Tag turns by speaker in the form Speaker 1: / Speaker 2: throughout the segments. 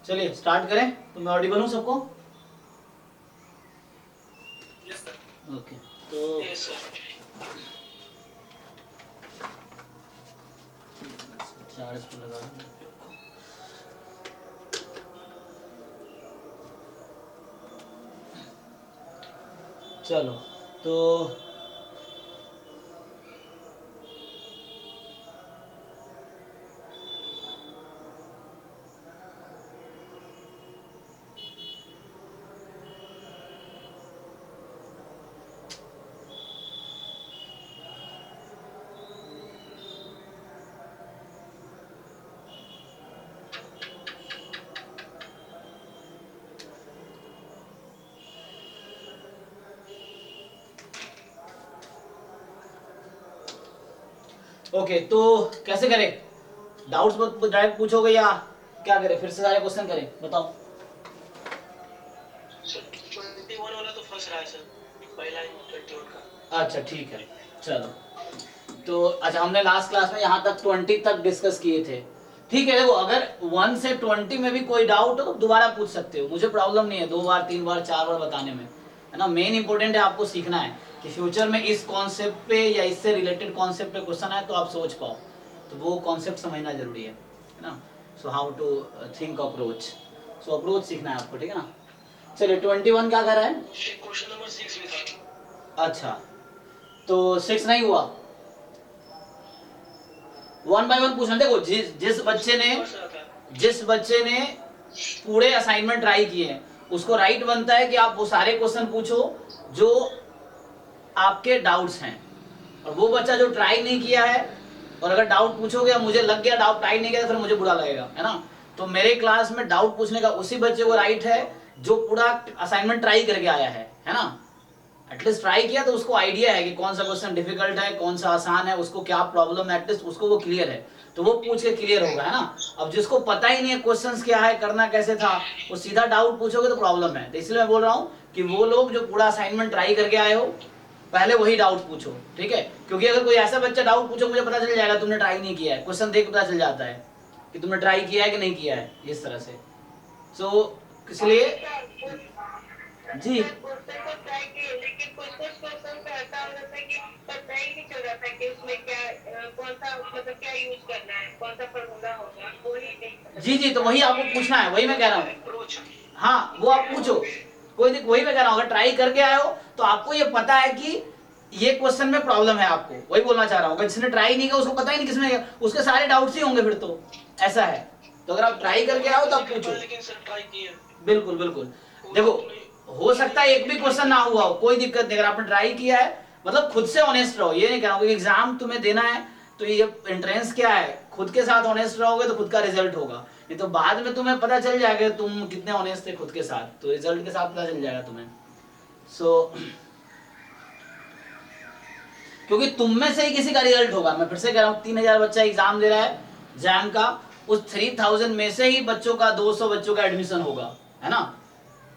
Speaker 1: चलिए स्टार्ट करें। तो मैं ऑडिबल हूँ सबको? ओके तो चार्ज पे लगा दूं। चलो तो ओके तो कैसे करें? डाउट्स डायरेक्ट पूछोगे या क्या करें? फिर से सारे क्वेश्चन करें, बताओ।
Speaker 2: 21 वाला तो फंस रहा है सर, पहला 21 का।
Speaker 1: अच्छा ठीक है, चलो। तो अच्छा, हमने लास्ट क्लास में यहाँ तक 20 तक डिस्कस किए थे। ठीक है, देखो अगर 1 से 20 में भी कोई डाउट हो तो दोबारा पूछ सकते हो, मुझे प्रॉब्लम नहीं है 2 बार 3 बार 4 बार बताने में, है ना। मेन इंपॉर्टेंट है आपको सीखना है कि फ्यूचर में इस कॉन्सेप्ट पे या इससे रिलेटेड कॉन्सेप्ट पे क्वेश्चन आए तो आप सोच पाओ, तो वो कॉन्सेप्ट समझना जरूरी है ना। So how to think approach, so approach सीखना है आपको, ठीक है ना। चलिए 21 क्या कर रहा है?
Speaker 2: क्वेश्चन नंबर 6 भी था।
Speaker 1: अच्छा तो 6 नहीं हुआ, 1 बाय 1 पूछना। देखो जिस बच्चे ने पूरे असाइनमेंट ट्राई किए हैं उसको राइट बनता है कि आप वो सारे क्वेश्चन पूछो जो आपके डाउट्स हैं, और वो बच्चा जो ट्राई नहीं किया है और अगर डाउट पूछोगे मुझे लग गया डाउट ट्राई नहीं किया फिर मुझे बुरा लगेगा, है ना। तो मेरे क्लास में डाउट पूछने का उसी बच्चे को राइट है जो पूरा असाइनमेंट ट्राई करके आया है ना। एटलीस्ट ट्राई किया तो उसको आइडिया है कि कौन सा क्वेश्चन डिफिकल्ट है कौन सा आसान है, उसको क्या प्रॉब्लम है, एटलीस्ट उसको वो क्लियर है, तो वो पूछ के क्लियर होगा, है ना। अब जिसको पता ही नहीं है क्वेश्चंस क्या है करना कैसे था, वो सीधा डाउट पूछोगे तो प्रॉब्लम है। तो इसलिए मैं बोल रहा हूँ कि वो लोग जो पूरा असाइनमेंट ट्राई करके आए हो पहले वही डाउट पूछो, ठीक है। क्योंकि अगर कोई ऐसा बच्चा डाउट पूछो मुझे पता चल जाएगा तुमने ट्राई नहीं किया है, क्वेश्चन देख पता चल जाता है कि तुमने ट्राई किया है कि नहीं किया है, इस तरह से। सो इसलिए जी
Speaker 3: लेकिन कुछ कुछ क्वेश्चन पे ऐसा हो जाता है कि पता ही नहीं चल रहा था कि उसमें क्या कौन सा मतलब क्या यूज करना है, कौन सा फॉर्मूला होगा, वो ही नहीं।
Speaker 1: जी तो वही आपको पूछना है, वही मैं कह रहा हूँ। हाँ वो आप पूछो, कोई दिक्कत, वही मैं कह रहा हूँ। अगर ट्राई करके आए हो तो आपको ये पता है कि ये क्वेश्चन में प्रॉब्लम है, आपको वही बोलना चाह रहा हूँ। अगर जिसने ट्राई नहीं किया उसको पता ही नहीं किसमें, उसके सारे डाउट्स ही होंगे फिर तो, ऐसा है। तो अगर आप ट्राई करके आओ तो आप पूछो।
Speaker 2: लेकिन सर ट्राई किए।
Speaker 1: बिल्कुल बिल्कुल, देखो हो सकता है एक भी क्वेश्चन ना हुआ हो, कोई दिक्कत नहीं। अगर आपने ट्राई किया है मतलब खुद से ऑनेस्ट रहो, ये नहीं कह रहा हूँ एग्जाम तुम्हें देना है तो ये एंट्रेंस क्या है, खुद के साथ ऑनेस्ट रहोगे तो खुद का रिजल्ट होगा। नहीं तो बाद में तुम्हें पता चल जाएगा तुम कितने ऑनेस्ट थे खुद के साथ, तो रिजल्ट के साथ पता चल जाएगा तुम्हें। सो क्योंकि तुम में से ही किसी का रिजल्ट होगा। मैं फिर से कह रहा हूँ 3000 बच्चा एग्जाम दे रहा है जैम का, उस 3000 में से ही बच्चों का 200 बच्चों का एडमिशन होगा, है ना।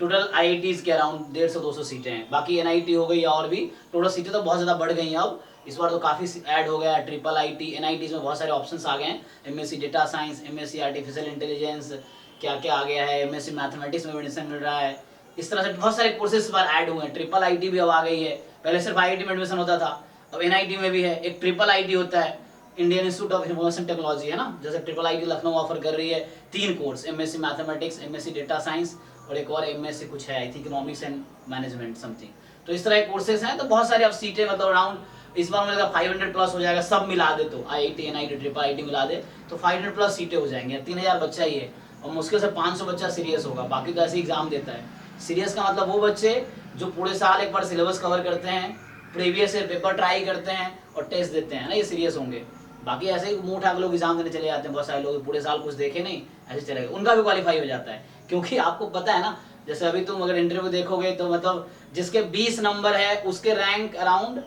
Speaker 1: टोटल आईआईटीज के अराउंड 150-200 सीटें हैं, बाकी एनआईटी हो गई और भी टोटल सीटें तो बहुत ज्यादा बढ़ गई हैं अब, इस बार तो काफी ऐड हो गया। ट्रिपल आईटी एनआईटीज में बहुत सारे ऑप्शंस आ गए हैं, MSc data science, MSc artificial intelligence, क्या क्या आ गया है, एमएससी मैथमेटिक्स में एडमिशन मिल रहा है। इस तरह से बहुत सारे कोर्सेज इस बार ऐड हुए हैं। ट्रिपल आईटी भी अब आ गई है, पहले सिर्फ आईआईटी में एडमिशन होता था, अब एनआईटी में भी है। एक ट्रिपल आईटी होता है, Indian institute of information technology, है ना। जैसे ट्रिपल आईटी लखनऊ ऑफर कर रही है 3 course, MSc mathematics, MSc data science और एक और एमएससी कुछ है I think economics and management something. तो इस तरह के कोर्सेज हैं, तो बहुत सारे अब सीटें मतलब अराउंड इस बार मुझे 500 प्लस हो जाएगा, सब मिला दे तो आईआईटी एनआईटी ट्रिपल आईटी मिला दे तो 500 प्लस सीटें हो जाएंगी। 3000 बच्चा ही है और मुश्किल से 500 बच्चा सीरियस होगा, बाकी तो ऐसे एग्जाम देता है। सीरियस का मतलब वो बच्चे जो पूरे साल एक बार सिलेबस कवर करते हैं, प्रीवियस ईयर पेपर ट्राई करते हैं और टेस्ट देते हैं ना, ये सीरियस होंगे। बाकी ऐसे ही मुंह उठा के लोग एग्जाम देने चले जाते हैं, बहुत सारे लोग पूरे साल कुछ देखे नहीं ऐसे चले गए, उनका भी क्वालिफाई हो जाता है। क्योंकि आपको पता है ना, जैसे अभी तुम अगर इंटरव्यू देखोगे तो मतलब जिसके 20 नंबर है उसके रैंक अराउंड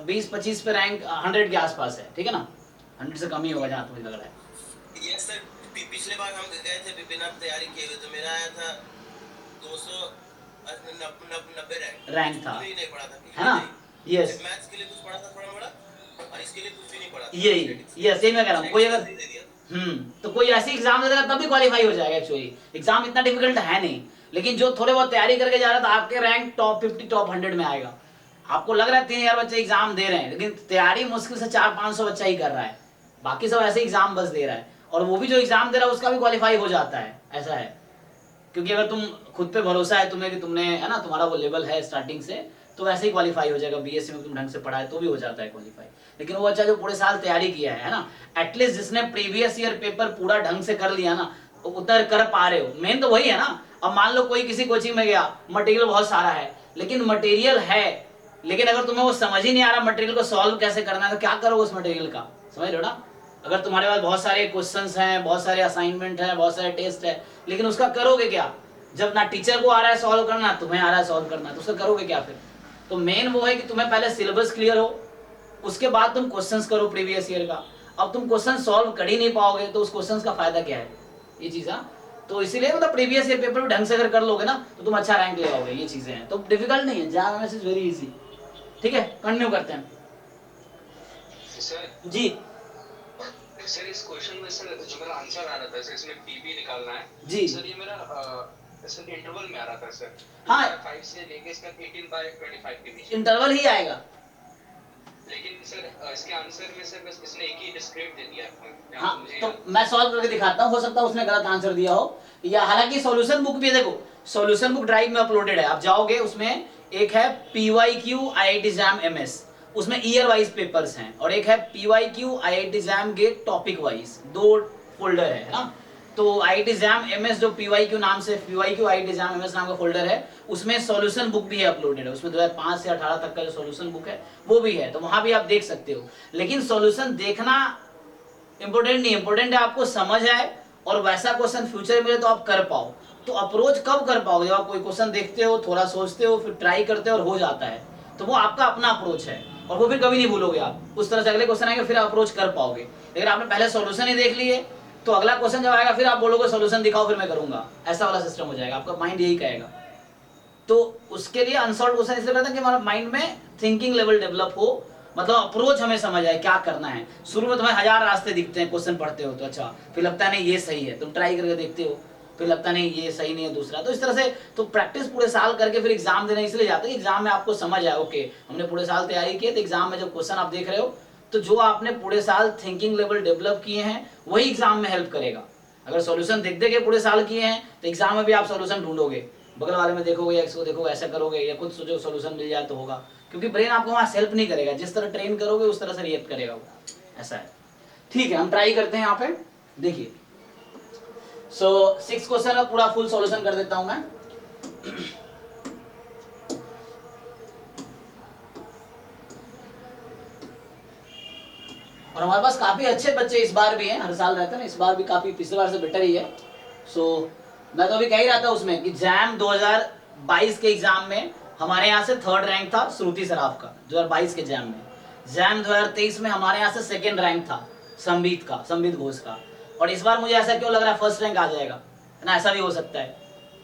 Speaker 1: 20-25 पे रैंक 100 के आसपास है, ठीक है ना। 100 से कम ही होगा जहाँ तक मुझे लग रहा है।
Speaker 2: यस सर, पिछले बार हम गए थे बिना तैयारी किए हुए, तो मेरा आया था 290
Speaker 1: रैंक था,
Speaker 2: नहीं पढ़ा था,
Speaker 1: है ना। यस
Speaker 2: मैथ्स के लिए कुछ पढ़ा था थोड़ा बड़ा और इसके लिए कुछ भी नहीं पढ़ा था।
Speaker 1: यही मैं कह रहा हूँ। कोई अगर तो कोई ऐसी एग्जाम दे देगा तब भी क्वालिफाई हो जाएगा। एक्चुअली एग्जाम इतना डिफिकल्ट है नहीं, लेकिन जो थोड़े बहुत तैयारी करके जा रहा है तो आपके रैंक टॉप 50 टॉप 100 में आएगा। आपको लग रहा है 3000 बच्चे एग्जाम दे रहे हैं, लेकिन तैयारी मुश्किल से 400-500 बच्चा ही कर रहा है, बाकी सब ऐसे एग्जाम बस दे रहा है। और वो भी जो एग्जाम दे रहा है उसका भी क्वालिफाई हो जाता है, ऐसा है। क्योंकि अगर तुम खुद पे भरोसा है तुम्हें कि तुमने, है ना, तुम्हारा वो लेवल है स्टार्टिंग से, तो वैसे ही क्वालिफाई हो जाएगा। बीएससी में तुम ढंग से पढ़ा है तो भी हो जाता है क्वालिफाई। लेकिन वो बच्चा जो पूरे साल तैयारी किया है ना, एटलीस्ट जिसने प्रीवियस ईयर पेपर पूरा ढंग से कर लिया ना, उतर कर पा रहे हो, मेन तो वही है ना। अब मान लो कोई किसी कोचिंग में गया, मटेरियल बहुत सारा है, लेकिन मटेरियल है, लेकिन अगर तुम्हें वो समझ ही नहीं आ रहा मटेरियल को सॉल्व कैसे करना है, तो क्या करोगे उस मटेरियल का, समझ रहे हो ना। अगर तुम्हारे पास बहुत सारे क्वेश्चंस हैं, बहुत सारे असाइनमेंट है, बहुत सारे टेस्ट है, लेकिन उसका करोगे क्या जब ना टीचर को आ रहा है सॉल्व करना, तुम्हें आ रहा है सॉल्व करना, तो उसका करोगे क्या फिर। तो मेन वो है कि तुम्हें पहले सिलेबस क्लियर हो, उसके बाद तुम क्वेश्चंस करो प्रीवियस ईयर का। अब तुम क्वेश्चन सॉल्व कर ही नहीं पाओगे तो उस क्वेश्चंस का फायदा क्या है, ये चीज। तो इसीलिए मतलब प्रीवियस ईयर पेपर भी ढंग से अगर कर लोगे ना तो तुम अच्छा रैंक ले आओगे। ये चीजें हैं तो डिफिकल्ट नहीं है, jam MS is very easy. ठीक है, कंटिन्यू करते हैं
Speaker 2: सर
Speaker 1: जी।
Speaker 2: सर इस क्वेश्चन में सर जो मेरा आंसर आ रहा था सर, इसमें पीबी निकालना है
Speaker 1: जी
Speaker 2: सर, ये मेरा सर इंटरवल में आ रहा था सर।
Speaker 1: हाँ,
Speaker 2: 5 से लेके इसका 18/25 के बीच
Speaker 1: इंटरवल ही आएगा।
Speaker 2: लेकिन सर इसके आंसर में सर बस इसने एक ही डिस्क्रिप्ट दे दिया है।
Speaker 1: हाँ, तो मैं सॉल्व करके दिखाता हूँ, हो सकता है उसने गलत आंसर दिया हो, या हालांकि सॉल्यूशन बुक भी है, देखो सॉल्यूशन बुक ड्राइव में अपलोडेड है, आप जाओगे उसमें एक है PYQ IIT JAM MS, उसमें ईयर वाइज पेपर्स हैं, और एक है PYQ IIT JAM GATE topic wise, 2 folder है ना। तो IIT JAM MS जो PYQ नाम से, PYQ IIT JAM MS नाम का फोल्डर है, उसमें सॉल्यूशन बुक भी है अपलोडेड है, उसमें 2005 से 18 तक का जो सॉल्यूशन बुक है वो भी है, तो वहां भी आप देख सकते हो। लेकिन सॉल्यूशन देखना इंपॉर्टेंट नहीं, इंपॉर्टेंट है आपको समझ आए और वैसा क्वेश्चन फ्यूचर में तो आप कर पाओ। तो अप्रोच कब कर पाओगे, जब आप कोई क्वेश्चन देखते हो, थोड़ा सोचते हो, फिर ट्राई करते हो और हो जाता है, तो वो आपका अपना अप्रोच है, और वो फिर कभी नहीं भूलोगे आप। उस तरह से अगले क्वेश्चन आएंगे फिर अप्रोच कर पाओगे। लेकिन आपने पहले सॉल्यूशन ही देख लिए तो अगला क्वेश्चन जब आएगा फिर आप बोलोगे सॉल्यूशन दिखाओ फिर मैं करूंगा, ऐसा वाला सिस्टम हो जाएगा, आपका माइंड यही कहेगा। तो उसके लिए अनसॉल्व क्वेश्चन इसलिए करते हैं कि हमारा माइंड में थिंकिंग लेवल डेवलप हो, मतलब अप्रोच हमें समझ आए क्या करना है। शुरू में तुम्हें 1000 रास्ते दिखते हैं, क्वेश्चन पढ़ते हो तो अच्छा, फिर लगता है नहीं ये सही है, तुम ट्राई करके देखते हो, फिर लगता नहीं ये सही नहीं है दूसरा। तो इस तरह से तो प्रैक्टिस पूरे साल करके फिर एग्जाम देने इसलिए जाते हैं, एग्जाम में आपको समझ आए, ओके हमने पूरे साल तैयारी की है, तो एग्जाम में जब क्वेश्चन आप देख रहे हो तो जो आपने पूरे साल थिंकिंग लेवल डेवलप किए हैं वही एग्जाम में हेल्प करेगा। अगर सॉल्यूशन देख के पूरे साल किए हैं तो एग्जाम में भी आप सॉल्यूशन ढूंढोगे, बगल वाले में देखोगे, एक्स को देखोगे, ऐसा करोगे, या खुद सोचो सॉल्यूशन मिल जाए तो होगा, क्योंकि ब्रेन आपको वहां हेल्प नहीं करेगा, जिस तरह ट्रेन करोगे उस तरह से रिएक्ट करेगा वो, ऐसा है। ठीक है, हम ट्राई करते हैं यहाँ पे, देखिए। सो 6 क्वेश्चन का पूरा फुल सॉल्यूशन कर देता हूं मैं। और हमारे पास काफी अच्छे बच्चे इस बार भी हैं, हर साल रहते हैं ना, इस बार भी काफी पिछले बार से बेटर ही है। सो मैं तो अभी कह ही रहा था उसमें कि जैम 2022 के एग्जाम में हमारे यहाँ से 3rd रैंक था श्रुति सराफ का 2022 के जैम में। जैम 2023 में हमारे यहाँ से 2nd रैंक था संबित घोष का। और इस बार मुझे ऐसा क्यों लग रहा है 1st रैंक आ जाएगा, है ना, ऐसा भी हो सकता है,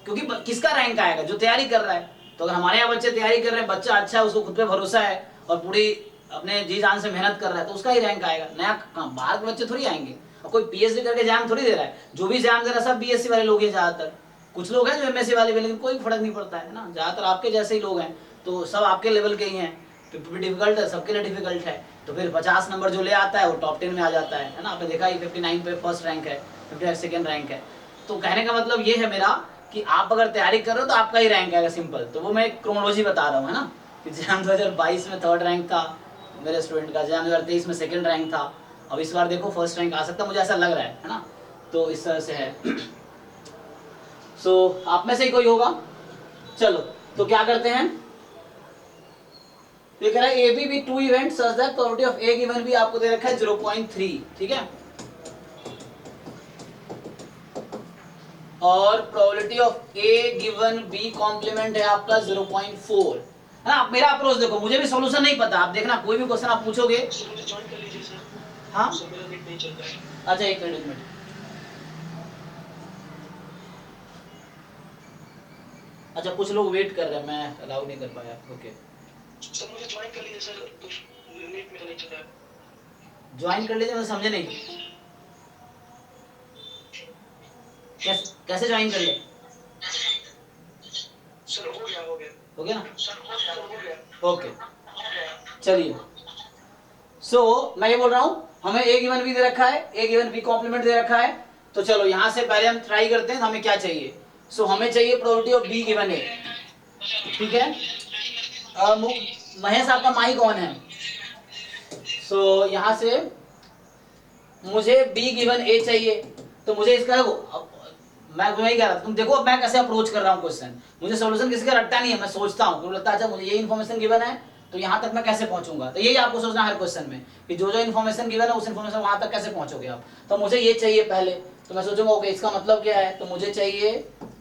Speaker 1: क्योंकि किसका रैंक आएगा, जो तैयारी कर रहा है। तो अगर हमारे यहाँ बच्चे तैयारी कर रहे हैं, बच्चा अच्छा है, उसको खुद पे भरोसा है और पूरी अपने जी जान से मेहनत कर रहा है, तो उसका ही रैंक आएगा। नया बाहर के बच्चे थोड़ी आएंगे, और कोई पीएचडी करके एग्जाम थोड़ी दे रहा है, जो भी एग्जाम दे रहा है सब बीएससी वाले लोग हैं ज्यादातर, कुछ लोग हैं जो एमएससी वाले भी, लेकिन कोई फर्क नहीं पड़ता है ना, ज्यादातर आपके जैसे ही लोग हैं, तो सब आपके लेवल के ही हैं। डिफिकल्ट है, सबके लिए डिफिकल्ट है, तो फिर 50 नंबर जो ले आता है वो टॉप 10 में आ जाता है ना। आपने देखा ही 59 पे 1st रैंक है, 55 2nd रैंक है। तो कहने का मतलब ये है मेरा कि आप अगर तैयारी कर रहे हो तो आपका ही रैंक आएगा, सिंपल। तो वो मैं एक क्रोनोलॉजी बता रहा हूँ, है ना, कि जैम 2022 में 3rd रैंक था मेरे स्टूडेंट का, जैम 2023 में 2nd रैंक था, अब इस बार देखो 1st रैंक आ सकता है, मुझे ऐसा लग रहा है ना। तो इस तरह से है। सो आप में से ही कोई होगा, चलो तो क्या करते हैं, ये कह रहा है A B be 2 event such that probability of A given B आपको दे रखा है 0.3, ठीक है, और probability of A given B complement है आपका 0.4, है ना। आप मेरा अप्रोच देखो, मुझे भी सॉल्यूशन नहीं पता, आप देखना कोई भी क्वेश्चन आप पूछोगे।
Speaker 2: सर मुझे ज्वाइन कर लीजिए सर।
Speaker 1: हाँ
Speaker 2: सर मेरा नेट नहीं चल रहा है।
Speaker 1: अच्छा एक मिनट, अच्छा कुछ लोग वेट कर रहे हैं, मैं अलाउ नहीं कर पाया, ओके।
Speaker 2: सर मुझे ज्वाइन कर लीजिए सर, तो नेट मेरा नहीं चल रहा है।
Speaker 1: ज्वाइन कर लीजिए, मैं समझे नहीं। कैसे ज्वाइन कर ले?
Speaker 2: सर हो गया
Speaker 1: हो गया ना?
Speaker 2: सर हो गया।
Speaker 1: ओके चलिए। सो मैं ये बोल रहा हूँ हमें ए गिवन बी दे रखा है, ए गिवन बी कॉम्प्लीमेंट दे रखा है। तो चलो यहाँ से पहले हम ट्राई करते हैं हमें क्या चाहिए। सो हमें चाहिए probability of B given A, ठीक है। महेश आपका माइक ऑन है। सो यहाँ से मुझे बी गिवन ए चाहिए, तो मुझे इसका मैं वही कह रहा था, तुम देखो अब मैं कैसे अप्रोच कर रहा हूँ क्वेश्चन। मुझे सॉल्यूशन किसी का रट्टा नहीं है, मैं सोचता हूँ, लगता है अच्छा मुझे ये इन्फॉर्मेशन गिवन है तो यहाँ तक मैं कैसे पहुंचूंगा। तो यही आपको सोचना है हर क्वेश्चन में कि जो जो इन्फॉर्मेशन गिवन है उस इन्फॉर्मेशन वहां तक कैसे पहुंचोगे आप। तो मुझे ये चाहिए पहले, तो मैं सोचूंगा ओके इसका मतलब क्या है, तो मुझे चाहिए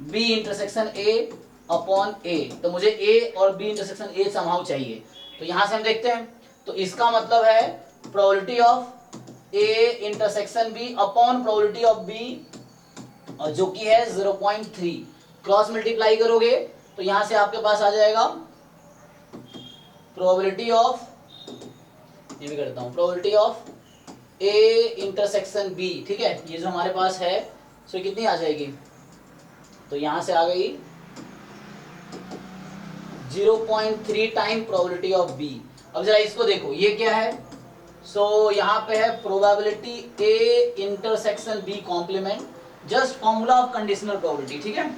Speaker 1: बी इंटरसेक्शन ए अपॉन ए। तो मुझे ए और बी इंटरसेक्शन ए समहाउ चाहिए। तो यहाँ से हम देखते हैं, तो इसका मतलब है probability of A intersection B upon probability of B, और जो कि है 0.3। क्रॉस मल्टीप्लाई करोगे तो यहां से आपके पास आ जाएगा प्रोबेबिलिटी ऑफ, ये भी करता हूं, probability of A intersection B, ठीक है। ये जो हमारे पास है सो कितनी आ जाएगी, तो यहां से आ गई 0.3 टाइम प्रोबेबिलिटी ऑफ बी। अब जरा इसको देखो ये क्या है। सो यहाँ पे है probability A intersection B complement, just formula of conditional probability, ठीक है।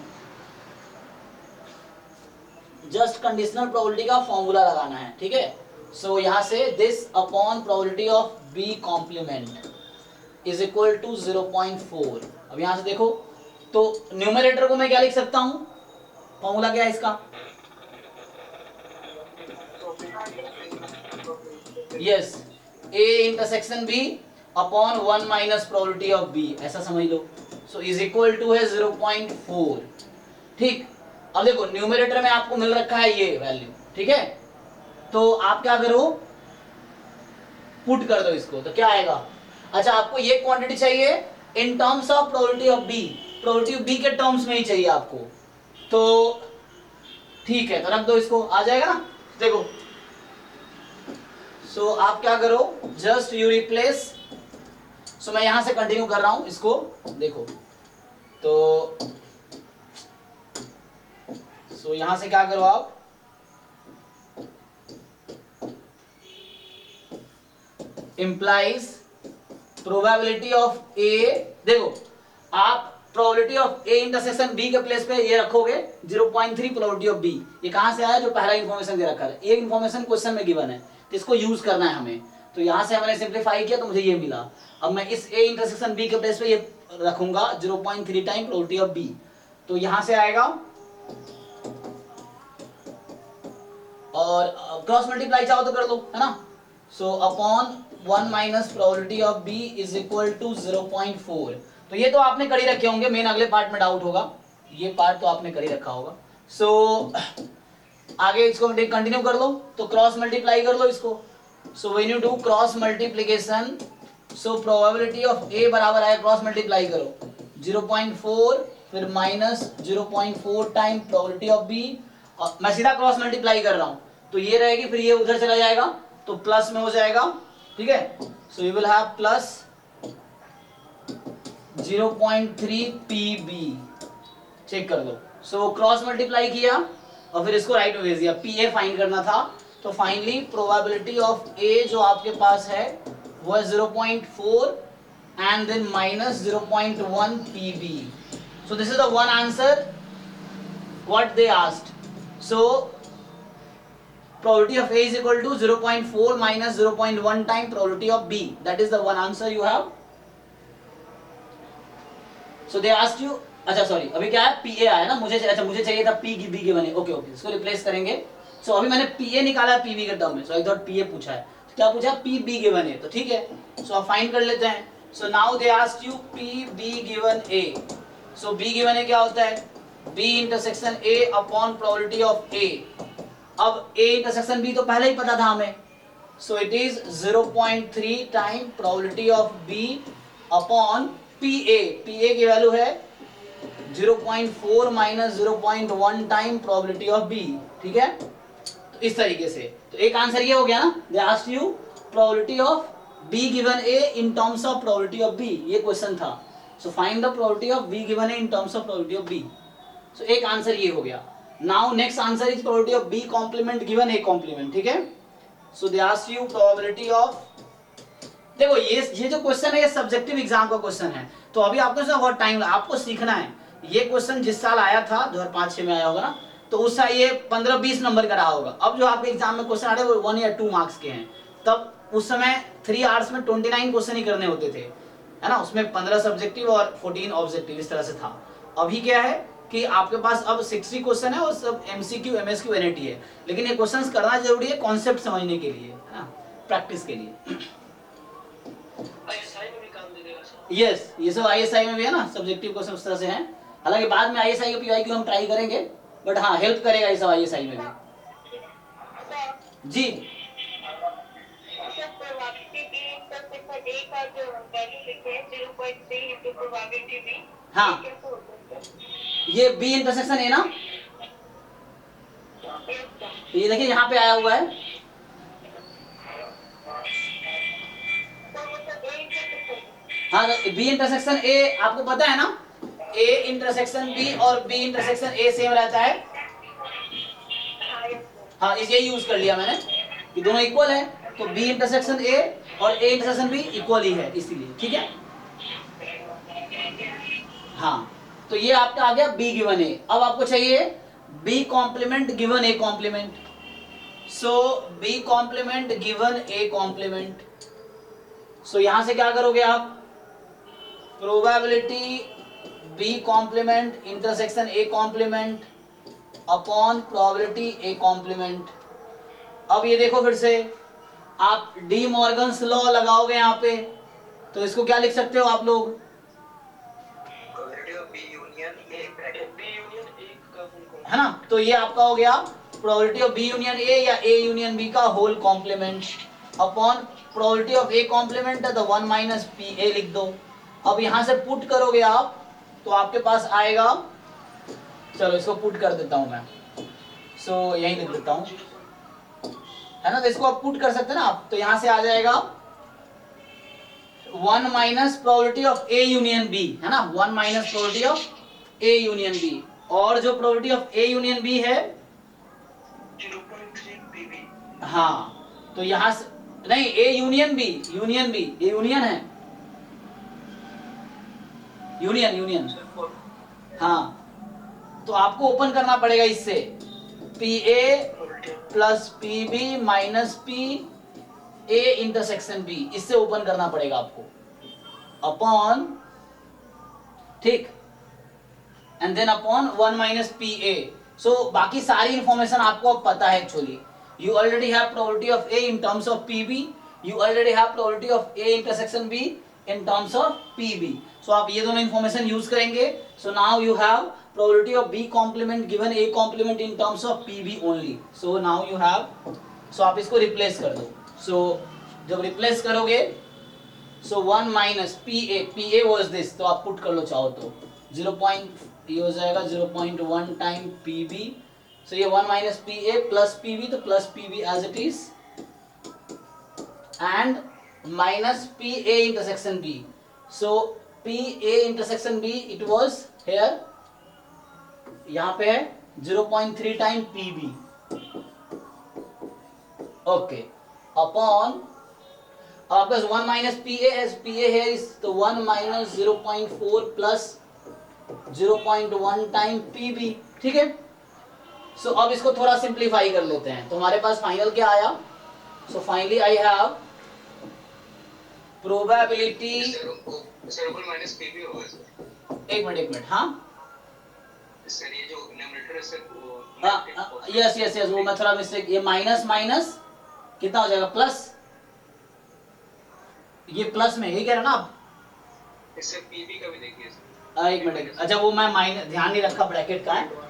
Speaker 1: जस्ट कंडीशनल प्रोबेबिलिटी का फॉर्मूला लगाना है, ठीक है। सो यहां से this upon probability of B complement is equal to 0.4। अब यहां से देखो तो न्यूमरेटर को मैं क्या लिख सकता हूं, फॉर्मूला क्या है इसका, yes A intersection B upon 1 minus probability of B, ऐसा समझ लो। सो इज इक्वल टू है 0.4, ठीक। अब देखो न्यूमरेटर में आपको मिल रखा है ये वैल्यू, ठीक है। तो आप क्या करो, पुट कर दो इसको, तो क्या आएगा, अच्छा आपको ये क्वांटिटी चाहिए in terms of probability of B, probability of B के टर्म्स में ही चाहिए आपको, तो ठीक है, तो रख दो इसको, आ जाएगा ना। देखो सो आप क्या करो, जस्ट यू रिप्लेस, सो मैं यहां से कंटिन्यू कर रहा हूं इसको, देखो तो सो यहां से क्या करो आप, इंप्लाइज प्रोबेबिलिटी ऑफ ए, देखो आप probability of A intersection B के प्लेस पे ये रखोगे 0.3 प्रोबेबिलिटी ऑफ बी। ये कहां से आया, जो पहला इंफॉर्मेशन दे रखा है, ये इंफॉर्मेशन क्वेश्चन में गिवन है, तो इसको यूज करना है हमें। तो यहां से हमने सिंप्लीफाई किया तो मुझे ये मिला। अब मैं इस ए इंटरसेक्शन बी के प्लेस पे ये रखूंगा 0.3 टाइम प्रोबेबिलिटी ऑफ बी, तो यहां से आएगा और क्रॉस मल्टीप्लाई चाहो तो कर लो, है ना। So upon 1 minus probability of B is equal to 0.4। तो ये तो आपने कर ही रखे होंगे, मेन अगले पार्ट में डाउट होगा, ये पार्ट तो आपने कर ही रखा होगा। सो आगे इसको कंटिन्यू कर लो, तो क्रॉस मल्टीप्लाई कर लो इसको। So when you do cross multiplication, so probability of A बराबर आया, क्रॉस मल्टीप्लाई करो 0.4 फिर minus 0.4 time probability of B, मैं सीधा क्रॉस मल्टीप्लाई कर रहा हूं, तो ये रहेगी, फिर ये उधर चला जाएगा तो प्लस में हो जाएगा, ठीक है। So you will have plus 0.3 P B, check कर लो। सो क्रॉस मल्टीप्लाई किया और फिर इसको राइट में भेज दिया, पी ए फाइंड करना था, तो फाइनली प्रोबेबिलिटी ऑफ ए जो आपके पास है वो है 0.4 and then minus 0.1 PB. So this is the one answer what they asked. So probability of A is equal to 0.4 minus 0.1 time probability of B. That is the one answer you have. So they asked you, अच्छा sorry अभी क्या है, PA आया ना, मुझे अच्छा मुझे चाहिए था P की B के बने, ओके ओके इसको रिप्लेस करेंगे। सो अभी मैंने PA निकाला PB के टर्म में, सो आई थॉट PA पूछा है, तो क्या पूछा PB के बने, तो ठीक है। सो आप फाइंड कर लेते हैं। So now they asked you PB given A। So B given A क्या होता है, B intersection A upon probability of A। अब A इंटरसेक्शन B तो पहले ही पता था हमें, so it is 0.3 time probability of B upon PA। PA की वैल्यू है 0.4 minus 0.1 time probability of B, ठीक है। तो इस तरीके से, तो एक आंसर ये हो गया ना, they asked you probability of B given A in terms of probability of B, ये क्वेश्चन था। So find the probability of B given है in terms of probability of B. सो एक आंसर ये हो गया। Now next answer is probability of B complement given A complement, ठीक है। So they ask you probability of, देखो ये जो क्वेश्चन है ये सब्जेक्टिव एग्जाम का क्वेश्चन है, तो अभी आपको बहुत टाइम, आपको सीखना है। ये क्वेश्चन जिस साल आया था 2005-6 में आया होगा ना, तो उस साल ये 15-20 नंबर का रहा होगा। अब जो आपके एग्जाम में क्वेश्चन आ रहे हैं वो 1 या 2 मार्क्स के हैं। तब उस समय 3 आवर्स में 29 क्वेश्चन ही करने होते थे, है ना, उसमें 15 सब्जेक्टिव और 14 ऑब्जेक्टिव, इस तरह से था। अभी क्या है कि आपके पास अब 60 क्वेश्चन है और सब एमसीक्यू, एमएसक्यू, एनएटी है, लेकिन ये क्वेश्चंस करना जरूरी है कॉन्सेप्ट समझने के लिए, है ना, प्रैक्टिस के लिए।
Speaker 4: आईएसआई में भी काम दे देगा सर।
Speaker 1: यस, ये सब आईएसआई में भी है ना, सब्जेक्टिव क्वेश्चन उस तरह से हैं। हालांकि बाद में आईएसआई का पीवाईक्यू हम ट्राई करेंगे, बट हाँ हेल्प करेगा ये सब आईएसआई में भी। जी
Speaker 3: sir probability B intersection A का जो वैल्यू लिखे हैं 0.3 इनटू प्रोबेबिलिटी बी,
Speaker 1: हाँ।
Speaker 3: ये कैसे होता है?
Speaker 1: ये बी इंटरसेक्शन है ना,
Speaker 3: Yes, sir.
Speaker 1: ये देखिए यहाँ पे आया हुआ है।
Speaker 3: तो मतलब ए इंटरसेक्शन,
Speaker 1: हाँ, तो बी इंटरसेक्शन ए आपको पता है ना, ए इंटरसेक्शन बी और बी इंटरसेक्शन ए सेम रहता है।
Speaker 3: हाँ yes, sir.
Speaker 1: हाँ, इस यही यूज कर लिया मैंने कि दोनों इक्वल है, तो बी इंटरसेक्शन ए और ए इंटरसेक्शन बी इक्वल ही है, इसीलिए, ठीक है। हाँ, तो ये आपका आ गया बी गिवन ए। अब आपको चाहिए B complement given A complement. So B complement given A complement, so यहां से क्या करोगे आप, probability B complement intersection A complement upon probability A complement. अब ये देखो फिर से आप डी मॉर्गन्स लॉ लगाओगे यहाँ पे, तो इसको क्या लिख सकते हो आप लोग,
Speaker 4: probability of B union A bracket B union A का फुल कॉम्प्लीमेंट,
Speaker 1: है ना। तो ये आपका हो गया probability of B union A या ए यूनियन बी का whole complement upon probability of A complement है तो 1 माइनस पी ए लिख दो। अब यहां से पुट करोगे आप तो आपके पास आएगा, चलो इसको पुट कर देता हूं मैं, सो यही लिख देता हूं, है ना, तो इसको आप पुट कर सकते हैं ना आप, तो यहां से आ जाएगा 1 minus probability of A union B, है ना, 1 minus probability of A union B, और जो probability of A union B है
Speaker 4: 0.3 पीवी,
Speaker 1: हाँ, तो यहां से नहीं, A union B, union B, ये यूनियन है, यूनियन यूनियन, हाँ, तो आपको ओपन करना पड़ेगा इससे, P A plus P B minus P A intersection B, इससे ओपन करना पड़ेगा आपको, अपॉन, ठीक, and then upon 1 minus P A. So बाकी सारी इंफॉर्मेशन आपको अब पता है actually. You already have probability of A in terms of PB. You already have probability of A intersection B in terms of PB. So आप ये दोनों information use करेंगे. So now you have probability of B complement given A complement in terms of PB only. So now you have, so आप इसको replace कर दो. So जब replace करोगे, so 1 minus PA was this, तो आप put कर लो चाहो तो 0. ये हो जाएगा 0.1 टाइम PB. So ये 1 minus PA plus PB, तो plus PB as it is, and minus PA intersection B. So PA intersection B it was here, यहाँ पे है 0.3 टाइम PB, okay, upon आपका 1 minus PA as PA here is तो 1 minus 0.4 plus 0.1 time PB, ठीक है। सो अब इसको थोड़ा सिंप्लीफाई कर लेते हैं, तो हमारे पास फाइनल क्या आया, so finally I have probability,
Speaker 2: sir ऊपर माइनस पीवी होगा सर।
Speaker 1: एक मिनट, हाँ
Speaker 2: सर ये जो न्यूमरेटर है सर वो
Speaker 1: यस वो मैं थोड़ा मिस्टेक, ये माइनस माइनस कितना हो जाएगा, प्लस, ये प्लस में यही कह रहे हैं ना आप,
Speaker 2: सर पीवी का भी देखिए सर।
Speaker 1: एक मिनट, अच्छा वो मैं माइनस ध्यान नहीं रखा ब्रैकेट का है,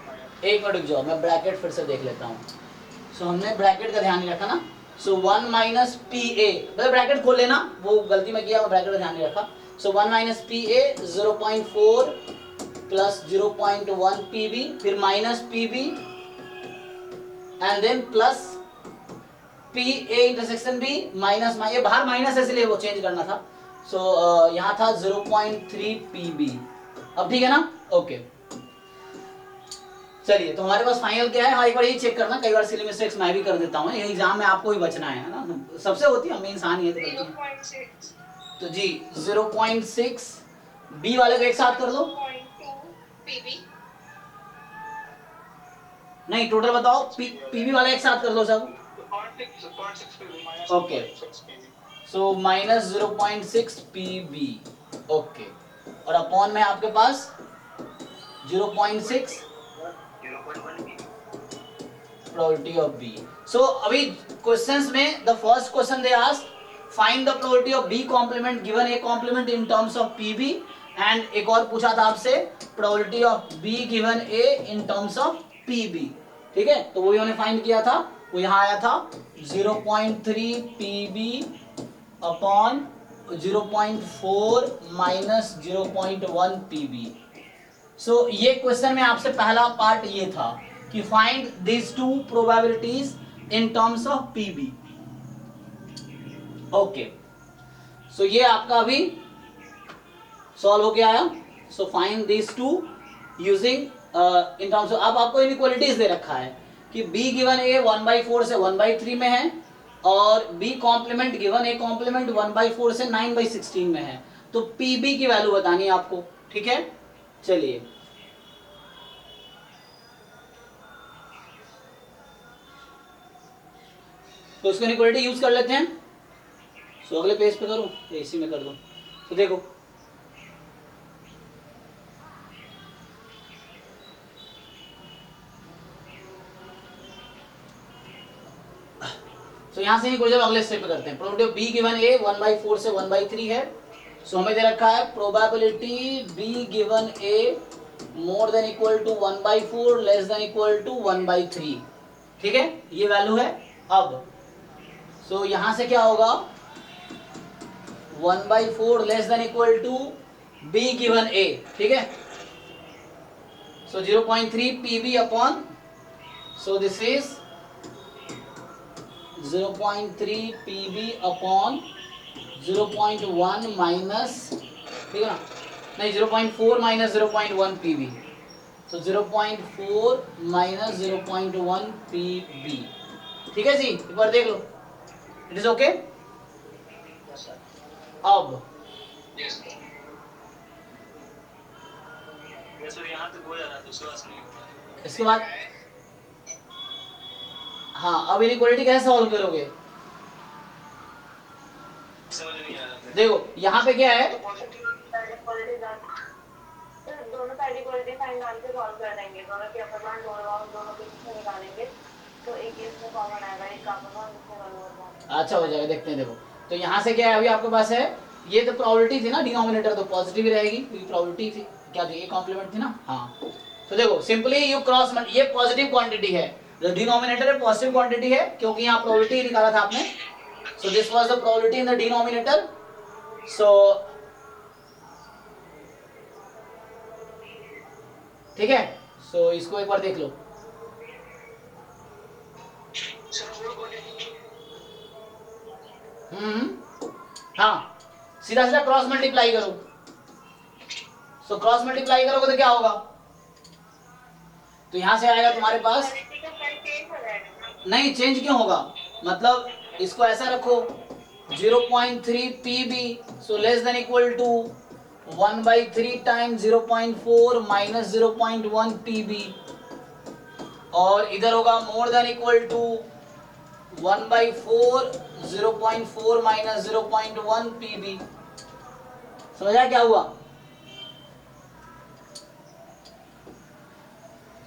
Speaker 1: एक मिनट रुक जाओ, मैं ब्रैकेट फिर से देख लेता हूँ। सो हमने ब्रैकेट का ध्यान नहीं रखा ना, सो 1 माइनस पी ए, मतलब ब्रैकेट खोल लेना, वो गलती में किया, मैं ब्रैकेट का ध्यान नहीं रखा। So 1 minus P A 0.4 plus 0.1 P B, फिर minus P B and then plus P A intersection B minus, ये बाहर माइनस है इसलिए वो चेंज करना था, सो यहाँ था 0.3 pb। अब ठीक है ना? ओके चलिए, तो हमारे पास फाइनल क्या है? हाँ एक बार ये चेक करना, कई बार सिली मिस्टेक्स मैं भी कर देता हूँ, ये एग्जाम में आपको ही बचना है ना, सबसे होती है, हम इंसान ही है तो गलती।
Speaker 3: 0.6
Speaker 1: तो जी 0.6 बी वाले को एक साथ कर लो।
Speaker 3: 0.2 pb
Speaker 1: नहीं टोटल बताओ, पीबी वाला एक साथ कर दो सब।
Speaker 4: 0.6 pb minus
Speaker 1: Okay.
Speaker 4: 0.6 pb।
Speaker 1: So minus 0.6 PB. Okay, और अपॉन में आपके पास 0.6
Speaker 4: 0.1 pb।
Speaker 1: Probability of B. So अभी क्वेश्चंस में the first question they ask find the probability of B complement given A complement in terms of PB, and एक और पूछा था आपसे probability of B given A in terms of PB. ठीक है, तो वही हमने फाइंड किया था, वो यहाँ आया था 0.3 पीबी अपॉन 0.4 माइनस 0.1 पीबी। सो ये क्वेश्चन में आपसे पहला पार्ट ये था कि find this two probabilities in terms of PB. Okay, so ये आपका अभी सॉल्व हो गया आया। So find this two using in terms of, अब आपको इनइक्वालिटीज दे रखा है कि b गिवन a 1/4 से 1/3 में है, और b complement given a complement 1/4 से 9/16 में है, तो pb की वैल्यू बतानी है आपको। ठीक है, चलिए तो इसको इनइक्वालिटी यूज कर लेते हैं। सो अगले पेज पे करो या इसी में कर दो। तो देखो तो यहां से इनइक्वालिटी अगले स्टेप पे करते हैं। Probability of B given A 1/4 से 1/3 है। सो हमें दे रखा है probability B given A more than equal to 1/4 less than equal to 1/3। ठीक है, ये वैल्यू है। अब सो यहां से क्या होगा, 1/4 less than equal to B given A. ठीक है, so 0.3 PB upon, so this is 0.3 PB upon 0.1 minus, ठीक है ना, नहीं 0.4 माइनस 0.1 पीबी, तो 0.4 माइनस 0.1 पीबी। ठीक है जी, एक बार देख लो, इट इज ओके। अब
Speaker 2: यस
Speaker 4: सर यहाँ तक हो जा रहा है, दूसरे वाला नहीं।
Speaker 1: इसके बाद हाँ, अब इनइक्वालिटी कैसे सॉल्व करोगे?
Speaker 4: समझ नहीं आ रहा।
Speaker 1: देखो यहाँ पे क्या है,
Speaker 3: दोनों साइड इक्वलिटी साइन डाल के सॉल्व कर देंगे, दोनों के अपर बाउंड लोअर बाउंड दोनों के बीच में निकालेंगे, तो एक इसमें कॉमन आएगा, एक कॉमन और इसमें लोअर बाउंड।
Speaker 1: अच्छा हो जाएगा, देखते हैं। देखो तो यहाँ से क्या है, अभी आपके पास है, ये तो प्रोबेबिलिटी थी ना, डिनोमिनेटर तो पॉजिटिव ही रहेगी क्योंकि प्रोबेबिलिटी थी, क्या थी, ये कॉम्प्लीमेंट थी ना। हाँ, तो देखो सिंपली यू क्रॉस, ये पॉजिटिव क्वांटिटी है, डिनोमिनेटर है पॉजिटिव क्वांटिटी है क्योंकि यहाँ प्रोबेबिलिटी निकाला था आपने। So this was the probability in the denominator. So ठीक है, सो इसको एक बार देख लो। हाँ, सीधा सीधा क्रॉस मल्टीप्लाई करो। सो क्रॉस मल्टीप्लाई करोगे तो क्या होगा, तो यहां से आएगा तुम्हारे पास,
Speaker 3: क्वालिटी का साइन चेंज हो जाएगा ना।
Speaker 1: नहीं चेंज क्यों होगा, मतलब इसको ऐसा रखो 0.3 P B, so less than equal to 1/3 times 0.4 minus 0.1 P B, और इधर होगा more than equal to 1/4 0.4 minus 0.1 P B. समझा क्या हुआ?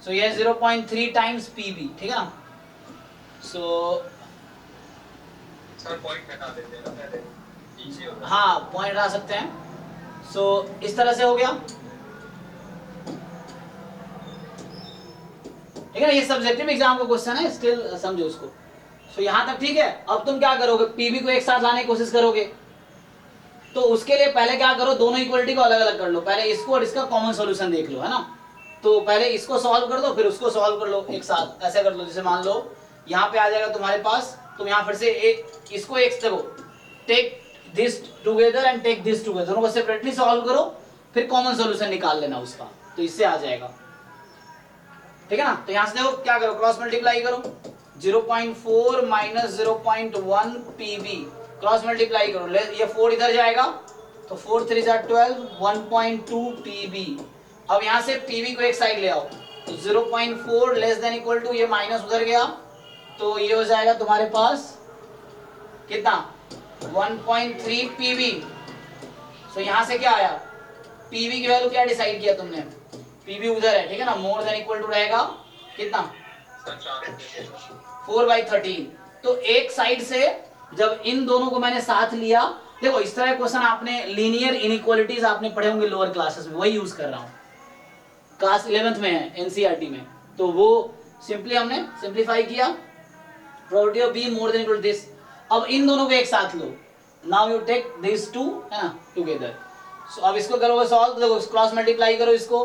Speaker 1: सो ये 0.3 टाइम्स पीबी, ठीक है ना। सो
Speaker 2: सर पॉइंट हटा देते हैं ना पहले, इजी होगा।
Speaker 1: हाँ, पॉइंट हटा सकते हैं। सो इस तरह से हो गया, ठीक है ना, ये सब्जेक्टिव एग्जाम का क्वेश्चन है, स्टिल समझो उसको। सो यहाँ तक ठीक है। अब तुम क्या करोगे, पीबी को एक साथ लाने की कोशिश करोगे, तो उसके लिए पहले क्या करो, दोनों इक्वलिटी को अलग अलग कर लो, पहले इसको और इसका कॉमन सॉल्यूशन देख लो, है ना। तो पहले इसको सॉल्व कर दो, फिर उसको सॉल्व कर लो एक साथ, ऐसे कर लो। जैसे मान लो यहाँ पे आ जाएगा तुम्हारे पास, तुम यहाँ फिर से इसको एक देखो, take this together and take this together, दोनों को सेपरेटली सॉल्व करो, फिर कॉमन सॉल्यूशन निकाल लेना उसका, तो इससे आ जाएगा। ठीक है ना। तो यहां से देखो क्या करो, क्रॉस मल्टीप्लाई करो, 0.4 माइनस 0.1 पीबी, क्रॉस मल्टीप्लाई करो, ये 4 इधर जाएगा तो 4 3 जा 12, 1.2 पीबी। अब यहां से पीबी को एक साइड ले आओ, तो 0.4 लेस देन इक्वल टू, ये माइनस उधर गया तो ये हो जाएगा तुम्हारे पास कितना 1.3 पीबी। सो यहां से क्या आया, पीवी की वैल्यू क्या डिसाइड किया तुमने, पीवी उधर है, ठीक है ना, मोर देन इक्वल टू रहेगा कितना 4/13। तो एक साइड से जब इन दोनों को मैंने साथ लिया, देखो इस तरह क्वेश्चन आपने लीनियर इनइक्वालिटीज आपने पढ़े होंगे लोअर क्लासेस में, वही यूज कर रहा हूं, क्लास 11th में है एनसीईआरटी में, तो वो सिंपली हमने सिंप्लीफाई किया, probability of B more than equal to this. अब इन दोनों को एक साथ लो, now you take this two है ना टुगेदर। सो अब इसको करोगे सॉल्व, तो देखो क्रॉस मल्टीप्लाई करो इसको,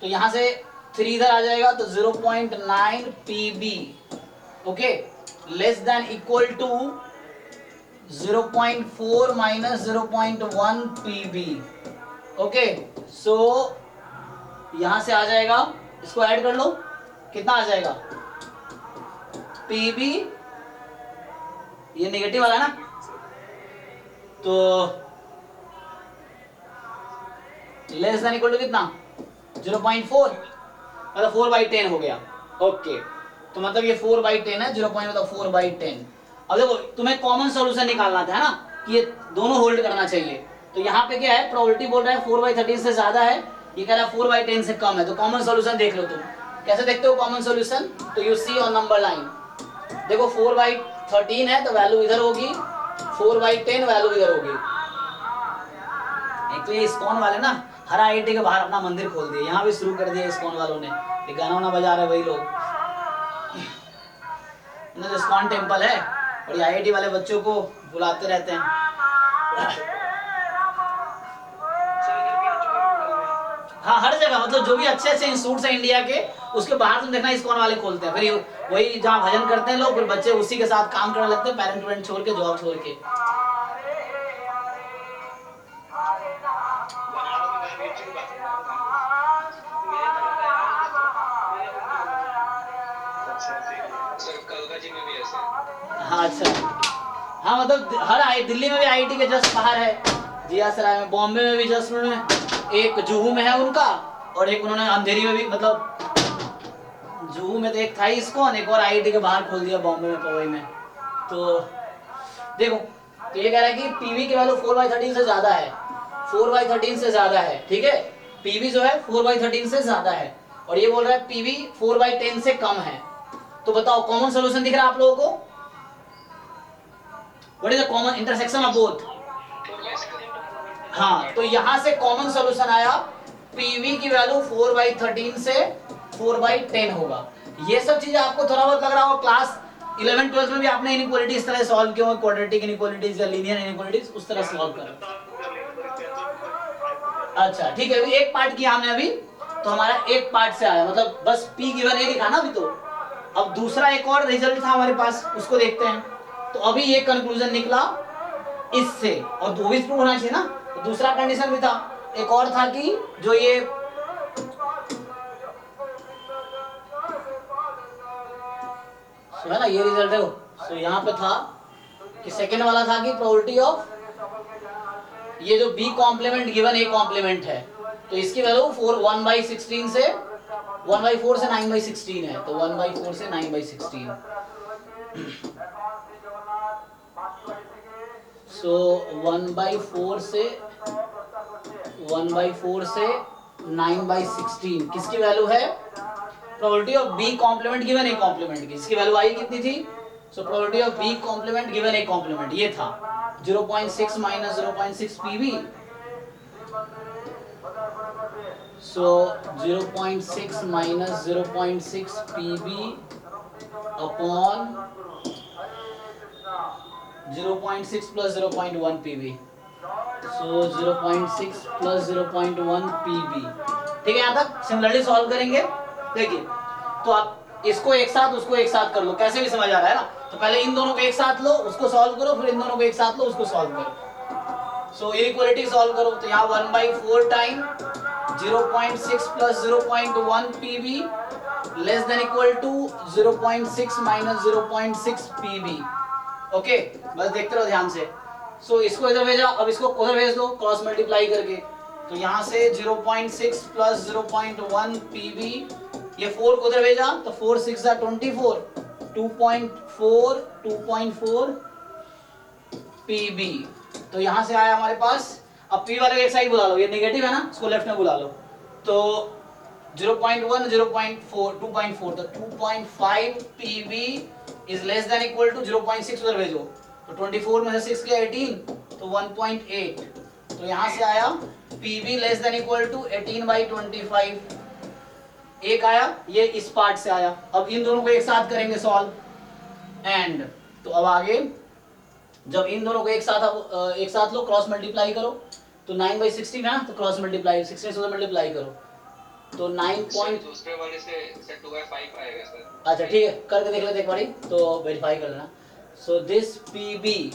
Speaker 1: तो यहां से 3 इधर आ जाएगा तो 0.9 PB, okay, less than equal to 0.4 minus 0.1 PB, okay. So यहां से आ जाएगा, इसको ऐड कर लो, कितना आ जाएगा पीबी, ये नेगेटिव वाला ना, तो लेस देन इक्वल टू कितना 0.4, मतलब 4/10 हो गया, ओके। तो मतलब ये 4/10 है, 0.4/10। अब देखो तुम्हें कॉमन सॉल्यूशन निकालना था, है ना, कि ये दोनों होल्ड करना चाहिए, तो यहाँ पे क्या है, प्रोबेबिलिटी बोल रहा है 4/13 से ज्यादा है, ये कह रहा है 4/10 से कम है, तो कॉमन सॉल्यूशन देख लो तुम, कैसे देखते हो कॉमन सॉल्यूशन, तो you see on number line, देखो 4/13 है तो वैल्यू इधर होगी, 4/10 वैल्यू इधर होगी। एक तो ये इस्कॉन वाले ना हर आईआईटी के बाहर अपना मंदिर खोल दिए, यहाँ भी शुरू कर दिया इस्कॉन वालों ने, ये गाना वाना बजा रहे वही लोग, तो इस्कॉन टेम्पल है और ये आईआईटी वाले बच्चों को बुलाते रहते हैं। हाँ हर जगह, मतलब जो भी अच्छे अच्छे इंस्टीट्यूट्स हैं इंडिया के, उसके बाहर तुम देखना इस्कॉन वाले खोलते हैं, फिर वही जहाँ भजन करते हैं लोग, फिर बच्चे उसी के साथ काम करने लगते हैं, पेरेंट वेरेंट छोड़ के, जॉब छोड़ के। हाँ अच्छा, हाँ मतलब हर दिल्ली में भी आईआईटी के जस्ट बाहर है, जिया सराय में, बॉम्बे में भी जस्ट उन्होंने, एक जुहू में है उनका, और एक उन्होंने अंधेरी में भी, मतलब जुहू में तो एक था इस्कॉन, एक और आईआईटी के बाहर खोल दिया बॉम्बे में, पवई में। तो देखो, तो ये कह रहा है कि पीवी की वैल्यू 4/13 से ज्यादा है, 4/13 से ज्यादा है, ठीक है, पीवी जो है 4/13 से ज्यादा है, और ये बोल रहा है पीवी 4/10 से कम है। तो बताओ कॉमन सोल्यूशन दिख रहा है आप लोगों को, what is the common intersection of both. हाँ, तो यहां से कॉमन सोल्यूशन आया, पीवी की वैल्यू 4/13 से 4/10 होगा। ये सब चीजें आपको थोड़ा बहुत लग रहा होगा, क्लास 11-12 में भी आपने इनइक्वालिटी इस तरह सॉल्व किया, क्वाड्रेटिक इनइक्वालिटीज या लीनियर इनइक्वालिटीज उस तरह सॉल्व करा। अच्छा ठीक है, एक पार्ट किया हमने अभी, तो हमारा एक पार्ट से आया, मतलब बस पी गिवन ए लिखा ना अभी। तो अब दूसरा एक और रिजल्ट था हमारे पास, उसको देखते हैं। तो अभी ये कंक्लूजन निकला इससे, और दो भी प्रूव होना चाहिए ना, तो दूसरा कंडीशन भी था, एक और था कि जो ये है ना, ये रिजल्ट है वो। तो यहाँ पे था कि सेकेंड वाला था कि प्रोबेबिलिटी ऑफ ये जो B complement given A complement है, तो इसकी वैल्यू 1/16 से 1/4 से 9/16 है, तो 1/4 से 9/16। सो 1/4 से 9/16 किसकी वैल्यू है, probability of B complement given A complement की। इसकी वैल्यू आई कितनी थी, so probability of B complement given A complement ये था 0.6 minus 0.6 PB. So 0.6 minus 0.6 PB upon 0.6 plus 0.1 PB. So 0.6 plus 0.1 PB. ठीक है, यहाँ तक सिमिलरली सॉल्व करेंगे। देखिए, तो आप इसको एक साथ उसको एक साथ कर लो, कैसे भी समझ आ रहा है ना। तो पहले इन दोनों को एक साथ लो, उसको सॉल्व करो, फिर इन दोनों को एक साथ लो, उसको सॉल्व करो। सो इनइक्वालिटी सॉल्व करो तो यहाँ 1/4 time 0.6 plus 0.1 PB less than equal to 0.6 minus 0.6 PB. Okay, बस देखते रहो ध्यान से। सो इसको इधर भेजा, अब इसको उधर भेज दो क्रॉस मल्टीप्लाई करके। तो यहाँ से 0.6 प्लस 0.1 पीबी, ये 4 को उधर भेजा तो 4 6 24, 2.4 पीबी। तो यहाँ से आया हमारे पास। अब पी वाले एक साइड बुला लो, ये नेगेटिव है ना, इसको लेफ्ट में बुला लो। तो 0.1 0.4 2.4, तो 2.5 PB is less than equal to 0.6 उधर भेजो तो 24 में से 6 गया 18 तो 1.8। तो यहाँ से आया PB less than equal to 18/25। एक आया, ये इस पार्ट से आया। अब इन दोनों को एक साथ करेंगे सॉल्व एंड। तो अब आगे जब इन दोनों को एक साथ लो, क्रॉस मल्टीप्लाई करो तो 9/16 है ना, तो क्रॉस मल्टीप्लाई 16 से मल्टीप्लाई करो तो 9 पॉइंट
Speaker 2: दूसरे वाले से 2/5 आएगा सर।
Speaker 1: अच्छा ठीक है, करके देख लेते एक बारी तो वेरीफाई कर लेना। सो दिस पीबी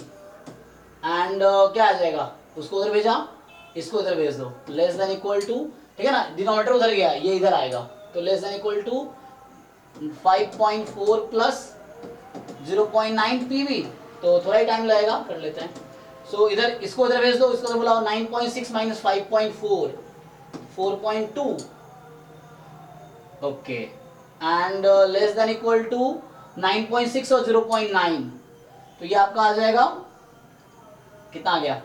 Speaker 1: एंड क्या आ जाएगा, उसको उधर भेजा, इसको इधर भेज दो, लेस देन इक्वल टू, ठीक है ना, डिनोमिनेटर उधर गया, ये इधर आएगा तो less than equal to 5.4 plus 0.9 PB. तो थोड़ा ही टाइम लगेगा, कर लेते हैं। सो इधर इसको इधर भेज दो, इसको इधर बुलाओ, 9.6 minus 5.4 4.2। Okay and less than equal to 9.6 और 0.9, तो ये आपका आ जाएगा कितना आ गया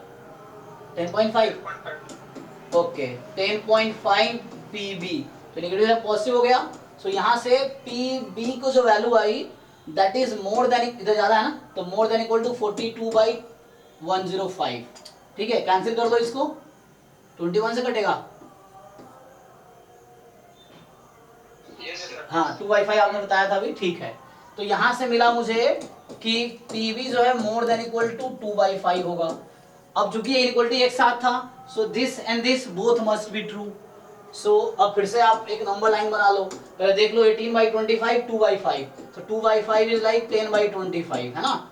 Speaker 1: 10.5। ओके 10.5 पीबी, तो नेगेटिव से पॉजिटिव हो गया। सो यहाँ से पीबी को जो value I that is more than, इधर ज्यादा है ना, तो मोर देन इक्वल टू 42/105। ठीक है, कैंसिल कर दो इसको, 21 से कटेगा। हाँ 2/5 आपने बताया था अभी, ठीक है। तो यहाँ से मिला मुझे कि पीवी जो है मोर देन इक्वल टू 2/5 होगा। अब चूंकि ये इक्वलिटी एक साथ था, so this and this both must be true. So अब फिर से आप एक नंबर लाइन बना लो, पहले देख लो 18/25 2/5, तो 2/5 इज लाइक 10/25 है ना,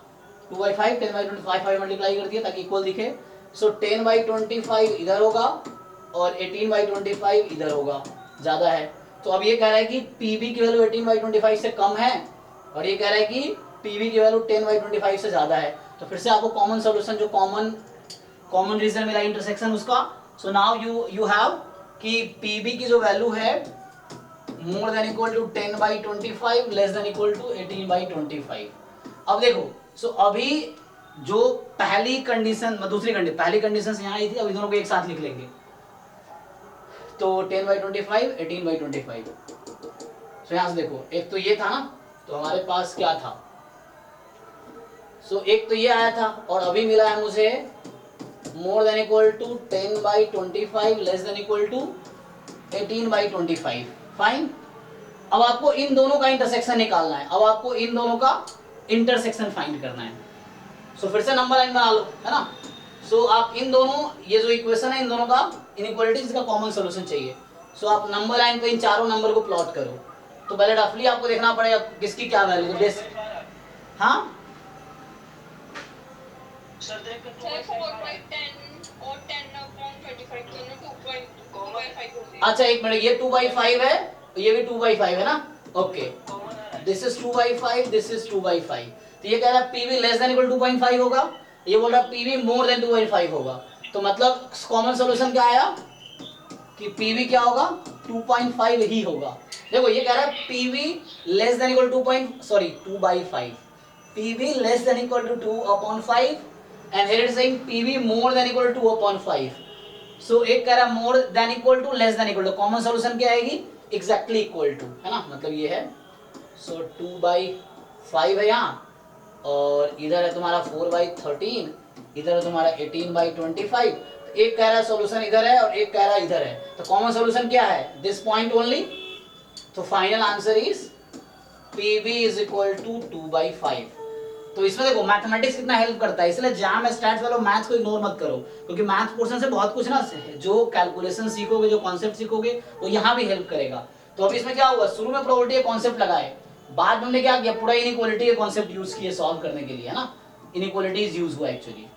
Speaker 1: 2/5 10/25 5 मल्टीप्लाई कर दिया ताकि इक्वल दिखे। सो 10/25 इधर होगा और 18/25 इधर होगा, ज्यादा है। तो अब ये कह रहा है कि पीबी की वैल्यू 18/25 से कम है और ये कह रहा है कि पीबी की वैल्यू 10/25 से ज्यादा है। तो फिर से आपको कॉमन सॉल्यूशन, जो कॉमन रीजन मिला इंटरसेक्शन उसका। सो नाउ यू हैव कि पीबी की जो वैल्यू है more than equal to 10/25 less than equal to 18/25। अब देखो, सो अभी जो पहली कंडीशन, दूसरी कंडीशन, पहली कंडीशन यहाँ आई थी, अभी दोनों को एक साथ लिख लेंगे। तो 10/25 18/25। सो यहाँ से देखो, एक तो ये था ना, तो हमारे पास क्या था, सो एक तो ये आया था और अभी मिला है मुझे more than equal to 10/25 less than equal to 18/25। Fine. अब आपको इन दोनों का इंटरसेक्शन निकालना है, अब आपको इन दोनों का इंटरसेक्शन फाइंड करना है। सो फिर से नंबर लाइन बना लो, है ना। सो आप इन दोनों, ये जो इक्वेशन है इन दोनों का इनइक्वालिटीज का कॉमन सॉल्यूशन चाहिए। सो आप नंबर लाइन पे इन चारों नंबर को प्लॉट करो। तो पहले रफली आपको देखना पड़ेगा किसकी क्या वैल्यू है। हाँ
Speaker 3: सर 4/10 और 10/25 दोनों 2/5 होते हैं।
Speaker 1: अच्छा एक मिनट, ये 2/5 है, ये भी 2/5 है ना। Okay, this is 2/5, this is 2/5। तो ये कह रहा है पीवी लेस देन इक्वल 2.5 होगा, ये बोल रहा है पीवी मोर देन 2/5 होगा। तो मतलब कॉमन सॉल्यूशन क्या आया कि पीवी क्या होगा 2.5 ही होगा। देखो ये कह रहा है PV less than equal 2/5, PV less than equal to 2/5 and here it is saying PV more than equal to 2/5। So एक कह रहा है more than equal to less than equal to, common solution क्या आएगी एग्जैक्टली इक्वल टू, है ना, मतलब ये है। सो 2/5 है यहाँ और इधर है तुम्हारा 4/13, इधर है तुम्हारा 18/25। एक कह रहा है सॉल्यूशन इधर है और एक कह रहा है इधर है, तो कॉमन सॉल्यूशन क्या है दिस पॉइंट ओनली। तो final answer is PV is equal to 2/5। तो इसमें देखो मैथमेटिक्स कितना हेल्प करता है, इसलिए जैम स्टैट्स वालों मैथ्स को इग्नोर मत करो, क्योंकि मैथ पोर्शन से बहुत कुछ ना, जो कैलकुलेशन सीखोगे, जो कॉन्सेप्ट सीखोगे वो यहाँ भी हेल्प करेगा। तो अभी इसमें क्या हुआ, शुरू में प्रोबेबिलिटी के कॉन्सेप्ट लगाए, बाद में हमने क्या किया, पूरा इनइक्वालिटी के कॉन्सेप्ट यूज किए सॉल्व करने के लिए, है ना, इनइक्वालिटीज यूज हुआ actually.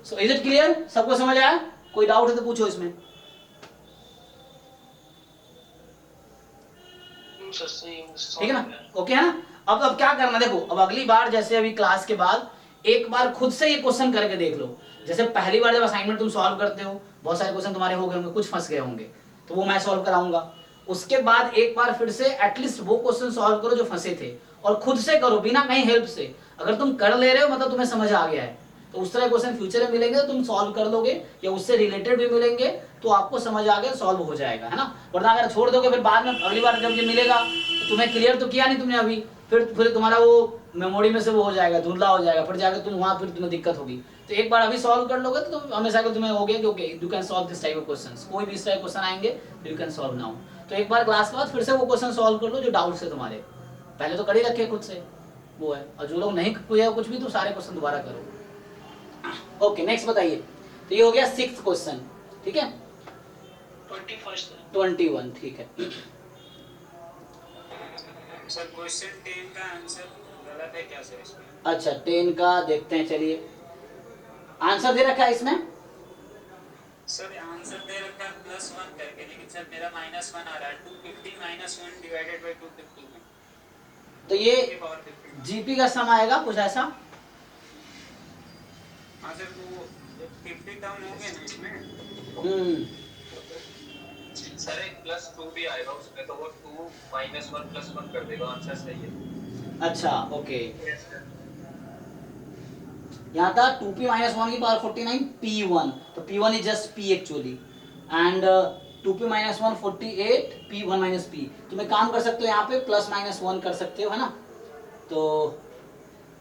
Speaker 1: So is it clear? सबको समझ आया? कोई डाउट है तो पूछो इसमें। ठीक है ना? ओके है ना? अब क्या करना, देखो अब अगली बार जैसे अभी क्लास के बाद एक बार खुद से ये क्वेश्चन करके देख लो। जैसे पहली बार जब असाइनमेंट तुम सॉल्व करते हो, बहुत सारे क्वेश्चन तुम्हारे हो गए होंगे, कुछ फंस गए होंगे, तो वो मैं सॉल्व कराऊंगा। उसके बाद एक बार फिर से एटलीस्ट वो क्वेश्चन सॉल्व करो जो फंसे थे, और खुद से करो बिना कहीं हेल्प से। अगर तुम कर ले रहे हो मतलब तुम्हें समझ आ गया है, तो उस तरह क्वेश्चन फ्यूचर में मिलेंगे तो तुम सॉल्व कर लोगे, या उससे रिलेटेड भी मिलेंगे तो आपको समझ आ गया, सॉल्व हो जाएगा, है ना? वरना अगर छोड़ दोगे फिर बाद में अगली बार जब ये मिलेगा तो तुम्हें क्लियर तो किया नहीं तुमने अभी, फिर तुम्हारा वो मेमोरी में से वो हो जाएगा, धुंधला हो जाएगा, फिर जाकर तुम वहां फिर तुम्हें दिक्कत होगी। तो एक बार अभी सॉल्व कर लोगे तो हमेशा को तुम्हें हो गया कि okay you can solve this type of questions. कोई भी इस टाइप क्वेश्चन आएंगे यू कैन सॉल्व नाउ। तो एक बार क्लास के बाद फिर से वो क्वेश्चन सॉल्व कर लो जो डाउट्स है तुम्हारे, पहले तो कर ही रखे खुद से वो है, और जो लोग नहीं किया कुछ भी तो सारे क्वेश्चन दोबारा करो। ओके नेक्स्ट बताइए। तो ये हो गया 6th क्वेश्चन, ठीक है? 21, ठीक है।
Speaker 5: सर क्वेश्चन 10 का आंसर गलत है क्या सर इसमें?
Speaker 1: अच्छा 10 का देखते हैं, चलिए आंसर दे रखा है इसमें।
Speaker 5: सर आंसर दे रखा है +1 करके, लेकिन सर मेरा -1 आ रहा है। 250 -1 डिवाइडेड बाय 250 में,
Speaker 1: तो ये
Speaker 5: पावर 50।
Speaker 1: जीपी का सम आएगा कुछ ऐसा।
Speaker 5: हाँ सर, वो 50 डाउन हो गए ना इसमें।
Speaker 2: सर एक +2 भी आएगा उसमें, तो वो 2 - 1 +1 कर देगा, आंसर सही है।
Speaker 1: अच्छा ओके, यहाँ था 2p - 1 की पावर 49 p1, तो p1 is just p actually, and 2p - 1 48 p1 - p। तुम्हें काम कर सकते हो यहाँ पे +-1 कर सकते हो, है ना? तो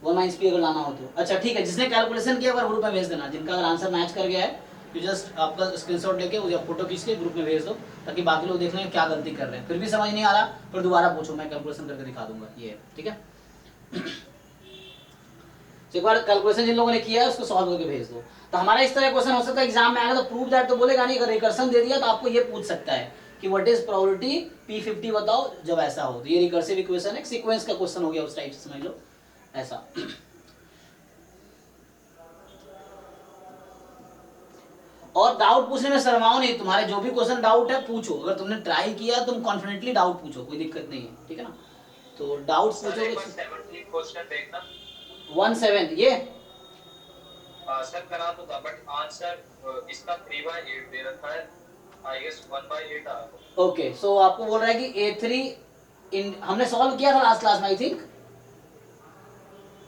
Speaker 1: 1 - p अगर लाना हो तो। अच्छा ठीक है, जिसने कैलकुलेशन किया अगर ग्रुप में भेज देना, जिनका अगर आंसर मैच कर गया है तो जस्ट आपका स्क्रीनशॉट लेके या फोटो खींच के ग्रुप में भेज दो, ताकि बाकी लोग देख लें क्या गलती कर रहे हैं। फिर भी समझ नहीं आ रहा फिर दोबारा पूछो, मैं कैलकुलेशन करके दिखा दूंगा, ये ठीक है? एक बार कैलकुलेशन जिन लोगों ने किया है उसको सॉल्व करके भेज दो। तो हमारा इस तरह क्वेश्चन हो सकता है एग्जाम में आएगा तो प्रूव दैट तो बोलेगा नहीं, अगर रिकर्सन दे दिया तो आपको ये पूछ सकता है कि व्हाट इज प्रोबेबिलिटी p50 बताओ जब ऐसा हो। तो ये रिकर्सिव इक्वेशन है, सीक्वेंस का क्वेश्चन हो गया उस टाइप से, समझ लो ऐसा। और डाउट पूछने में शर्माओ नहीं, तुम्हारे जो भी क्वेश्चन डाउट है पूछो, अगर तुमने ट्राई किया तुम कॉन्फिडेंटली डाउट पूछो, कोई दिक्कत नहीं है, ठीक है ना? तो डाउट पूछोगे।
Speaker 2: 17 क्वेश्चन देखना
Speaker 1: 17 ये
Speaker 2: सर करा तो था, बट आंसर इसका 3/8 दे रखा है, आई गेस 1/8 आ रहा।
Speaker 1: ओके, सो आपको बोल रहा है कि A3 हमने सॉल्व किया था लास्ट क्लास में आई थिंक।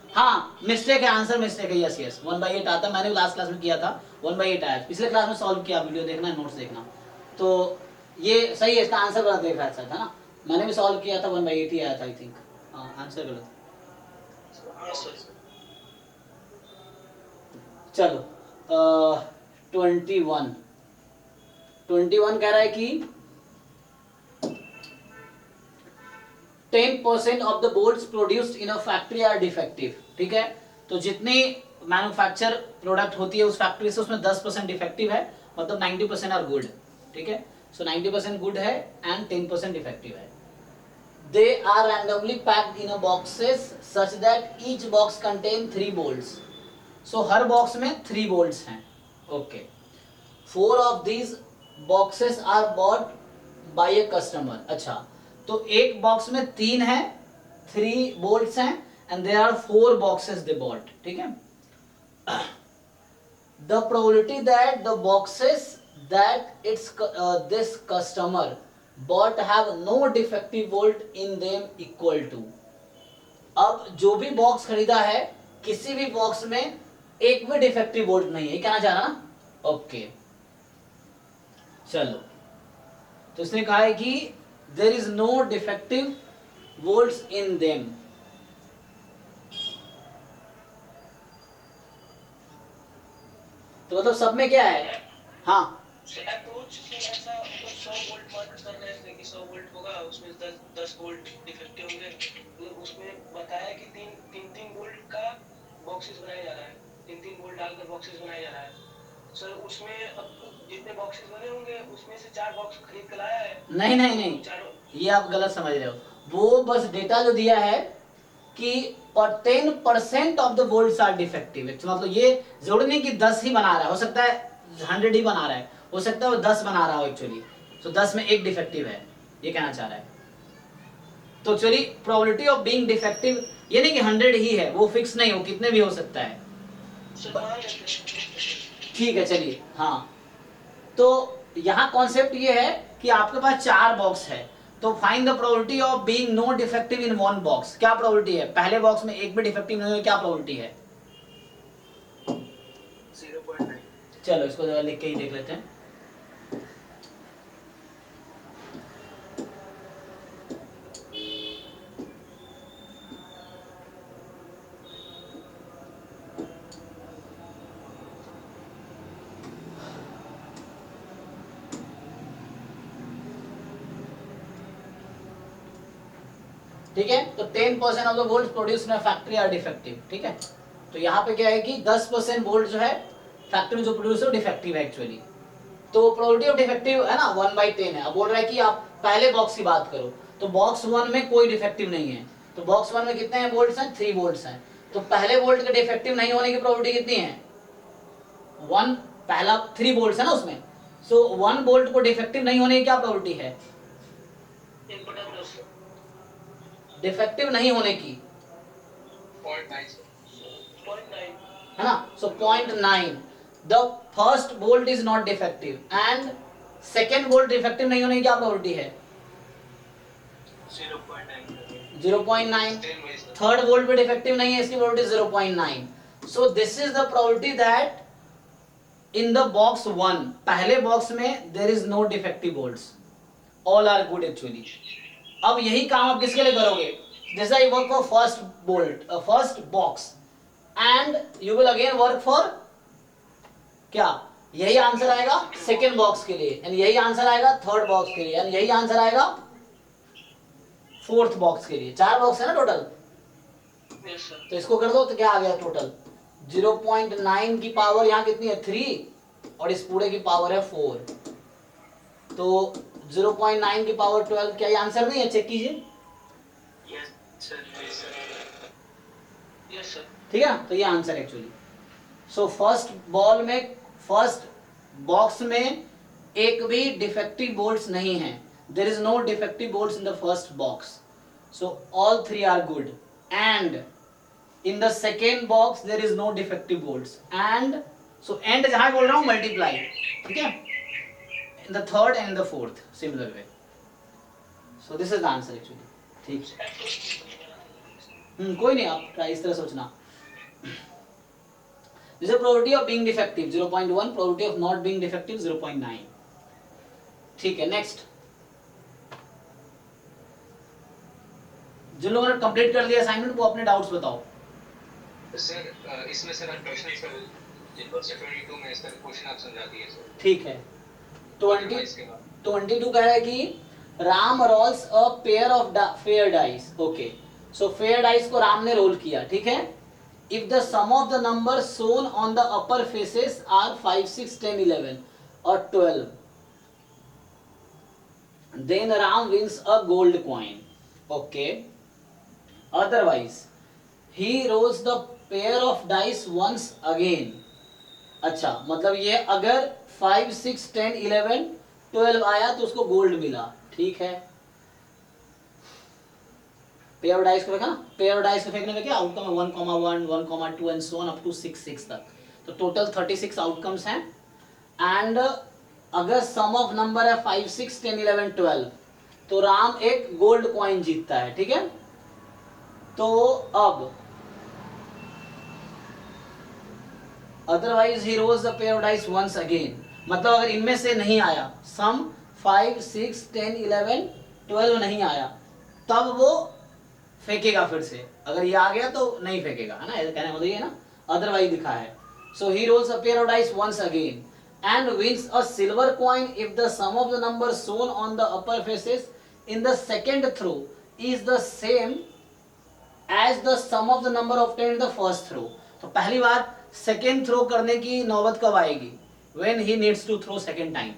Speaker 1: हाँ मिस्टेक है, आंसर मिस्टेक है, यस यस 1/8 आता, मैंने भी लास्ट क्लास में किया था 1/8 आया, पिछले क्लास में सॉल्व किया, वीडियो देखना है, नोट्स देखना। तो ये सही है, इसका आंसर गलत देख रहा है था ना, मैंने भी सॉल्व किया था 1/8 ही आया था आई थिंक। हाँ आंसर गलत। चलो 21 कह रहा है कि 10% of the bolts produced in a factory are defective, ठीक है? तो जितनी मैन्युफैक्चर प्रोडक्ट होती है उस फैक्ट्री से उसमें 10% डिफेक्टिव है, मतलब 90% आर गुड, ठीक है? सो 90% गुड है एंड 10% डिफेक्टिव है। They are randomly packed in a boxes such that each box contain 3 bolts. So हर बॉक्स में 3 बोल्ट्स हैं, okay. 4 of these boxes are bought by a customer. अच्छा, तो एक बॉक्स में 3 है, 3 बोल्ट्स हैं and there are 4 boxes they bought, ठीक है? The probability that the boxes that it's this customer bought have no defective bolt in them equal to. अब जो भी बॉक्स खरीदा है किसी भी बॉक्स में एक भी डिफेक्टिव बोल्ट नहीं है, ये कहना चाह रहा ना? ओके चलो, तो इसने कहा है कि there is no defective bolts in them। तो मतलब सब में क्या है? हाँ
Speaker 4: अप्रोच से ऐसा 100 वोल्ट मार्क करना है, इसमें कि 100 वोल्ट होगा, उसमें 10 वोल्ट डिफेक्टिव होंगे, तो उसमें बताया कि 3 वोल्ट का बॉक्सेस बनाया जा रहा है, 3 वोल्ट डालकर बॉक्सेस बनाया जा रहा है। सर उसमें अब जितने बॉक्सेस बने होंगे उसमें से 4 बॉक्स खरीद कर लाया है।
Speaker 1: नहीं, ये आप गलत समझ रहे हो। वो बस डेटा जो दिया है कि 10% of the bolts are defective. मतलब ये जरूरी नहीं कि 10 ही बना रहा है, हो सकता है 100 ही बना रहा है, हो सकता है वो 10 बना रहा हो एक्चुअली, तो 10 में एक डिफेक्टिव है, ये कहना चाह रहा है। तो actually probability of being defective ये नहीं कि 100 ही है, वो फिक्स नहीं हो, कितने भी हो सकता है। ठीक है चलिए, हाँ तो यहाँ कॉन्सेप्ट ये है कि आपके पास 4 बॉक्स है, तो find the probability of being no defective in one box. क्या प्रोबेबिलिटी है, पहले बॉक्स में एक भी डिफेक्टिव नहीं हो, क्या प्रोबेबिलिटी है?
Speaker 4: 0.9।
Speaker 1: चलो इसको जरा लिख के ही देख लेते हैं। ठीक है, तो 10% of the bolt produced in factory are defective. ठीक है, तो यहाँ पे क्या है कि 10% वोल्ट जो है फैक्ट्री में जो प्रोड्यूस है डिफेक्टिव है एक्चुअली। तो प्रोबेबिलिटी ऑफ डिफेक्टिव है ना 1/10 है। अब बोल रहा है कि आप पहले बॉक्स की बात करो, तो बॉक्स 1 में कोई डिफेक्टिव नहीं है, तो बॉक्स 1 में कितने हैं वोल्ट्स हैं? 3 वोल्ट्स हैं। तो पहले वोल्ट के डिफेक्टिव नहीं होने की प्रोबेबिलिटी कितनी है? 1, पहला 3 वोल्ट्स है ना उसमें, सो 1 वोल्ट को डिफेक्टिव नहीं होने की क्या प्रोबेबिलिटी है? डिफेक्टिव नहीं होने की
Speaker 2: 0.9
Speaker 1: है ना, सो 0.9 the first volt is not defective and second volt defective नहीं होने की क्या प्रोबेबिलिटी है? 0.9। थर्ड वोल्ट भी डिफेक्टिव नहीं है, इसकी probability 0.9। So this is the probability that in the box 1, पहले बॉक्स में there is no defective bolts, all are good actually. अब यही काम आप किसके लिए करोगे? जैसे I work for first bolt, first box, and you will again work for क्या? यही आंसर आएगा सेकेंड बॉक्स के लिए, एंड यही आंसर आएगा थर्ड बॉक्स के लिए, एंड यही आंसर आएगा फोर्थ बॉक्स के लिए। 4 बॉक्स है ना टोटल, तो इसको कर दो तो क्या आ गया टोटल? 0.9 की पावर यहाँ कितनी है? 3, और इस पूरे की पावर है 4, तो 0.9 की पावर 12। क्या ये आंसर नहीं है? चेक कीजिए। ठीक है ना, तो ये answer actually. So first ball में, फर्स्ट बॉक्स में एक भी डिफेक्टिव बोल्ट्स नहीं है, there is no defective bolts in the first box, so all 3 are good, and in the second box there is no defective bolts, and so and जहां बोल रहा हूं मल्टीप्लाई, ठीक है, in the third and in the fourth similar way. So this is the answer actually. ठीक, कोई नहीं, आप इस तरह सोचना। This is probability of being defective 0.1, probability of not being defective 0.9. ठीक है, नेक्स्ट। जिन लोगों ने कंप्लीट कर दिया असाइनमेंट वो अपने डाउट्स बताओ।
Speaker 2: सर इसमें सर क्वेश्चन सर 22 में सर क्वेश्चन आप समझा दिए सर।
Speaker 1: ठीक है, 22 कह रहा है कि Ram rolls a pair of fair dice. Okay, so fair dice को राम ने रोल किया, ठीक है। If the sum of the number shown on the upper faces are 5, 6, 10, 11 और 12, then Ram wins a gold coin. Okay, otherwise he rolls the pair of dice once again. अच्छा, मतलब ये अगर 5, 6, 10, 11, 12 आया तो उसको गोल्ड मिला, ठीक है। पेयर ऑफ डाइस को फेंका ना, पेयर ऑफ डाइस को फेंकने में क्या आउटकम है? 1,1, 1,2 and so on up to 6, 6 तक, तो टोटल 36 आउटकम्स हैं। एंड अगर सम ऑफ नंबर है 5, 6, 10, 11, 12, तो राम एक गोल्ड कॉइन जीतता है, ठीक है। तो अब otherwise he rolls the pair of dice once again, मतलब अगर इनमें से नहीं आया, सम 5, 6, 10, 11, 12 नहीं आया, तब वो फेंकेगा फिर से। अगर ये आ गया तो नहीं फेंकेगा, है ना, ऐसा कहने मतलब ये ना, अदरवाइज लिखा है। So he rolls a pair of dice once again and wins a silver coin if the sum of the number shown on the upper faces in the second throw is the same as the sum of the number obtained in the first throw. तो पहली बार second throw करने की नौबत कब आएगी? When he needs to throw second time.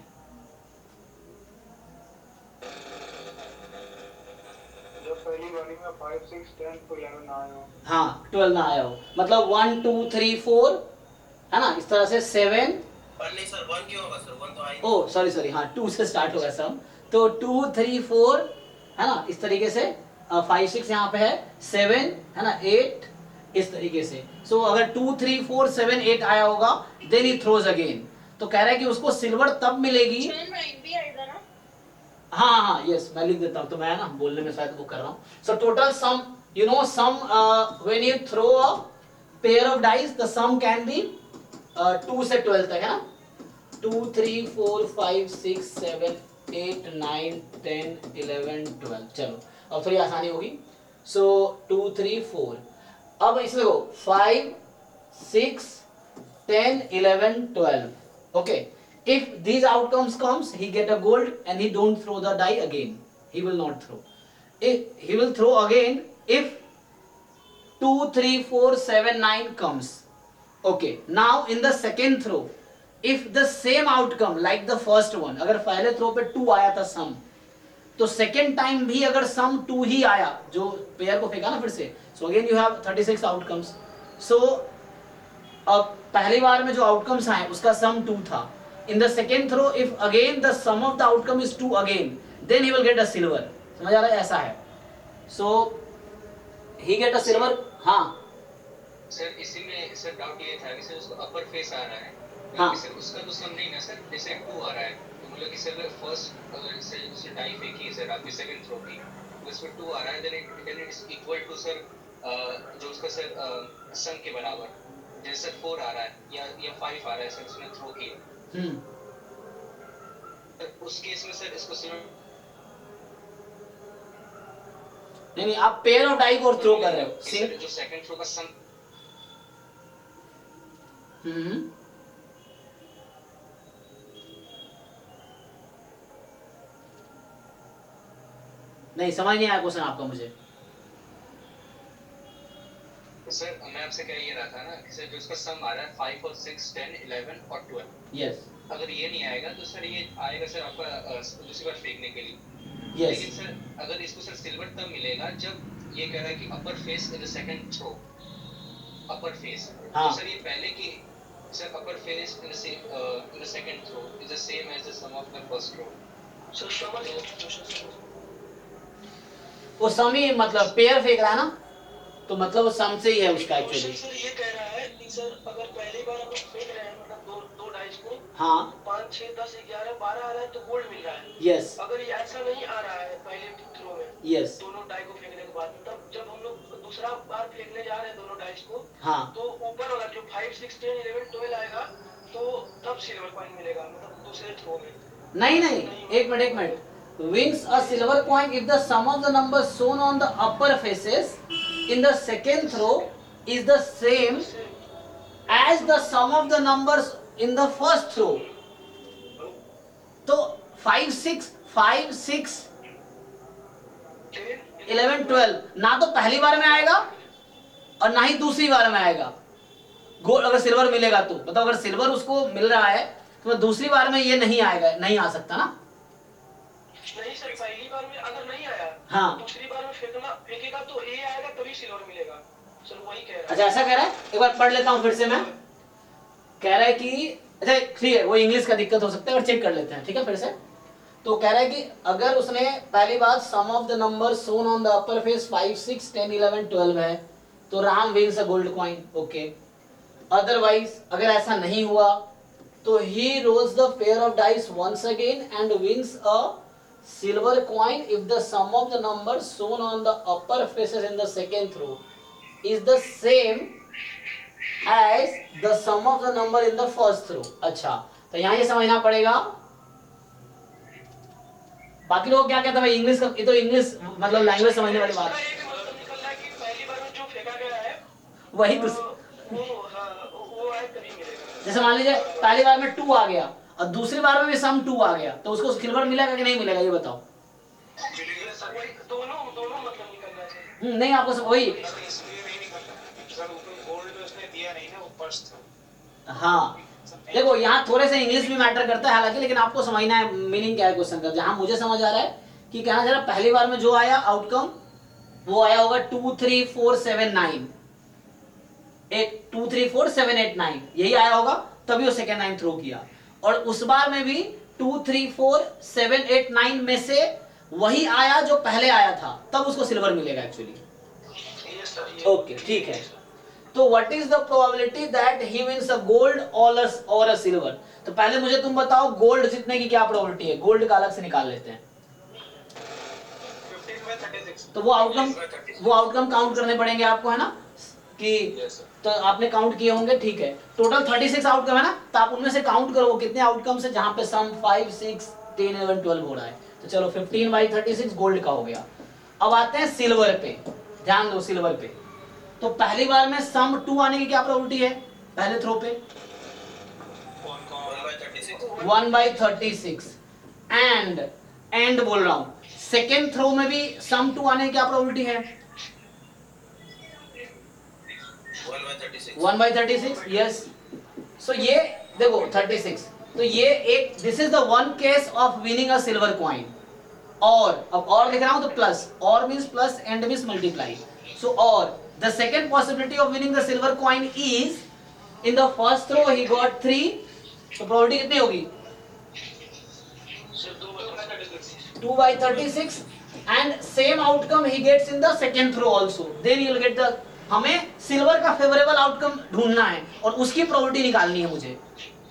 Speaker 2: जब पहली बारी में
Speaker 6: 5 6 10 तो 11 आया हो।
Speaker 1: हाँ 12 ना आया हो, मतलब 1 2 3 4 है ना, इस तरह से 7,
Speaker 4: वन नहीं सर, वन क्यों होगा सर, वन तो आई
Speaker 1: ओ सॉरी सॉरी, हाँ 2 से स्टार्ट होगा सब, तो 2 3 4 है ना, इस तरीके से 5 6 यहाँ पे है, 7 है ना, 8 इस तरीके से। सो अगर 2 3 4 7 8 आया होगा देन ही थ्रोज अगेन। तो कह रहा है कि उसको सिल्वर तब मिलेगी,
Speaker 3: भी आएगा ना।
Speaker 1: हाँ हाँ यस मैं लिख देता हूँ, तो मैं ना बोलने में शायद वो कर रहा हूँ। So total sum, you know sum when you throw a pair of dice the sum can be 2 से 12 तक है ना, 2 3 4 5 6 7 8 9 10 11 12। चलो अब थोड़ी आसानी होगी। सो 2 3 4, अब इसमें देखो 5 6 10 11 12 okay. If these outcomes comes, he get a gold and he don't throw the die again. He will not throw. If he will throw again if 2 3 4 7 9 comes. Okay. Now in the second throw, if the same outcome like the first one, अगर पहले throw पे 2 आया था सम, तो second time भी अगर सम 2 ही आया, जो पेयर को फेंका ना फिर से, so again you have 36 outcomes. So अब पहली बार में जो आउटकम्स आए उसका सम 2 था। In the second throw, if again the sum of the outcome is 2 again, then he will get a silver. समझ आ रहा है, ऐसा है। So he get a silver। हाँ
Speaker 2: सर इसी में सर डाउट ये था कि सर उसको अपर फेस आ रहा है,
Speaker 1: हाँ।
Speaker 2: सर उसका तो सम नहीं ना सर, जैसे 2 आ रहा है तो मतलब कि सर फर्स्ट अगर से डाई फेंकी है सर आपकी सेकंड थ्रो की, तो इसमें 2 आ रहा है, then it is equal to sir जो उसका सर सम के बराबर, जैसे सर 4 आ रहा है या 5 आ रहा है सर उसने थ्रो किया, उस केस में सर इसको सिर्फ
Speaker 1: नहीं आप पेयर ऑफ डाई को थ्रो कर रहे हो।
Speaker 2: सर जो सेकंड थ्रो का सम
Speaker 1: नहीं समझ नहीं आया क्वेश्चन आपका मुझे।
Speaker 2: सर मैं आपसे कह ये रहा था ना कि सर जो इसका सम आ रहा है 5 और 6 10 11 और 12,
Speaker 1: यस
Speaker 2: अगर ये नहीं आएगा तो सर ये आएगा सर आपका दूसरी बार फेंकने के लिए।
Speaker 1: यस
Speaker 2: लेकिन सर अगर इसको सर सिल्वर तब मिलेगा जब ये कह रहा है कि upper face in the second throw, upper face,
Speaker 1: हाँ।
Speaker 2: तो सर ये पहले की sir upper face in the second throw is the same as the sum of the first throw.
Speaker 4: Sir समझ
Speaker 1: वो सम ही मतलब पेयर फेंक रहा है ना, तो मतलब वो सम से ही है उसका
Speaker 4: क्वेश्चन
Speaker 1: एक्चुअली।
Speaker 4: सर ये कह रहा है कि सर अगर पहली बार हम लोग फेंक रहे हैं मतलब दो डाइस को,
Speaker 1: हाँ
Speaker 4: 5 6 10 11 12 आ रहा है तो गोल्ड मिल रहा है।
Speaker 1: यस
Speaker 4: अगर ये ऐसा नहीं आ रहा है पहले थ्रो में,
Speaker 1: यस
Speaker 4: दोनों डाई को फेंकने के बाद, तब जब हम लोग दूसरा बार फेंकने जा रहे हैं दोनों डाइस को,
Speaker 1: हाँ
Speaker 4: तो ऊपर वाला जो 5 6 10 11 12 आएगा तो तब सिल्वर कॉइन मिलेगा, मतलब दूसरे थ्रो में।
Speaker 1: नहीं नहीं एक minute wins a silver coin if the sum of the numbers shown on the upper faces in the second throw is the same as the sum of the numbers in the first throw। तो 5 6 11 12 ना तो पहली बार में आएगा और ना ही दूसरी बार में आएगा। गोल्ड अगर सिल्वर मिलेगा तो बताओ, अगर सिल्वर उसको मिल रहा है तो दूसरी बार में ये नहीं आएगा, नहीं आ सकता ना।
Speaker 4: नहीं सर, पहली बार में अगर नहीं आया,
Speaker 1: हाँ।
Speaker 4: दूसरी बार में फेंकेगा तो ए आएगा तभी सिल्वर मिलेगा। सर वही कह रहा है।
Speaker 1: अच्छा ऐसा कह रहा है, एक बार पढ़ लेता हूँ फिर से मैं। कह रहा है कि अच्छा ठीक है, वो इंग्लिश का दिक्कत हो सकता है और चेक कर लेते हैं, ठीक है फिर से। तो कह रहा है कि अगर उसने पहली बार sum of the number shown on the upper face 5 6 10 11 12 है तो Ram wins a gold coin, okay. Otherwise अगर ऐसा नहीं हुआ तो he rolls the pair of dice once again and wins a silver coin if the sum of the numbers shown on the upper faces in the second throw is the same as the sum of the number in the first throw। अच्छा तो यहाँ ये समझना पड़ेगा। बाकी लोग क्या कहते हैं भाई इंग्लिश का, ये तो इंग्लिश मतलब लैंग्वेज समझने वाली बात है।
Speaker 4: ये भी मतलब निकल रहा है कि पहली बार में जो फेंका गया है
Speaker 1: वही तो
Speaker 4: वो आए तभी मिलेगा।
Speaker 1: जैसे मान लीजिए पहली बार में 2 आ गया और दूसरी बार में भी सम 2 आ गया तो उसको सिल्वर मिलेगा कि नहीं मिलेगा ये बताओ।
Speaker 4: सर वही दोनों मतलब निकल रहा है।
Speaker 1: नहीं आपको वही हाँ देखो यहाँ थोड़े से इंग्लिश भी मैटर करता है हालांकि, लेकिन आपको समझना है मीनिंग क्या है क्वेश्चन का। जहाँ मुझे समझ आ रहा है कि कहना चाह रहा है पहली बार में जो आया आउटकम वो आया होगा 23479, एक 234,789 यही आया होगा, तभी वो सेकेंड टाइम थ्रो किया। और उस बार में भी 234,789 में से वही आया जो पहले आया था, तब उसको सिल्वर मिलेगा एक्चुअली। ओके ठीक है। तो what is the probability that he wins a gold और अ सिल्वर? तो पहले मुझे तुम बताओ गोल्ड जीतने की क्या प्रोबेबिलिटी है, गोल्ड का अलग से निकाल लेते हैं।
Speaker 6: 15/36।
Speaker 1: तो वो आउटकम काउंट करने पड़ेंगे आपको, है ना, कि तो आपने काउंट किए होंगे, ठीक है। टोटल 36 आउटकम है ना, तो आप उनमें से काउंट करो कितने आउटकम से जहां पे सम 5 6 10 11 12 हो रहा है। तो चलो 15/36 गोल्ड का हो गया। अब आते हैं सिल्वर पे, ध्यान दो सिल्वर पे। तो पहली बार में सम 2 आने की क्या प्रोबेबिलिटी है पहले थ्रो पे? 1/36 एंड बोल रहा हूं सेकेंड थ्रो में भी सम 2 आने की क्या प्रोबेबिलिटी है? 1/36 यस। सो ये देखो 36, तो ये एक this is the one case of winning a silver coin. और अब और लिख रहा हूं तो प्लस, और means plus and means multiply. So और the second possibility of winning the silver coin is in the first throw he got 3, तो प्रोबेबिलिटी कितनी होगी? 2/36 and same outcome he gets in the second throw also, then you will get the, हमें silver का favourable outcome ढूंढना है और उसकी probability निकालनी है मुझे।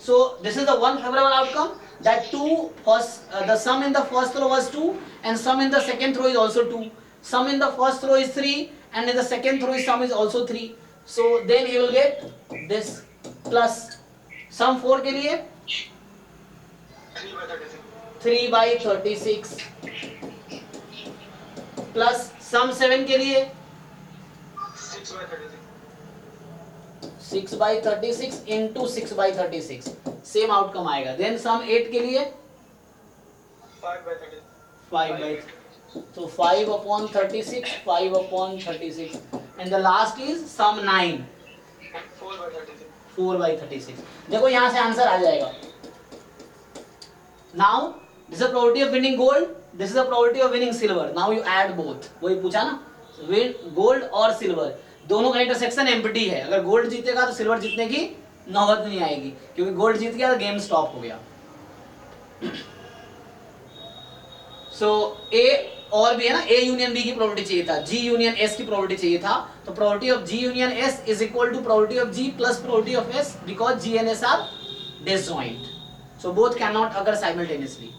Speaker 1: सो this is the one favourable outcome that 2 first the sum in the first throw was 2 and sum in the second throw is also 2, sum in the first throw is 3 and in the second throw is sum is also 3, so then he will get this plus sum 4 के लिए 3/36 plus सम 7 के लिए 6/36 into 6/36 same outcome आएगा। Then sum 8 के लिए 5/36, तो 5/36 5/36 and the last is sum 9 4/36। देखो यहां से आंसर आ जाएगा। Now this is the probability of winning gold, this is the probability of winning silver. Now you add both, वही पूछा ना, विन गोल्ड और सिल्वर दोनों का इंटरसेक्शन एम्प्टी है। अगर गोल्ड जीतेगा तो सिल्वर जीतने की नौबत नहीं आएगी, क्योंकि गोल्ड जीत गया तो गेम स्टॉप हो गया। सो ए और भी है ना, ए यूनियन बी की प्रोबेबिलिटी चाहिए था, जी यूनियन एस की प्रोबेबिलिटी चाहिए था। तो probability of G union S is equal to probability of G plus probability of S, because G and S are disjoint, so both can not occur simultaneously.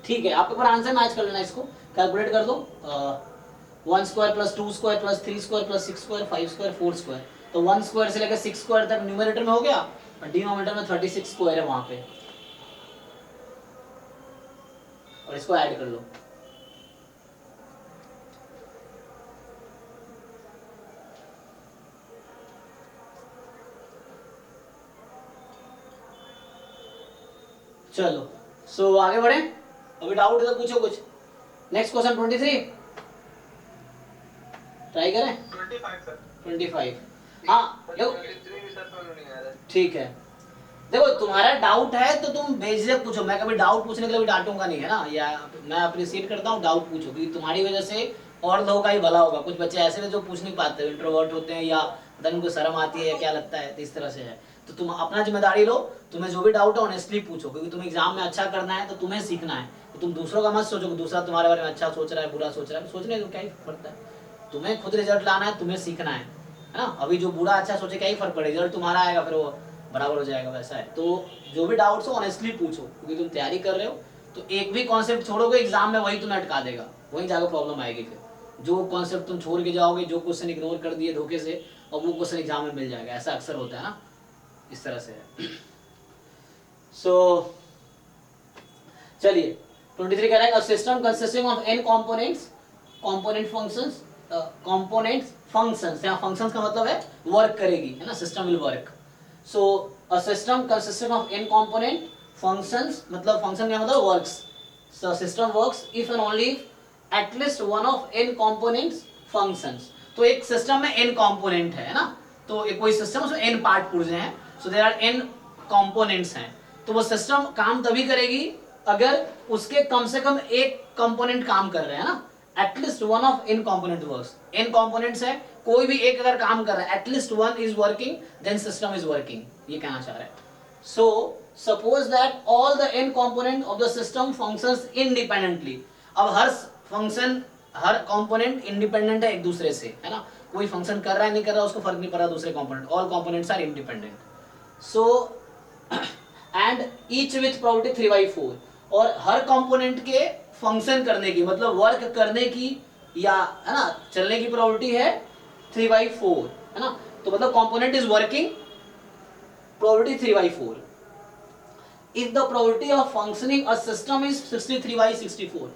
Speaker 1: ठीक है, आपके ऊपर answer match कर लेना, इसको कैलकुलेट कर दो। 1 square plus 2 square plus 3 square plus 6 square 5 square 4 square, तो 1 स्क्वायर से लेकर 6 स्क्वायर तक न्यूमरेटर में हो गया और डिनोमिनेटर में 36 स्क्वायर है वहां पे, और इसको ऐड कर लो। चलो सो आगे बढ़े, अभी डाउट है तो पूछो कुछ। नेक्स्ट क्वेश्चन 23 ट्राई करें। 25 हाँ देखो ठीक है। देखो तुम्हारा डाउट है तो तुम बेझिझक पूछो, मैं कभी डाउट पूछने के लिए भी डांटूंगा नहीं, है ना, या मैं अप्रिशिएट करता हूँ डाउट पूछो, क्योंकि तुम्हारी वजह से और लोगों का ही भला होगा। कुछ बच्चे ऐसे हैं जो पूछ नहीं पाते, इंट्रोवर्ट होते हैं या पता नहीं उनको शर्म आती है या क्या लगता है, तो इस तरह से है। तो तुम अपना जिम्मेदारी लो, तुम्हें जो भी डाउट है ऑनेस्टली पूछो, क्योंकि तुम्हें एग्जाम में अच्छा करना है तो तुम्हें सीखना है। तो तुम दूसरों का मत सोचो कि दूसरा तुम्हारे बारे में अच्छा सोच रहा है बुरा सोच रहा है, सोचने को क्या ही पड़ता है, तुम्हें खुद रिजल्ट लाना है, तुम्हें सीखना है ना। अभी जो बुरा अच्छा सोचे क्या ही फर्क पड़े, रिजल्ट तुम्हारा आएगा फिर वो बराबर हो जाएगा, वैसा है। तो जो भी डाउट्स हो ऑनेस्टली पूछो, क्योंकि तुम तैयारी कर रहे हो, तो एक भी कॉन्सेप्ट छोड़ोगे एग्जाम में वही तुम्हें अटका देगा, वहीं जाकर प्रॉब्लम आएगी। फिर जो कॉन्सेप्ट तुम छोड़ के जाओगे, जो क्वेश्चन इग्नोर कर दिए धोखे से, और वो क्वेश्चन एग्जाम में मिल जाएगा, ऐसा अक्सर होता है ना, इस तरह से है। सो चलिए 23 कह रहा है a system consisting of n components, component functions, components functions, यहाँ फंक्शंस का मतलब है वर्क करेगी, है ना, system will work. So a system consisting of n component functions, मतलब फंक्शन का मतलब works, so system works if and only at least one of n components functions. तो एक सिस्टम में n कंपोनेंट है ना, तो एक कोई सिस्टम उसमें n पार्ट पुर्जे हैं, so there are n components हैं, तो वो सिस्टम काम तभी करेगी अगर उसके कम से कम एक कंपोनेंट काम कर रहे हैं ना, at least one of n component works, n components है, कोई भी एक अगर काम कर रहा है, at least one is working, then system is working, ये कहना चाह रहा है. So suppose that all the n component of the system functions independently. अब हर फंक्शन, हर कंपोनेंट इंडिपेंडेंट है एक दूसरे से, है ना, कोई फंक्शन कर रहा है नहीं कर रहा उसको फर्क नहीं पड़ रहा दूसरे component, all components are independent. So and each with property 3/4, और हर कंपोनेंट के फंक्शन करने की मतलब वर्क करने की या है ना चलने की प्रॉपर्टी है 3/4, है ना. तो मतलब component is working, property 3/4. If the property of functioning a system is 63/64.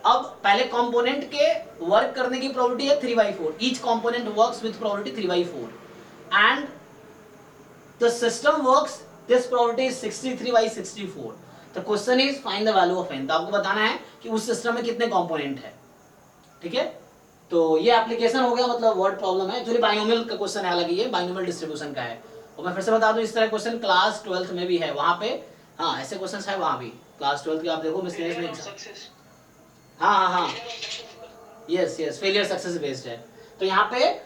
Speaker 1: अब पहले कंपोनेंट के वर्क करने की प्रॉपर्टी है 3/4, each component works with property 3/4 and the system works, this property is 63/64. The question is find the value of n. तो आपको बताना है कि उस सिस्टम में कितने कंपोनेंट है. ठीक है, तो ये एप्लीकेशन हो गया, मतलब वर्ड प्रॉब्लम है. एक्चुअली बाइनोमियल का क्वेश्चन है, हालांकि ये बाइनोमियल डिस्ट्रीब्यूशन का है. और मैं फिर से बता दूं इस तरह क्वेश्चन क्लास 12th में भी है, वहां पे हाँ ऐसे क्वेश्चन है वहां भी क्लास 12th के. आप देखो मिसलेनियस में
Speaker 4: सक्सेस
Speaker 1: हाँ yes yes, failure success based है. तो यहाँ पे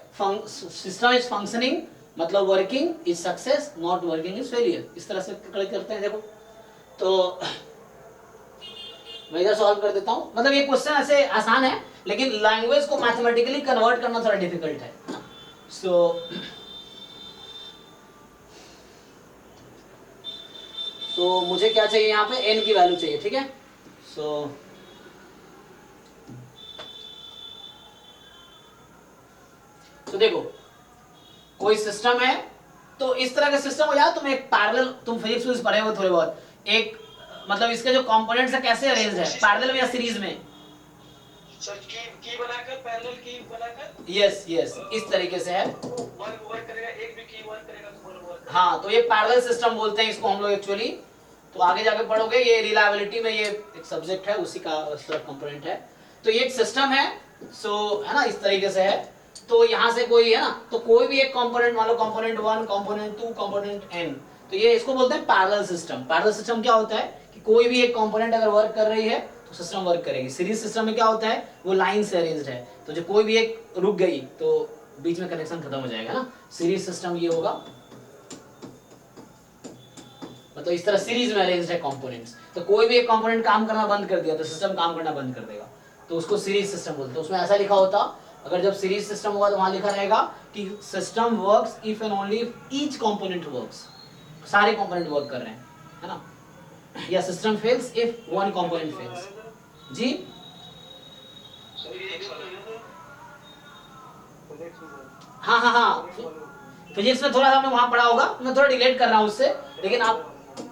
Speaker 1: सिस्टम इज फंक्शनिंग मतलब working is success, not working is failure. इस तरह से करते हैं. देखो तो मैं इधर सॉल्व कर देता हूँ. मतलब ये क्वेश्चन ऐसे आसान है, लेकिन लैंग्वेज को मैथमेटिकली कन्वर्ट करना थोड़ा डिफिकल्ट है. सो मुझे क्या चाहिए यहाँ पे, n की वैल्यू चाहिए. ठीक है, तो देखो कोई सिस्टम है, तो इस तरह का सिस्टम हो जाए, तुम एक पैरेलल, तुम फिजिक्स पढ़े हो थोड़े बहुत, एक मतलब इसके जो कंपोनेंट्स है कैसे अरेंज है, पैरेलल या सीरीज में.
Speaker 4: सर की बनाकर, पैरेलल की बनाकर,
Speaker 1: यस यस, इस तरीके से है.
Speaker 4: वर्क करेगा, एक भी की वर्क करेगा तो वर्क.
Speaker 1: हाँ, तो ये पैरेलल सिस्टम बोलते हैं इसको हम लोग एक्चुअली. तो आगे जाके पढ़ोगे, ये रिलायबिलिटी में ये एक सब्जेक्ट है, उसी का कंपोनेंट है. तो ये एक सिस्टम है, सो है ना, इस तरीके से है. तो यहाँ से कोई है ना, तो कोई भी एक कंपोनेंट, मान लो कंपोनेंट 1, कंपोनेंट 2, कंपोनेंट n, तो ये इसको बोलते हैं पैरेलल सिस्टम. पैरेलल सिस्टम क्या होता है कि कोई भी एक कंपोनेंट अगर वर्क कर रही है तो सिस्टम वर्क करेगी. सीरीज सिस्टम में क्या होता है, वो लाइन से अरेंज्ड है, तो जो कोई भी एक रुक गई तो बीच में कनेक्शन खत्म हो जाएगा ना. सीरीज सिस्टम ये होगा, मतलब इस तरह सीरीज में अरेंज्ड है कंपोनेंट्स. तो कोई भी एक कंपोनेंट काम करना बंद कर दिया तो सिस्टम काम करना बंद कर देगा, तो उसको सीरीज सिस्टम बोलते हैं. उसमें ऐसा लिखा होता, अगर जब सीरीज सिस्टम होगा तो वहां लिखा रहेगा कि system works if and only if each component works, सारे कंपोनेंट वर्क कर रहे हैं, है ना. या system fails if one component fails. जी हाँ, फिजिक्स में थोड़ा सा हमने वहां पढ़ा होगा, मैं थोड़ा डिलेट कर रहा हूँ उससे, लेकिन आप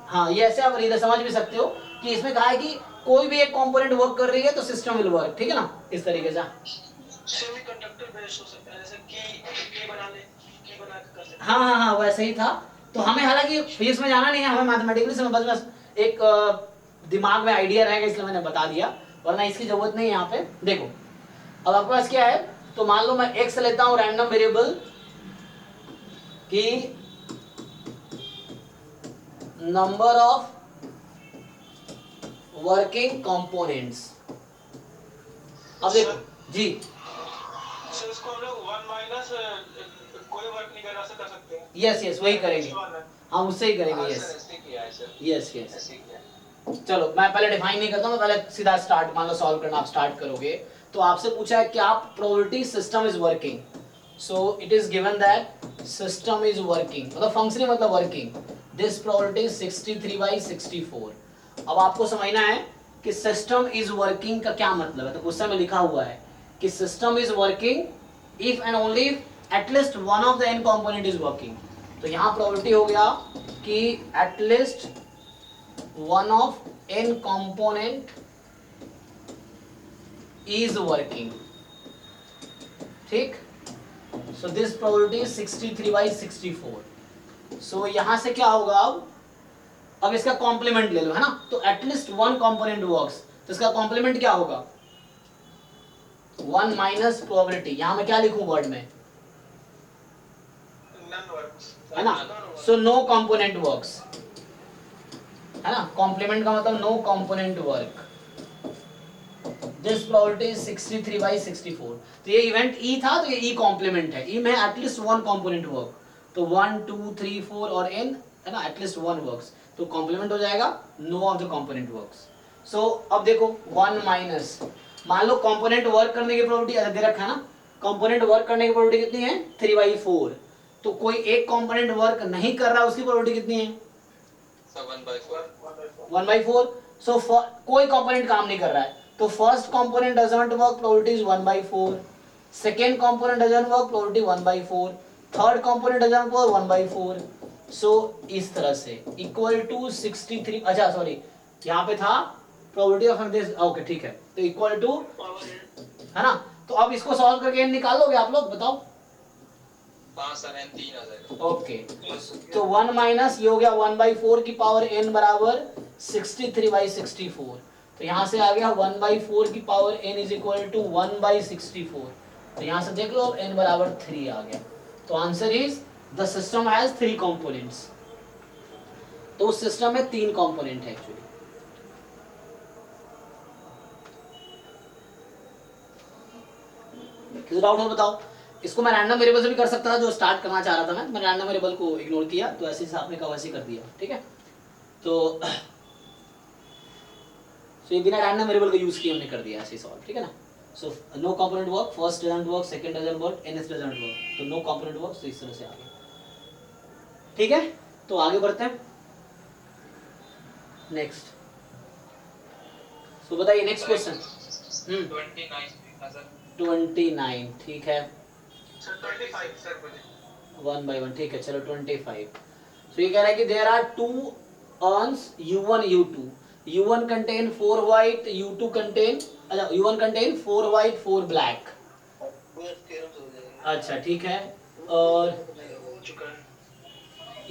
Speaker 1: हाँ ये ऐसे आप इधर समझ भी सकते हो कि इसमें कहा है कि कोई भी एक कंपोनेंट वर्क कर रही है तो सिस्टम विल वर्क. ठीक है ना, इस तरीके से.
Speaker 4: सेमीकंडक्टर बेस्ड हो सकता है, जैसे की बना ले, की बना के कर सकते हैं.
Speaker 1: हाँ वैसे ही था. तो हमें हालांकि फिजिक्स में जाना नहीं है, हमें मैथमेटिकली से बस एक दिमाग में आइडिया रहेगा, इसलिए मैंने बता दिया, वरना इसकी जरूरत नहीं है यहाँ पे. देखो अब आपके पास क्या है, तो मान लो मैं x लेता हूँ रैंडम वेरिएबल की नंबर ऑफ वर्किंग कंपोनेंट्स. अब देखो जी,
Speaker 6: सर इसको हम लोग 1 माइनस कोई वर्क नहीं कर रहा से कर सकते हैं.
Speaker 1: यस वही करेंगे, हम उससे ही करेंगे. यस चलो मैं पहले डिफाइन नहीं करता हूँ, मैं पहले सीधा स्टार्ट, मान लो सॉल्व करना आप स्टार्ट करोगे. तो आपसे पूछा है कि आप probability system is working, so it is given that system is working, मतलब फंक्शनिंग मतलब वर्किंग, दिस प्रोबेबिलिटी इज 63/64. अब आपको समझना है कि सिस्टम इज वर्किंग का क्या मतलब है. तो क्वेश्चन में लिखा हुआ है कि system is working if and only if at least one of the n component is working. तो यहाँ प्रोबेबिलिटी हो गया कि at least one of n component is working. ठीक, so this probability is 63/64. so यहाँ से क्या होगा, अब इसका कॉम्प्लीमेंट ले लो, है ना. तो एटलीस्ट वन कंपोनेंट वर्क्स, तो इसका कॉम्प्लीमेंट क्या होगा, 1 माइनस प्रोबेबिलिटी. यहाँ मैं क्या लिखूं वर्ड में,
Speaker 6: नन वर्क्स,
Speaker 1: है ना. सो नो कंपोनेंट वर्क्स, है ना. कॉम्प्लीमेंट का मतलब no component work. This probability is 63/64। तो ये इवेंट ई था, तो ये ई कॉम्प्लीमेंट है। ई में एटलीस्ट वन कंपोनेंट वर्क, तो 1 2 3 4 और n है ना, एटलीस्ट वन वर्क्स, तो कॉम्प्लीमेंट हो जाएगा, no of the component works. So अब देखो 1 माइनस, मान लो कंपोनेंट वर्क करने की प्रोबेबिलिटी दे रखा है ना, कंपोनेंट वर्क करने की प्रोबेबिलिटी कितनी है 3/4, तो कोई एक कंपोनेंट वर्क नहीं कर रहा, उसकी प्रोबेबिलिटी कितनी है 1/4। सो कोई कंपोनेंट काम नहीं कर रहा है, तो first component doesn't work, probability is 1/4, second component doesn't work, probability 1/4, third component doesn't work 1/4। सो इस तरह से इक्वल टू 63, अच्छा सॉरी यहाँ पे था प्रोबेबिलिटी ऑफ दिस, ओके ठीक है, तो इक्वल टू है ना। तो अब इसको सॉल्व करके n निकाल लोगे आप लोग, बताओ।
Speaker 2: 5 सर n 3 आ जाएगा।
Speaker 1: ओके, तो 1 माइनस ये हो गया 1/4 की पावर n बराबर 63/64, तो यहाँ से आ गया 1/4 की power n is equal to 1/64, तो यहाँ से देख लो अब n बराबर 3 आ गया। तो answer is the system has 3 components, तो उस सिस्टम में 3 कंपोनेंट है एक्चुअली। किसी डाउट हो बताओ। इसको मैं रैंडम वेरिएबल से भी कर सकता था, जो स्टार्ट करना चाह रहा था मैं रैंडम वेरिएबल को इग्नोर किया, तो ऐसे हिसाब में वैसे कर दिया, ठीक है। तो ये बिना रैंडम वेरिएबल का यूज किए हमने कर दिया ऐसे सॉल्व, ठीक है ना। So no component work, first doesn't work, second doesn't work, nth doesn't work, तो नो कंपोनेंट वर्क, तो इस तरह से आ गया, ठीक है। तो आगे बढ़ते हैं नेक्स्ट। सो बताइए नेक्स्ट क्वेश्चन। 29 ठीक है,
Speaker 6: सर 25 सर मुझे
Speaker 1: 1 by 1 ठीक है, चलो 25। तो ये कह रहा है कि there are 2 urns u1 u2, u1 contain 4 white, u2 contain, अच्छा u1 contain 4 white 4 black, अच्छा ठीक है, और
Speaker 4: हो चुका है।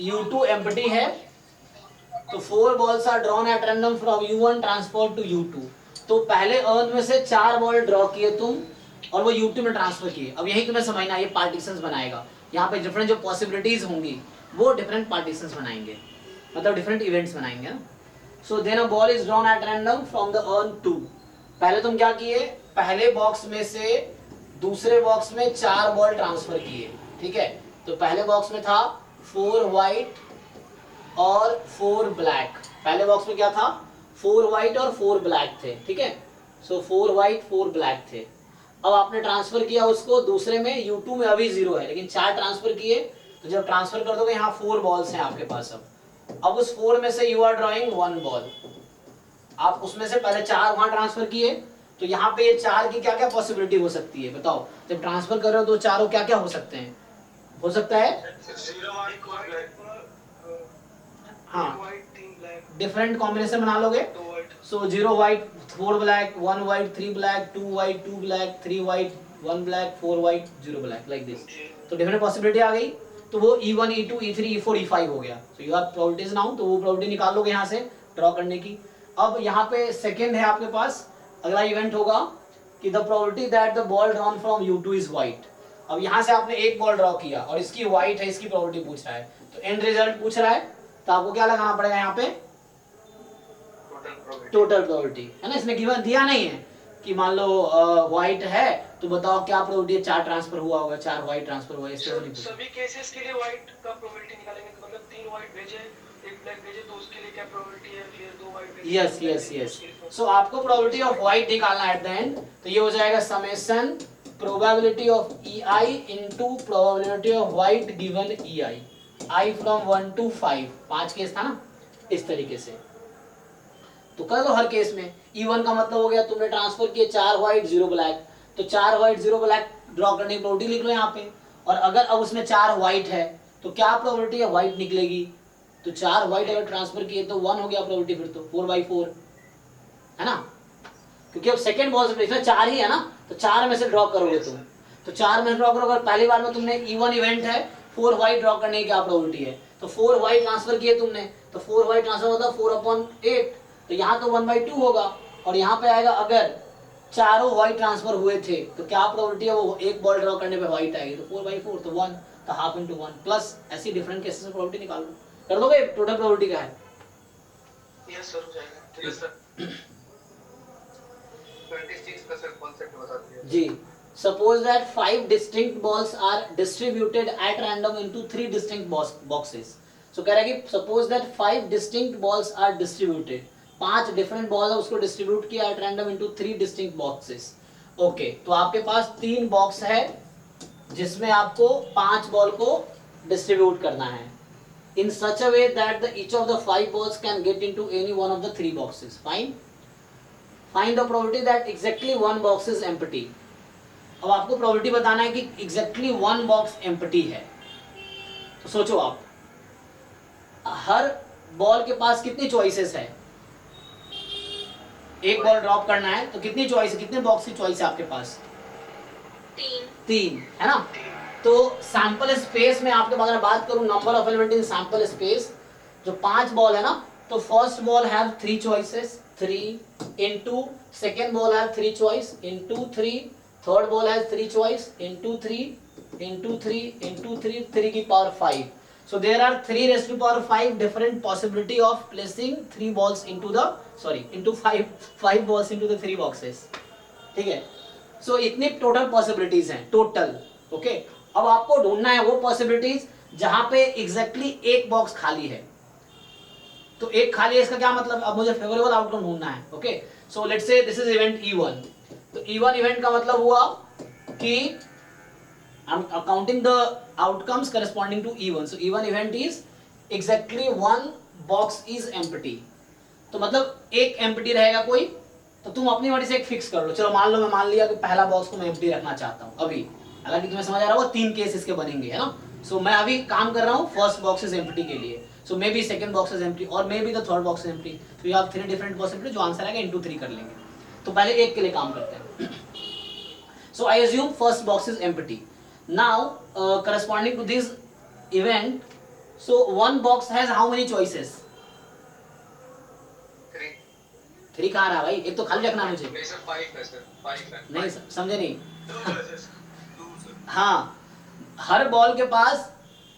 Speaker 1: u2 empty है, तो 4 balls are drawn at random from u1 transferred to u2। तो पहले अर्न में से 4 बॉल ड्रॉ किए तुम और वो u2 में ट्रांसफर किए। अब यही तुम्हें समझना, ये पार्टीशंस बनाएगा, यहाँ पे डिफरेंट जो पॉसिबिलिटीज होंगी वो डिफरेंट पार्टीशंस बनाएंगे, मतलब डिफरेंट इवेंट्स बनाएंगे ना। So then a ball is drawn at random from the urn 2। पहले तुम क्या किए, पहले बॉक्स में से दूसरे बॉक्स में 4 बॉल ट्रांसफर किए, ठीक है। तो पहले बॉक्स में था 4 व्हाइट और 4 ब्लैक, पहले बॉक्स में क्या था 4 व्हाइट और 4 ब्लैक थे, ठीक है। सो 4 व्हाइट 4 ब्लैक थे। अब आपने ट्रांसफर किया उसको दूसरे में, u2 में अभी 0 है लेकिन 4 ट्रांसफर किए, तो जब ट्रांसफर कर दोगे यहाँ 4 बॉल्स हैं आपके पास। अब उस 4 में से यू आर ड्रॉइंग 1 बॉल, आप उसमें से पहले 4 वहां ट्रांसफर किए, तो यहाँ पे ये 4 की क्या क्या पॉसिबिलिटी हो सकती है बताओ। जब ट्रांसफर कर रहे हो तो चारों क्या क्या हो सकते हैं, हो सकता है
Speaker 6: 0 व्हाइट 4 ब्लैक,
Speaker 1: हाँ
Speaker 4: व्हाइट 3 ब्लैक,
Speaker 1: डिफरेंट कॉम्बिनेशन बना लोगे।
Speaker 4: 2 white,
Speaker 1: so 0 white 4 black, 1 white 3 black, 2 white 2 black, 3 white 1 black, 4 white 0 black, like this. तो डिफरेंट पॉसिबिलिटी आ गई, तो वो E1 E2 E3 E4 E5 हो गया। So you have probabilities now, तो वो प्रोबेबिलिटी निकाल लोगे यहाँ से ड्रॉ करने की। अब यहाँ पे सेकंड है आपके पास, अगला इवेंट होगा कि the probability that the ball drawn from U2 is white. अब यहाँ से आपने एक बॉल ड्रॉ किया और इसकी व्हाइट है, इसकी प्रोबेबिलिटी पूछ रहा है, तो एंड रिजल्ट पूछ रहा है, तो आपको क्या लगाना पड़ेगा यहाँ पे टोटल प्रोबेबिलिटी, है ना। इसने गिवन दिया नहीं है कि मान लो व्हाइट है तो बताओ क्या प्रोबेबिलिटी 4 ट्रांसफर हुआ होगा, 4 व्हाइट ट्रांसफर हुआ, इस तरह नहीं पूछा।
Speaker 4: सभी केसेस के लिए व्हाइट का प्रोबेबिलिटी निकालेंगे, तो मतलब 3 व्हाइट भेजे 1 ब्लैक भेजे तो उसके लिए क्या प्रोबेबिलिटी है, फिर 2 व्हाइट भेजे।
Speaker 1: यस यस यस, सो आपको प्रोबेबिलिटी ऑफ व्हाइट निकालना एट द एंड, तो ये हो जाएगा summation probability of EI into probability of white given EI, I from 1 to 5, 5 case था ना, इस तरीके से। तो कर दो हर केस में। E1 का मतलब हो गया तुमने ट्रांसफर किए 4 व्हाइट 0 ब्लैक, तो 4 व्हाइट 0 ब्लैक ड्रॉ करने की प्रोबेबिलिटी लिख लो यहाँ पे। और अगर अब उसमें 4 व्हाइट है तो क्या प्रोबेबिलिटी है व्हाइट निकलेगी, तो 4 व्हाइट अगर ट्रांसफर किए तो 1 हो गया प्रोबेबिलिटी, फिर तो 4/4 है ना, क्योंकि अब सेकंड बॉल से इसमें 4 ही है ना, तो 4 में से ड्रॉ करोगे तुम, तो 4 में ड्रॉ करोगे। पहली बार में तुमने E1 इवेंट है, 4 व्हाइट ड्रॉ करने की क्या प्रोबेबिलिटी है, तो 4 व्हाइट ट्रांसफर किए तुमने, तो 4 व्हाइट ट्रांसफर होता 4/8, तो यहाँ तो 1/2 होगा। और यहाँ पे आएगा अगर चारों व्हाइट ट्रांसफर हुए थे तो क्या प्रोबेबिलिटी है, वो एक बॉल ड्रॉ करने पे व्हाइट आएगी, तो 4/4, तो 1, तो हाफ इंटू 1 प्लस ऐसी डिफरेंट केसेस में प्रोबेबिलिटी निकाल लो, कर दोगे टोटल प्रोबेबिलिटी क्या है।
Speaker 4: यस सर हो जाएगा।
Speaker 6: Yes sir.
Speaker 2: 26 का सर कॉन्सेप्ट बता दीजिए।
Speaker 1: जी, suppose that 5 distinct balls are distributed at random into 3 distinct boxes. So कह रहा है कि suppose that 5 distinct balls are distributed, 5 different ball है उसको डिस्ट्रीब्यूट किया at random into 3 distinct boxes. Okay, तो आपके पास 3 बॉक्स है जिसमें आपको 5 बॉल को डिस्ट्रीब्यूट करना है in such a way that the each of the 5 balls can get into any one of the 3 boxes. Fine. Find the probability that exactly one box is empty. अब आपको probability बताना है कि exactly one box empty है। तो सोचो आप, हर ball के पास कितनी चॉइसेस है? एक बॉल ड्रॉप करना है तो कितनी चॉइस है, कितने बॉक्स की चॉइस है आपके पास? 3 है ना। तो सैंपल स्पेस में आपके पास अगर बात करूं number of element in sample space, जो 5 बॉल है ना, तो first ball have 3 choices, 3 into second ball have 3 choice into 3, third ball have 3 choice into 3 into 3 into 3, 3 की power 5। So there are 3 raised to power 5 different possibility of placing 3 balls into the into 5 balls into the 3 boxes। ठीक है, so इतनी total possibilities हैं total. Okay, अब आपको ढूंढना है वो पॉसिबिलिटीज जहां पे एग्जैक्टली एक बॉक्स खाली है। तो एक खाली है इसका क्या मतलब, अब मुझे फेवरेबल आउटकम ढूंढना है। Okay, so let's say this is event E1। तो E1 इवेंट का मतलब हुआ कि I'm counting the outcomes corresponding to E1. So E1 event is exactly one box is empty. तो मतलब एक empty रहेगा कोई, तो तुम अपनी मर्जी से एक फिक्स कर लो। चलो मान लो मैं मान लिया कि पहला बॉक्स को मैं empty रखना चाहता हूँ अभी, हालांकि तुम्हें समझ आ रहा होगा 3 केस इसके बनेंगे, है ना। सो मैं अभी काम कर रहा हूँ फर्स्ट बॉक्स इज एम्प्टी के लिए, so maybe second box is empty और maybe the third box is empty. तो यू हैव 3 डिफरेंट पॉसिबिलिटी, जो आंसर आएगा इनटू 3 कर लेंगे। तो पहले एक के लिए काम करते हैं। So I assume first box is empty. Now, corresponding to this event, so one box has how many choices? 3 कहाँ रहा भाई, एक तो खाली रखना मुझे।
Speaker 2: नहीं सर 5 है सर, 5 है।
Speaker 1: नहीं समझे नहीं। हाँ, हर बॉल के पास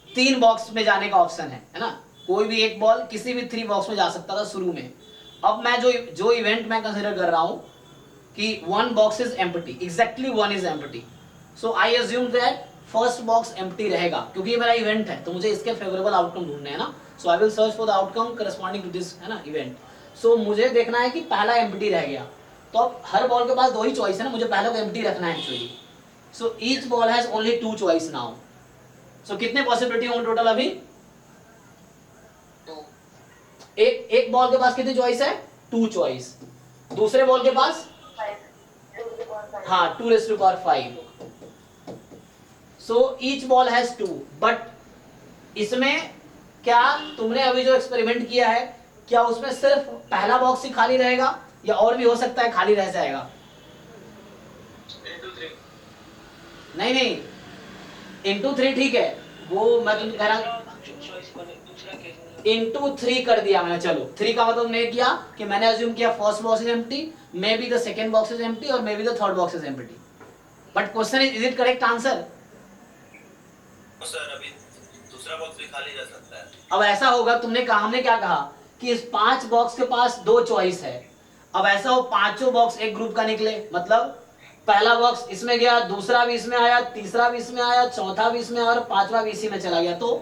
Speaker 1: 3 बॉक्स में जाने का ऑप्शन है ना। कोई भी एक बॉल किसी भी 3 बॉक्स में जा सकता था शुरू में। अब मैं जो इवेंट मैं कंसीडर कर रहा हूँ कि 1 box is empty, exactly 1 is empty. So I assume that first box empty रहेगा, क्योंकि ये मेरा इवेंट है तो मुझे इसके फेवरेबल आउटकम ढूंढने हैं ना। So I will search for the outcome corresponding to this, है ना, इवेंट। सो मुझे देखना है कि पहला एम्प्टी रह गया, तो अब हर बॉल के पास 2 ही चॉइस है ना, मुझे पहले को एम्प्टी रखना है actually. So each ball has only 2 choice now. So कितने पॉसिबिलिटी होंगे टोटल अभी?
Speaker 2: 2।
Speaker 1: एक बॉल के पास कितनी चॉइस है? 2 चॉइस। दूसरे बॉल के पास हाँ 2 raised to power 5। So each ball has 2, but इसमें क्या तुमने अभी जो एक्सपेरिमेंट किया है, क्या उसमें सिर्फ पहला बॉक्स ही खाली रहेगा या और भी हो सकता है खाली रह जाएगा?
Speaker 6: into 3
Speaker 1: नहीं, into 3 ठीक है, वो मैं तुम कह रहा into 3 कर दिया मैंने। चलो 3 का मतलब नहीं किया कि मैंने अज्यूम किया first box is empty, maybe the second box is empty और maybe the third box is empty. But question is it correct answer?
Speaker 7: Sir अभी दूसरा बॉक्स भी खाली रह सकता है।
Speaker 1: अब ऐसा होगा, तुमने कहा, हमने क्या कहा कि इस 5 बॉक्स के पास 2 चॉइस है। अब ऐसा हो पांचों बॉक्स एक ग्रुप का निकले, मतलब पहला बॉक्स इसमें गया, दूसरा भी इसमें आया, तीसरा भी इसमें आया, चौथा भी इसमें आया और 5वां भी इसी में चला गया, तो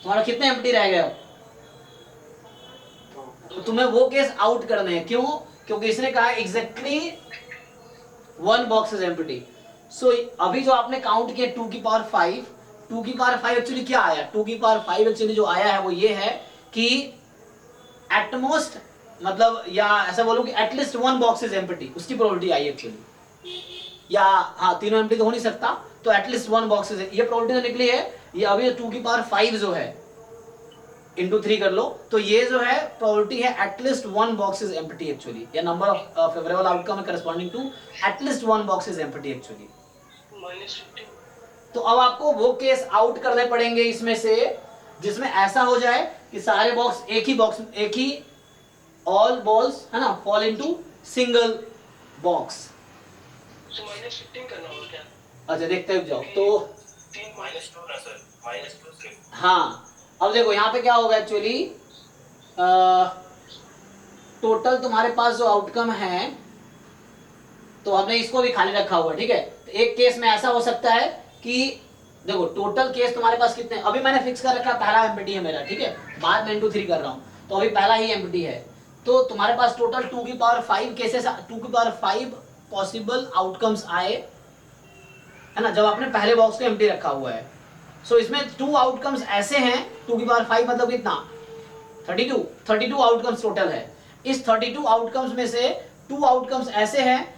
Speaker 1: तुम्हारा कितने एम्प्टी रह गए? तो तुम्हें वो केस आउट करने हैं। क्यों? क्योंकि इसने कहा एग्जैक्टली 1 बॉक्स इज एम्प्टी। सो अभी जो आपने काउंट किया 2 की पावर 5, 2 की पावर 5 एक्चुअली क्या आया? 2 की पावर 5 एक्चुअली जो आया है वो ये है कि एटमोस्ट, मतलब या ऐसा बोलूं कि एटलीस्ट 1 बॉक्स इज एम्प्टी, उसकी प्रोबेबिलिटी आई एक्चुअली। या हाँ, तीनों एम्प्टी तो हो नहीं सकता, तो एटलीस्ट 1 बॉक्स इज, ये प्रोबेबिलिटी तो निकली है। ये अभी 2 की पावर 5 जो है इंटू 3 कर लो, तो ये जो है प्रोबेबिलिटी है at least 1 box is empty actually, या नंबर ऑफ फेवरेबल आउटकम है corresponding to at least 1 box is empty actually.
Speaker 4: -15।
Speaker 1: तो अब आपको वो केस आउट करने पड़ेंगे इसमें से जिसमें ऐसा हो जाए कि सारे बॉक्स एक ही ऑल बॉल्स, है ना, फॉल इनटू सिंगल बॉक्स।
Speaker 4: तो -15 करना होगा क्या?
Speaker 1: अच्छा देखते हुए जाओ, तो
Speaker 7: -2 ना सर, -2 सिर्फ।
Speaker 1: हाँ अब देखो यहाँ पे क्या होगा एक्चुअली, टोटल तुम्हारे पास जो आउटकम है, तो हमने इसको भी खाली रखा हुआ है, ठीक है। तो एक केस में ऐसा हो सकता है कि देखो टोटल केस तुम्हारे पास कितने, अभी मैंने फिक्स कर रखा है पहला एम्प्टी है मेरा, ठीक है, बाद में × 3 कर रहा हूं, तो अभी पहला ही एम्प्टी है। तो तुम्हारे पास टोटल 2⁵ केसेस, 2⁵ पॉसिबल आउटकम्स आए, है ना, जब आपने पहले बॉक्स को एम्प्टी रखा हुआ है। सो इसमें 2 आउटकम्स ऐसे हैं, 2⁵ मतलब कितना, 32 आउटकम्स टोटल है। इस 32 आउटकम्स में से 2 आउटकम्स ऐसे हैं,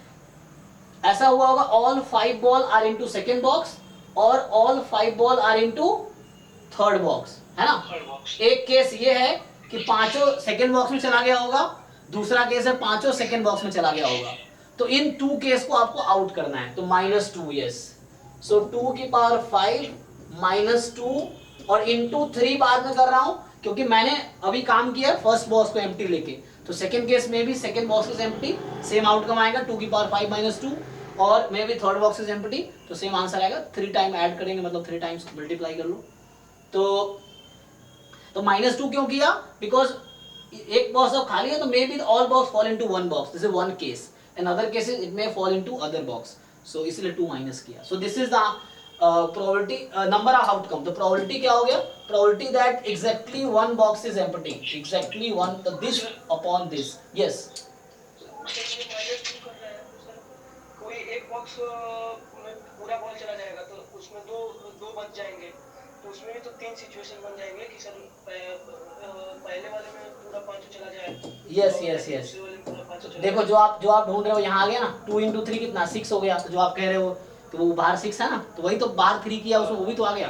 Speaker 1: ऐसा हुआ होगा all 5 ball are into second box और all 5 ball are into third box, है ना। एक केस ये है कि पांचों सेकंड बॉक्स में चला गया होगा, दूसरा केस है पांचों सेकंड बॉक्स में चला गया होगा। तो इन 2 केस को आपको आउट करना है, तो -2, यस। सो 2⁵ -2 और इनटू 3 बाद में कर रहा हूं, क्योंकि मैंने अभी काम किया फर्स्ट बॉक्स को एम्प्टी लेके, तो सेकंड केस में भी second box is empty, same outcome आएगा 2⁵ -2, और मे भी थर्ड बॉक्स इज एम्प्टी, तो सेम आंसर आएगा। 3 टाइम ऐड करेंगे, मतलब 3 टाइम्स मल्टीप्लाई कर लो। तो -2 क्यों किया, बिकॉज एक बॉक्स अब खाली है, तो maybe all box fall into one box, this is one case, in other cases it may fall into other box, so इसलिए 2 माइनस किया। So this is the probability number of outcome। तो probability क्या हो गया, probability that exactly one box is empty, exactly one, the this upon this, yes।
Speaker 4: कोई एक box में पूरा बॉल चला जाएगा तो उसमें दो बच जाएंगे, तो उसमें भी तो 3 सिचुएशन बन जाएंगे कि सर पहले वाले में पूरा 5 चला जाए।
Speaker 1: यस। देखो जो आप ढूंढ रहे हो यहाँ आ गया ना, 2 × 3 कितना 6 हो गया, तो जो आप कह रहे हो तो वो बाहर 6 है ना, तो वही तो बाहर 3 किया उसमें, वो भी तो आ गया।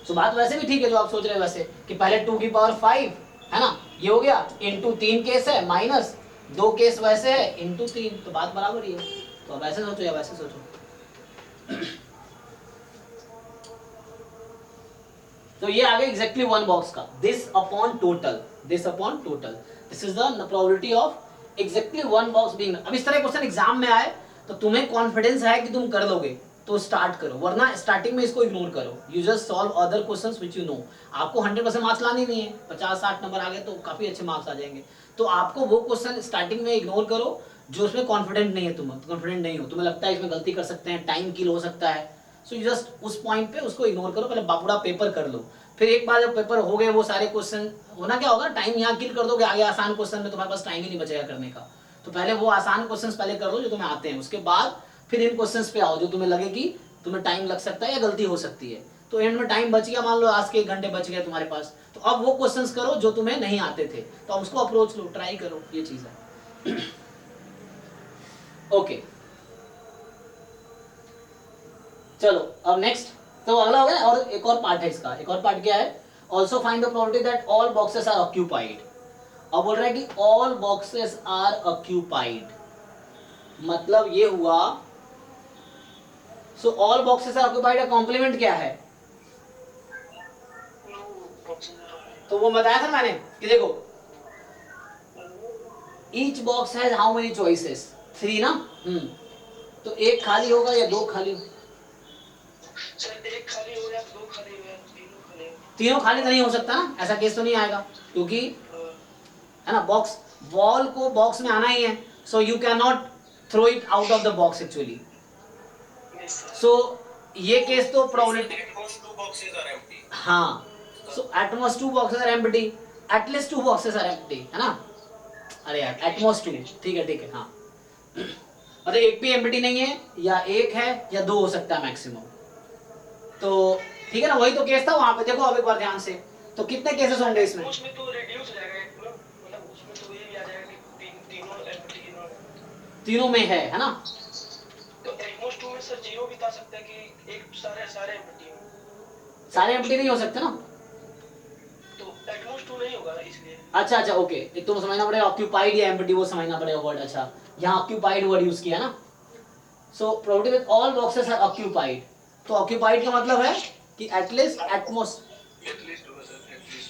Speaker 1: तो बात वैसे भी ठीक है जो आप सोच रहे हो वैसे, कि पहले 2⁵ है ना, ये हो गया, इनटू 3 केस है, माइनस 2 केस वैसे है, इनटू 3, तो बात बराबर ही है। तो अब ऐसे सोचो या वैसे सोचो। तो ये आ गया एग्जैक्टली वन बॉक्स का, this upon total, this is the probability of exactly one box being. अब इस तरह क्वेश्चन एग्जाम में आए तो तुम्हें कॉन्फिडेंस है कि तुम कर लोगे, तो स्टार्ट करो, वरना स्टार्टिंग में इसको इग्नोर करो। You just solve other questions which you know. आपको 100% मार्क्स लाने नहीं है, 50-60 नंबर आ गए तो काफी अच्छे मार्क्स आ जाएंगे। तो आपको वो क्वेश्चन स्टार्टिंग में इग्नोर करो जो उसमें कॉन्फिडेंट नहीं है, कॉन्फिडेंट नहीं हो, तुम्हें लगता है इसमें गलती कर सकते हैं, टाइम किल हो सकता है, सो यू जस्ट उस पॉइंट पे उसको इग्नोर करो, पहले पूरा पेपर कर लो। फिर एक बार जब पेपर हो गए वो सारे क्वेश्चन, होना क्या होगा, टाइम यहाँ किल कर दोगे, आगे आसान क्वेश्चन में तुम्हारे पास टाइम ही नहीं बचेगा करने का। तो पहले वो आसान क्वेश्चंस पहले कर लो जो तुम्हें आते हैं, उसके बाद फिर इन क्वेश्चंस पे आओ जो तुम्हें लगे कि तुम्हें टाइम लग सकता है या गलती हो सकती है। तो एंड में टाइम बच गया, मान लो आज के 1 घंटे बच गए तुम्हारे पास, तो अब वो क्वेश्चंस करो जो तुम्हें नहीं आते थे, तो अब उसको अप्रोच लो, ट्राई करो, ये चीज है। ओके चलो अब नेक्स्ट, तो अगला हो गया, और एक और पार्ट है इसका, एक और पार्ट क्या है, also find the probability that all boxes are occupied. अब बोल रहा है कि ऑल बॉक्सेस आर ऑक्यूपाइड, मतलब ये हुआ, so all boxes are occupied का कॉम्प्लीमेंट क्या है, तो वो बताया था मैंने कि देखो each box has how many choices, 3 ना, तो एक खाली होगा या 2 खाली,
Speaker 4: सर एक खाली हो या 2 खाली हो या
Speaker 1: 3 खाली तो नहीं हो सकता ना, ऐसा केस तो नहीं आएगा, क्योंकि है ना बॉक्स, बॉल को बॉक्स में आना ही है, so you can not throw it out of the box actually. So ये केस तो प्रोबेबिलिटी, हाँ, so at most 2 boxes are empty, at least 2 boxes are empty, है ना, अरे यार एट मोस्ट 2, ठीक है, हाँ, मतलब एक भी एम्प्टी नहीं है, या एक है या 2 हो सकता है मैक्सिमम, तो ठीक है ना, वही तो केस था वहां पे। देखो अब एक बार ध्यान से, तो कितने केसेस होंगे इसमें,
Speaker 4: उसमें तो रिड्यूस हो जाएगा, मतलब उसमें तो ये भी आ जाएगा कि तीनों एम्प्टी,
Speaker 1: तीनों में है ना,
Speaker 4: तो एटमोस्ट 2 में सर 0 भी आ सकता है कि एक सारे एम्प्टी हो,
Speaker 1: सारे एम्प्टी नहीं हो सकते ना,
Speaker 4: तो एटमोस्ट 2 नहीं होगा इसलिए।
Speaker 1: अच्छा ओके, एक तो समझना पड़ेगा ऑक्यूपाइड या एम्प्टी, वो समझना पड़ेगा वर्ड। अच्छा यहाँ ऑक्यूपाइड वर्ड यूज किया ना, so probability that all boxes are occupied, तो ऑक्यूपाइड का मतलब है कि at least at most,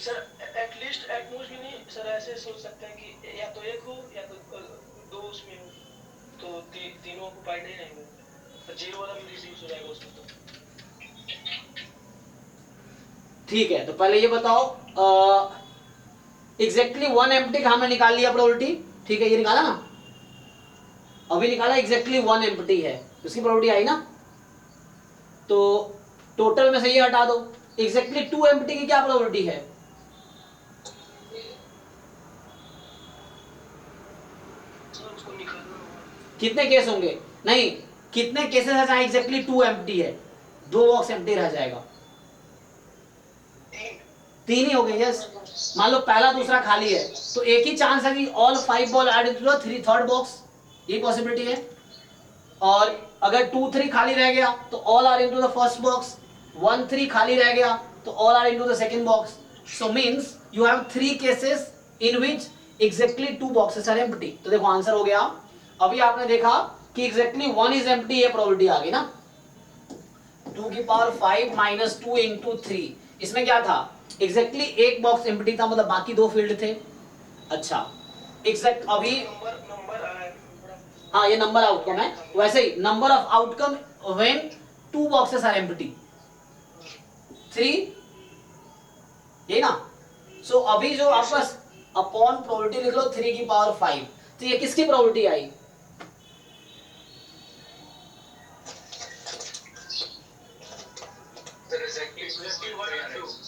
Speaker 4: sir at least at most भी नहीं सर, ऐसे सोच सकते हैं कि या तो एक हो या तो 2 उसमें हो, तो तीनों ऑक्यूपाइड नहीं रहेंगे, तो 0 वाला भी रिड्यूस हो जाएगा उसमें। तो
Speaker 1: ठीक है, तो पहले ये बताओ एग्जैक्टली 1 एम्प्टी का हमने निकाल लिया प्रोबेबिलिटी, ठीक है, ये निकाला ना, अभी निकाला एग्जैक्टली 1 एम्प्टी है, उसकी प्रोबेबिलिटी आई ना। तो टोटल में से ये हटा दो, एग्जैक्टली 2 एम्प्टी की क्या प्रोबेबिलिटी है?
Speaker 4: सर उसको निकालना होगा।
Speaker 1: कितने केस होंगे? नहीं, कितने केसेस है जहां एग्जैक्टली 2 एम्प्टी है, 2 बॉक्स एम्प्टी रह जाएगा? 3 ही हो गए। यस, मान लो पहला दूसरा खाली है, तो एक ही चांस है कि all 5 ball add into the third box, ये पॉसिबिलिटी है। और अगर 2 3 खाली रह गया तो all are into the first box, 1 3 खाली रह गया तो all are into the second box. So means you have 3 cases in which exactly 2 boxes are empty. तो देखो आंसर हो गया, अभी आपने देखा कि एग्जैक्टली 1 इज एम्प्टी, ये प्रोबेबिलिटी आ गई ना। 2 की पावर 5 माइनस 2 इंटू 3, इसमें क्या था? एग्जैक्टली एक बॉक्स एम्प्टी था, मतलब बाकी 2 फील्ड थे। अच्छा, एग्जैक्ट अभी
Speaker 4: नंबर आ रहा है।
Speaker 1: हाँ, ये नंबर आउटकम है, वैसे ही number of outcome when 2 boxes are empty 3, ये ना। सो अभी जो आपका अपॉन प्रोबेबिलिटी लिख लो 3 की पावर 5, तो ये किसकी प्रोबेबिलिटी आई?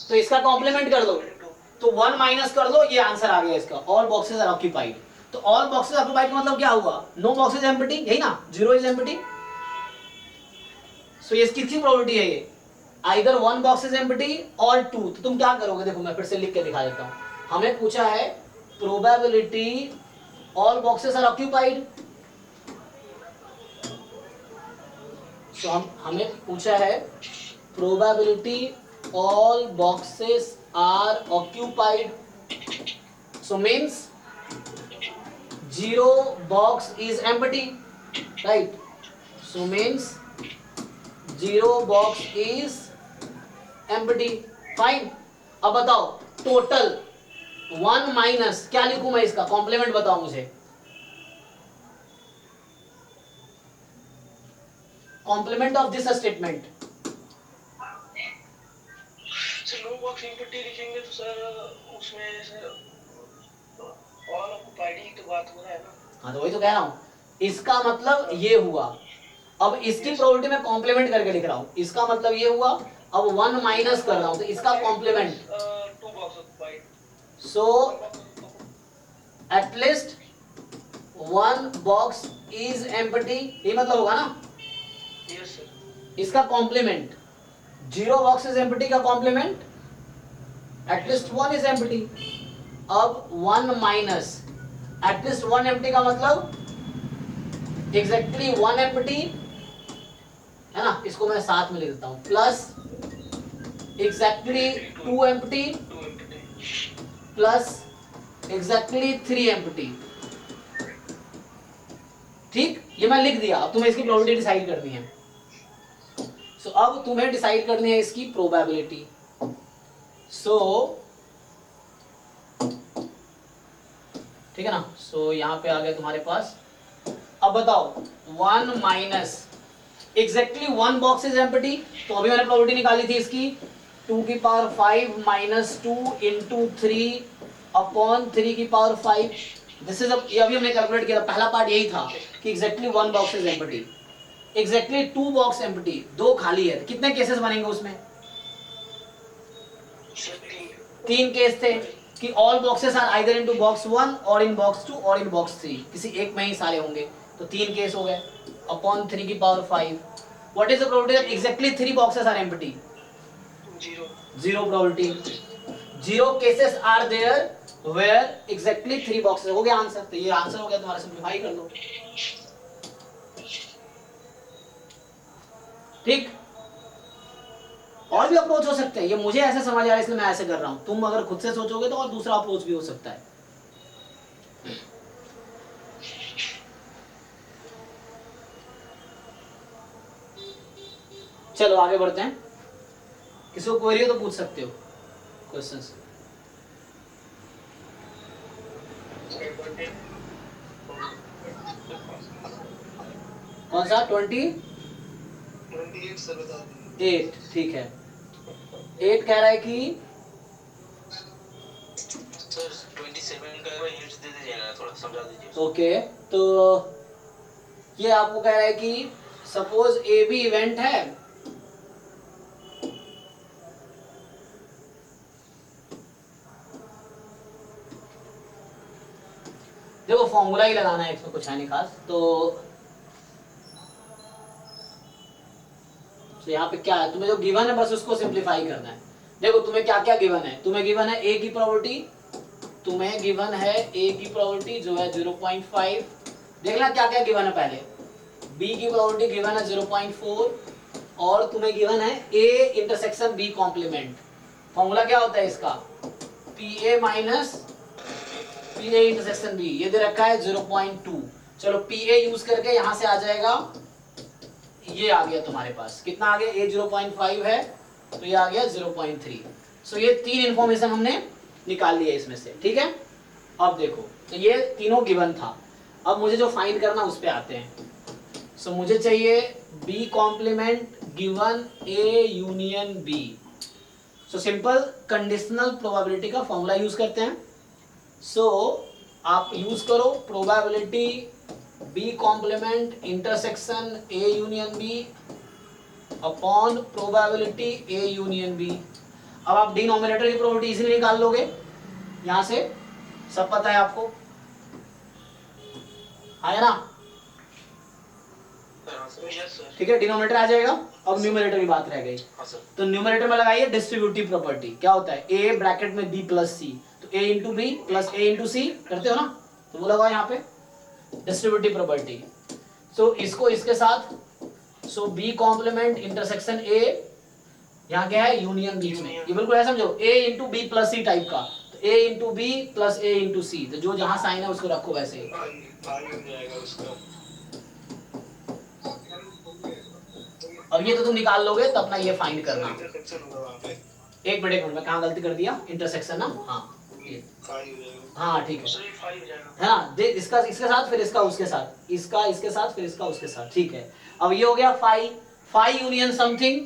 Speaker 1: तो इसका कॉम्प्लीमेंट कर दो, तो 1 माइनस कर दो, ये आंसर आ गया इसका, ऑल बॉक्सेस आर ऑक्यूपाइड। तो ऑल बॉक्सेस ऑक्यूपाइड का मतलब क्या हुआ? नो बॉक्सेस एम्प्टी, यही ना, 0 इज एम्प्टी। सो ये किसकी प्रोबेबिलिटी है? ये आइदर 1 बॉक्स इज एम्प्टी और 2। तो तुम क्या करोगे? देखो मैं फिर से लिख के दिखा देता हूं। हमें पूछा है probability all boxes are occupied. So हमें पूछा है probability all boxes are occupied, so means 0 box is empty, right? So means 0 box is empty, fine। अब बताओ टोटल 1 माइनस क्या लिखूं मैं इसका? कॉम्प्लीमेंट बताओ मुझे, complement of this statement.
Speaker 4: No box empty लिखेंगे तो सर उसमें सर ऑल ऑक्यूपाइड की तो बात हो रहा है ना।
Speaker 1: हाँ, तो वही तो कह रहा हूं, इसका मतलब ये हुआ। अब इसकी प्रोबेबिलिटी मैं कॉम्प्लीमेंट करके लिख रहा हूं, इसका मतलब ये हुआ। अब 1 माइनस कर रहा हूं, तो इसका complement
Speaker 4: 2 box occupied,
Speaker 1: so at least 1 box is empty, ये मतलब होगा ना।
Speaker 4: Yes sir.
Speaker 1: इसका कॉम्प्लीमेंट 0 बॉक्स इज एम्प्टी का कॉम्प्लीमेंट एटलीस्ट 1 इज एम्प्टी। अब 1 माइनस एटलीस्ट 1 एम्प्टी का मतलब एग्जैक्टली 1 एम्प्टी है ना, इसको मैं साथ में लिख देता हूं, plus exactly 2 empty plus exactly 3 empty. ठीक, ये मैं लिख दिया। अब तुम्हें इसकी प्रोबेबिलिटी डिसाइड करनी है। सो अब तुम्हें डिसाइड करनी है इसकी प्रोबेबिलिटी। सो ठीक है ना। सो यहाँ पे आ गया तुम्हारे पास। अब बताओ 1 minus exactly 1 box is empty, तो अभी मैंने प्रोबेबिलिटी निकाली थी इसकी 2 की पावर 5 माइनस 2 इंटू 3 अपॉन 3 की पावर 5। दिस इज ये अभी हमने कैलकुलेट किया था। पहला पार्ट यही था कि exactly 1 box is empty, exactly 2 box empty, 2 खाली है। कितने केसेस बनेंगे उसमें? 3 केस थे कि all boxes are either into box 1 और इन बॉक्स 2 और इन बॉक्स 3, किसी एक में ही सारे होंगे। तो 3 केस हो गए अपॉन 3 की power 5। What is the probability that exactly 3 boxes are empty? 0 probability. 0 cases are there where exactly 3 boxes. हो गया आंसर। तो ये आंसर हो गया तुम्हारा, सिंपलीफाई कर लो। ठीक, और भी अप्रोच हो सकते हैं। ये मुझे ऐसे समझ आ रहा है इसलिए मैं ऐसे कर रहा हूं। तुम अगर खुद से सोचोगे तो और दूसरा अप्रोच भी हो सकता है। चलो आगे बढ़ते हैं। किसी को क्वेरी हो तो पूछ सकते हो क्वेश्चंस। कौन सा? 28
Speaker 6: 28 सर बता दीजिए।
Speaker 1: 8, ठीक है। 8 कह रहा है कि
Speaker 7: सर 27 का यूनिट्स दे दीजिएगा, थोड़ा समझा दीजिए।
Speaker 1: ओके, तो ये आपको कह रहा है कि सपोज ए बी इवेंट है, देखो फॉर्मूला ही लगाना है, इसमें कुछ है नहीं खास। तो यहाँ पे क्या है, तुम्हें जो गिवन है बस उसको सिंप्लीफाई करना है। देखो तुम्हें क्या क्या गिवन है, तुम्हें गिवन है ए की प्रॉपर्टी, तुम्हें गिवन है ए की प्रॉपर्टी जो है 0.5, देखना क्या क्या गिवन है पहले। बी की प्रॉपर्टी गिवन है 0.4 और तुम्हें गिवन है A intersection B complement. Formula क्या होता है इसका, P A minus P A intersection B, ये दे रखा है 0.2। चलो पी ए यूज करके यहां से आ जाएगा, ये आ गया तुम्हारे पास, कितना आ गया, ए 0.5 है तो ये आ गया 0.3। सो ये तीन इंफॉर्मेशन हमने निकाल लिया इसमें से, ठीक है। अब देखो तो ये तीनों गिवन था, अब मुझे जो फाइंड करना उस पे आते हैं। सो मुझे चाहिए B complement given A union B. So simple conditional probability का फॉर्मूला यूज करते हैं। सो आप यूज करो probability B complement intersection A union B upon probability A union B. अब आप डिनोमिनेटर की प्रोबेबिलिटी इजीली निकाल लोगे, यहां से सब पता है आपको, है ना, ठीक है। डिनोमिनेटर आ जाएगा, अब न्यूमरेटर की बात रह गई। तो न्यूमरेटर में लगाइए डिस्ट्रीब्यूटिव प्रॉपर्टी, क्या होता है ए ब्रैकेट में बी प्लस सी, तो A into B plus A into सी करते हो ना, तो वो लगाओ यहाँ पे डिस्ट्रीब्यूटिव प्रॉपर्टी। सो इसको इसके साथ, सो बी कॉम्प्लीमेंट इंटरसेक्शन ए, यहाँ क्या है यूनियन बीच में, ये बिल्कुल ऐसा समझो A into B plus C type का, तो A into B plus A into C, तो जो जहां साइन है उसको रखो वैसे। अब ये तो तुम निकाल लोगे तो अपना ये फाइंड करना। एक मिनट में कहाँ गलती कर दिया, इंटरसेक्शन ना, हाँ ठीक है ना, देख इसका इसके साथ फिर इसका उसके साथ, इसका इसके साथ फिर इसका उसके साथ, ठीक है। अब ये हो गया फाई यूनियन समथिंग,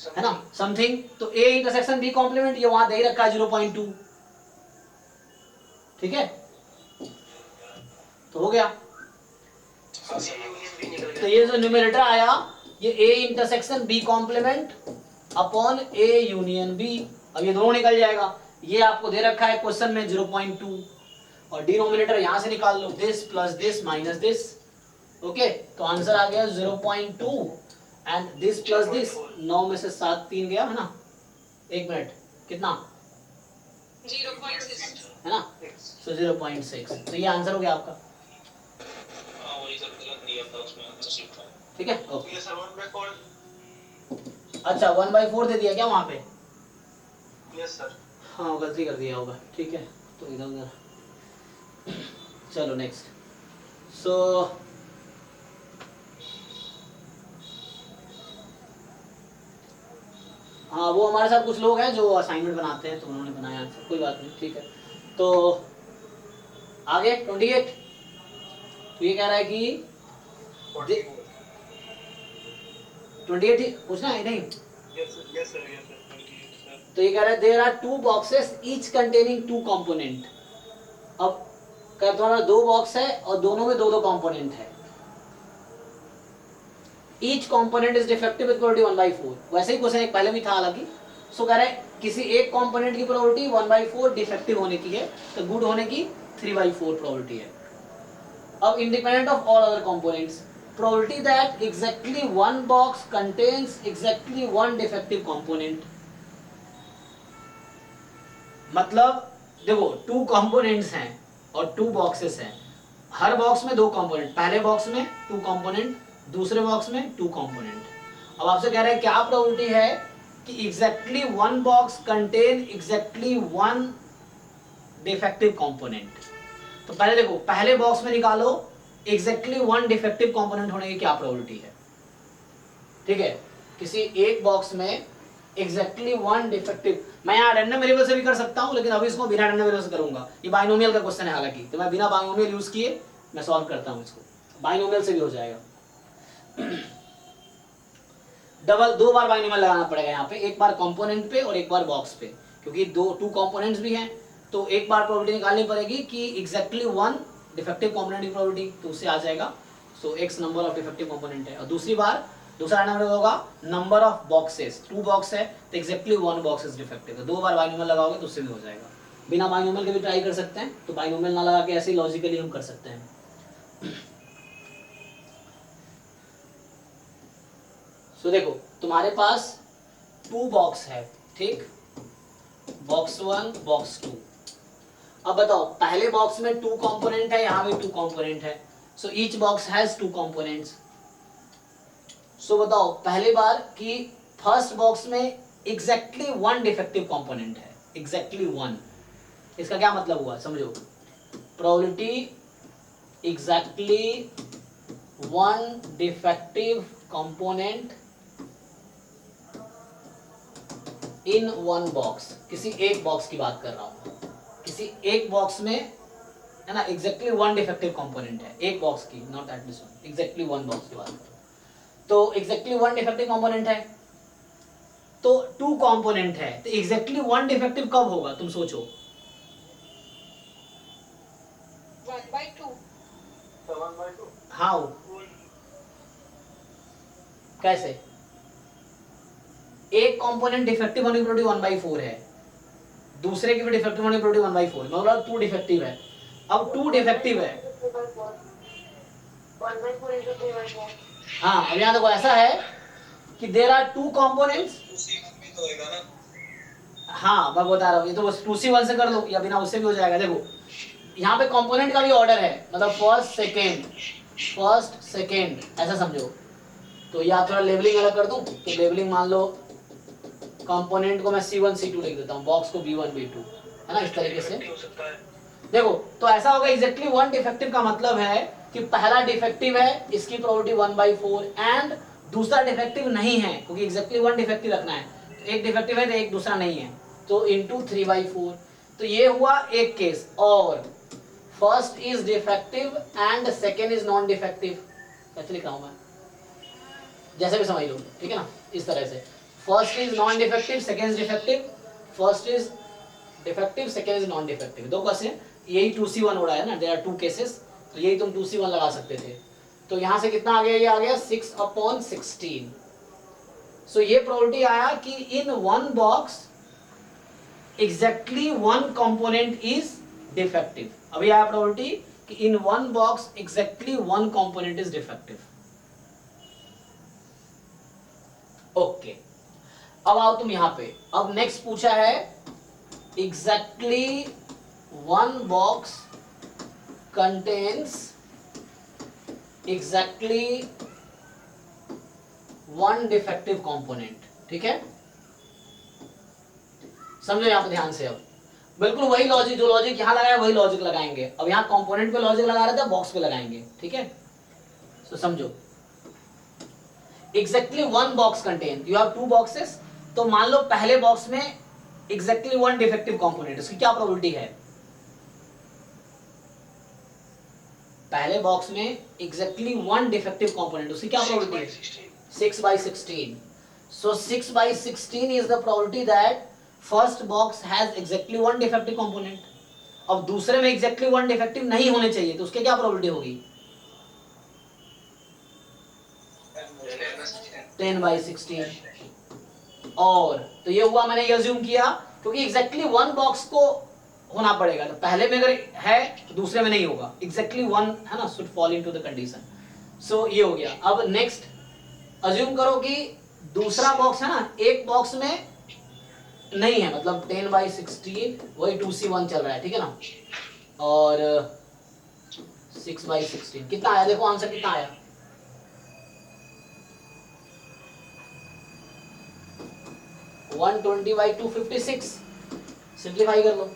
Speaker 1: है ना, समथिंग, तो ए इंटरसेक्शन बी कॉम्प्लीमेंट ये वहां दे ही रखा है 0.2, ठीक है, तो हो गया। तो ये जो न्यूमरेटर आया ये A intersection B complement upon A union B, अब ये दोनों निकल जाएगा, ये आपको दे रखा है क्वेश्चन में 0.2 और डिनोमिनेटर यहां से निकाल लो, this plus this minus this, okay, तो आंसर आ गया 0.2 एंड दिस प्लस दिस, 9 में से 7 3 गया, है ना, एक मिनट कितना
Speaker 3: 0.6
Speaker 1: है ना, सो 0.6, तो ये आंसर हो गया आपका, ठीक है, ओके।
Speaker 6: ये सर 1/4,
Speaker 1: अच्छा 1/4 दे दिया क्या वहां पे,
Speaker 6: यस सर,
Speaker 1: हाँ गलती कर दिया होगा, ठीक है, तो इधर उधर, चलो नेक्स्ट। सो हाँ वो हमारे साथ कुछ लोग हैं जो असाइनमेंट बनाते हैं, तो उन्होंने बनाया आंसर, कोई बात नहीं, ठीक है। तो आगे 28, तो ये कह रहा है कि 28 ही पूछना है नहीं,
Speaker 6: यस सर,
Speaker 1: तो ये कह रहा है there are 2 boxes each containing 2 component. अब क्या तुम्हारा 2 बॉक्स है और दोनों में 2-2 कंपोनेंट है, each component is defective with probability 1/4, वैसे ही क्वेश्चन एक पहले भी था हालांकि। सो कह रहा है किसी एक कंपोनेंट की प्रोबेबिलिटी 1/4 डिफेक्टिव होने की है, तो गुड होने की 3/4 प्रोबेबिलिटी है। अब independent of all other components, probability that exactly one box contains exactly one defective component. मतलब देखो 2 कंपोनेंट्स हैं और 2 बॉक्सेस हैं, हर बॉक्स में 2 कंपोनेंट, पहले बॉक्स में 2 कंपोनेंट, दूसरे बॉक्स में 2 कंपोनेंट। अब आपसे कह रहे हैं क्या प्रोबेबिलिटी है कि exactly one box contain exactly one defective component. तो पहले देखो पहले बॉक्स में निकालो एग्जैक्टली वन डिफेक्टिव कंपोनेंट होने की क्या प्रोबेबिलिटी है, ठीक है, किसी एक बॉक्स में एग्जैक्टली वन डिफेक्टिव, मैं यहाँ रैंडम वेरिएबल से भी कर सकता हूँ, लेकिन अभी इसको बिना रैंडम वेरिएबल से करूंगा, ये बाइनोमियल का क्वेश्चन है हालांकि, तो मैं बिना बाइनोमियल यूज किए मैं सॉल्व करता हूँ इसको, बाइनोमियल से भी हो जाएगा। डबल 2 बार बाइनोमियल लगाना पड़ेगा यहाँ पे, एक बार कंपोनेंट पे और एक बार बॉक्स पे, क्योंकि 2 कंपोनेंट्स भी हैं, तो एक बार प्रोबेबिलिटी निकालनी पड़ेगी कि एग्जैक्टली 1 डिफेक्टिव कंपोनेंट की प्रोबेबिलिटी, तो उससे आ जाएगा। सो x number of defective component है, और दूसरी बार दूसरा नंबर होगा नंबर ऑफ बॉक्सेस, 2 बॉक्स है तो एग्जैक्टली 1 बॉक्स इज डिफेक्टिव। तो 2 बार बाइनोमियल लगाओगे तो उससे भी हो जाएगा। बिना बाइनोमियल के भी ट्राई कर सकते हैं, तो बाइनोमियल ना लगा के ऐसे ही लॉजिकली हम कर सकते हैं। सो देखो तुम्हारे पास 2 बॉक्स है, ठीक, बॉक्स 1 बॉक्स 2। अब बताओ पहले बॉक्स में 2 कंपोनेंट है, यहाँ भी 2 कंपोनेंट है, so each box has 2 components. So बताओ पहली बार कि फर्स्ट बॉक्स में एग्जैक्टली 1 डिफेक्टिव कंपोनेंट है, एग्जैक्टली 1। इसका क्या मतलब हुआ समझो, probability exactly 1 defective component in 1 box, किसी एक बॉक्स की बात कर रहा हूं, किसी एक बॉक्स में है ना एग्जैक्टली 1 डिफेक्टिव कंपोनेंट है, एक बॉक्स की, not at this one, exactly 1 box की बात कर रहा हूं। तो एग्जैक्टली 1 डिफेक्टिव कंपोनेंट है, तो 2 कंपोनेंट है, तो एग्जैक्टली 1 डिफेक्टिव कब होगा तुम सोचो।
Speaker 3: 1/2
Speaker 1: हाउ, कैसे? एक कंपोनेंट डिफेक्टिव होने की प्रोबेबिलिटी 1/4 है, दूसरे की भी डिफेक्टिव होने की प्रोबेबिलिटी 1/4, मतलब 2 डिफेक्टिव है। अब 2 डिफेक्टिव है,
Speaker 3: 1/4 into 3/4।
Speaker 1: हाँ अब यहाँ देखो ऐसा है कि देयर आर 2 कंपोनेंट्स,
Speaker 6: भी तो होएगा ना।
Speaker 1: हाँ मैं बता रहा हूँ, ये तो बस 2C1 से कर लो या बिना उससे भी हो जाएगा। देखो यहाँ पे कंपोनेंट का भी ऑर्डर है, मतलब फर्स्ट सेकेंड ऐसा समझो। तो या थोड़ा लेबलिंग अलग कर दूं, तो लेबलिंग मान लो कंपोनेंट को मैं C1 C2 लिख देता हूँ, बॉक्स को B1 B2, है ना, इस तरीके से।
Speaker 4: हो सकता है।
Speaker 1: देखो तो ऐसा होगा एग्जैक्टली 1 डिफेक्टिव का मतलब है कि पहला डिफेक्टिव है, इसकी प्रोबेबिलिटी 1/4, एंड दूसरा डिफेक्टिव नहीं है, क्योंकि एग्जैक्टली 1 डिफेक्टिव रखना है, तो एक डिफेक्टिव है तो एक दूसरा नहीं है, तो इनटू 3/4। तो ये हुआ एक केस। और first is defective and second is non defective, कैसे लिखा हूं मैं, जैसे भी समझ लो, ठीक है ना, इस तरह से। First is non defective, second is defective, first is defective, second is non defective, 2 case, यही 2C1 हो रहा है ना, देयर आर 2 केसेस, तो यही तुम 2C1 लगा सकते थे। तो यहां से कितना आ गया, ये आ गया 6/16। सो ये प्रोबेबिलिटी आया कि इन 1 box exactly 1 component is defective. अभी आया प्रोबेबिलिटी कि इन 1 box exactly 1 component is defective. Okay, अब आओ तुम यहां पे। अब नेक्स्ट पूछा है exactly 1 box contains exactly 1 defective component, ठीक है, समझो यहां पे ध्यान से। अब बिल्कुल वही लॉजिक, जो लॉजिक यहां लगाया वही लॉजिक लगाएंगे। अब यहां कंपोनेंट पे लॉजिक लगा रहे थे, बॉक्स पे लगाएंगे, ठीक है। तो समझो exactly 1 box contain, you have 2 boxes, तो मान लो पहले बॉक्स में exactly 1 defective component, उसकी क्या प्रोबेबिलिटी है? पहले बॉक्स में एग्जैक्टली 1 डिफेक्टिव कंपोनेंट, उसकी क्या प्रोबेबिलिटी है? 6/16। सो 6/16 is the probability that first box has exactly 1 defective component. अब दूसरे में एग्जैक्टली 1 डिफेक्टिव नहीं होने चाहिए, तो उसकी क्या प्रोबेबिलिटी होगी? 10/16। और तो ये हुआ, मैंने ये अज्यूम किया क्योंकि एग्जैक्टली 1 बॉक्स को होना पड़ेगा, तो पहले में अगर है तो दूसरे में नहीं होगा, एग्जैक्टली 1 है ना, should fall into the condition. So ये हो गया। अब नेक्स्ट अज्यूम करो कि दूसरा बॉक्स है ना, एक बॉक्स में नहीं है, मतलब 10/16 वही 2C1 चल रहा है, ठीक है ना, और 6/16 कितना आया, देखो आंसर कितना आया, 120/256। सिंप्लीफाई कर लो,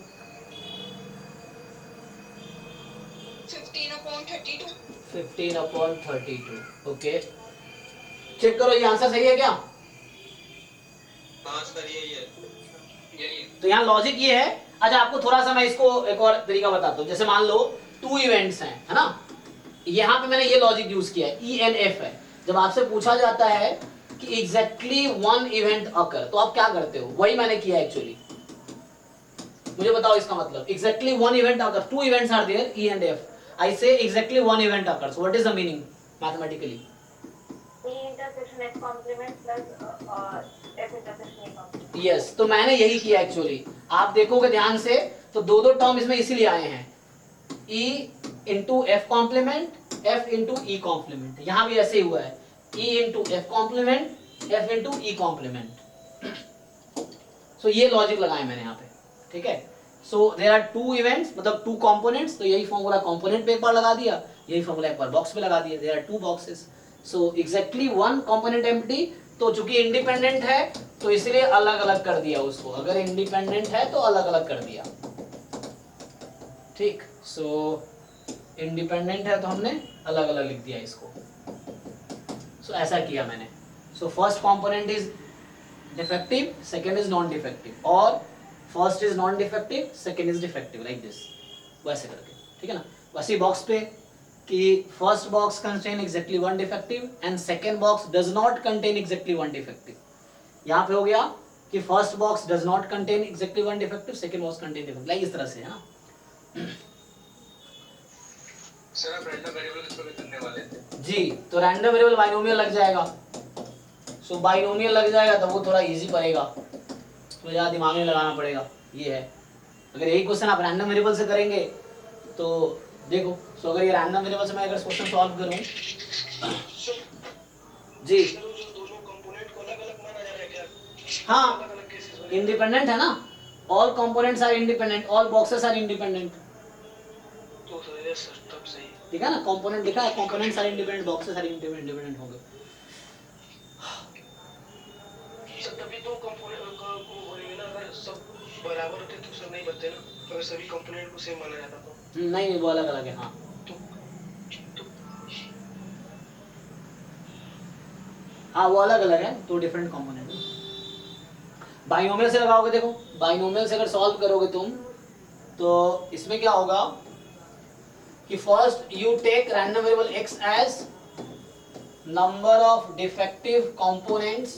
Speaker 3: 15/32।
Speaker 1: 15/32। ओके, चेक करो ये आंसर सही है क्या?
Speaker 6: हाँ सर यही है।
Speaker 1: तो यहाँ लॉजिक ये है। अच्छा आपको थोड़ा सा मैं इसको एक और तरीका बताता हूँ। जैसे मान लो 2 इवेंट्स हैं, है ना, यहाँ पे मैंने ये लॉजिक यूज किया है, ENF है। जब आपसे पूछा जाता है कि एग्जैक्टली वन इवेंट अकर, तो आप क्या करते हो, वही मैंने किया एक्चुअली। मुझे बताओ इसका मतलब, exactly one event occur, two events are there E and F, I say exactly one event occurs, what is the meaning mathematically?
Speaker 3: E intersection F complement plus F intersection E complement.
Speaker 1: Yes, तो मैंने यही किया actually. आप देखोगे ध्यान से तो दो दो टर्म इसमें इसीलिए आए हैं, E into F complement, F into E complement, यहां भी ऐसे ही हुआ है, E into F complement, F into E complement. So ये लॉजिक लगाए मैंने यहाँ पे, ठीक है। So there are two events, मतलब टू कंपोनेंट्स, तो यही फॉर्मूला कंपोनेंट पे एक बार लगा दिया, यही फॉर्मूला एक बार बॉक्स पे लगा दिया, there are two boxes. So exactly one component empty, तो चूंकि इंडिपेंडेंट है तो इसलिए अलग अलग कर दिया उसको, अगर इंडिपेंडेंट है तो अलग अलग कर दिया, ठीक। सो इंडिपेंडेंट है तो हमने अलग अलग लिख दिया इसको। सो ऐसा किया मैंने। So first component is defective, second is non defective, और first is non defective, second is defective, like this, वैसे करके, ठीक है ना। वैसे बॉक्स पे कि first box contain exactly one defective and second box does not contain exactly one defective. यहाँ पे हो गया कि first box does not contain exactly one defective, second box contain defective, like इस तरह से, है ना।
Speaker 2: सर आप रैंडम वेरिएबल किसको भी करने वाले थे?
Speaker 1: जी, तो रैंडम वेरिएबल बाइनोमियल लग जाएगा। सो बाइनोमियल लग जाएगा तो वो थोड़ा इजी पड़ेगा, तो ज़्यादा दिमाग नहीं लगाना पड़ेगा, ये है। अगर यही क्वेश्चन आप रैंडम वेरिएबल से करेंगे तो देखो, सो अगर ये रैंडम वेरिएबल से मैं अगर क्वेश्चन सॉल्व करूं, जी
Speaker 4: सर, वो जो दोनों कंपोनेंट को अलग अलग माना जा रहा है क्या?
Speaker 1: हाँ,
Speaker 4: अलग अलग केसेस में
Speaker 1: इंडिपेंडेंट है ना, all components are independent, all boxes are independent,
Speaker 4: तो सर यस सर, तब सही।
Speaker 1: ठीक है ना। कंपोनेंट लिखा है, components are independent, boxes are independent होंगे।
Speaker 4: सर तभी तो कंपोनेंट को बोलेंगे ना, अगर सब बराबर होते तो सर नहीं बनते ना, अगर सभी कंपोनेंट को सेम माना जाता तो।
Speaker 1: नहीं, वो अलग अलग है, हाँ। हाँ, वो अलग अलग है, तो डिफरेंट कंपोनेंट। बाइनोमियल से लगाओगे, देखो बाइनोमियल से अगर सॉल्व करोगे तुम, तो इसमें क्या होगा कि first you take random variable x as number of defective components,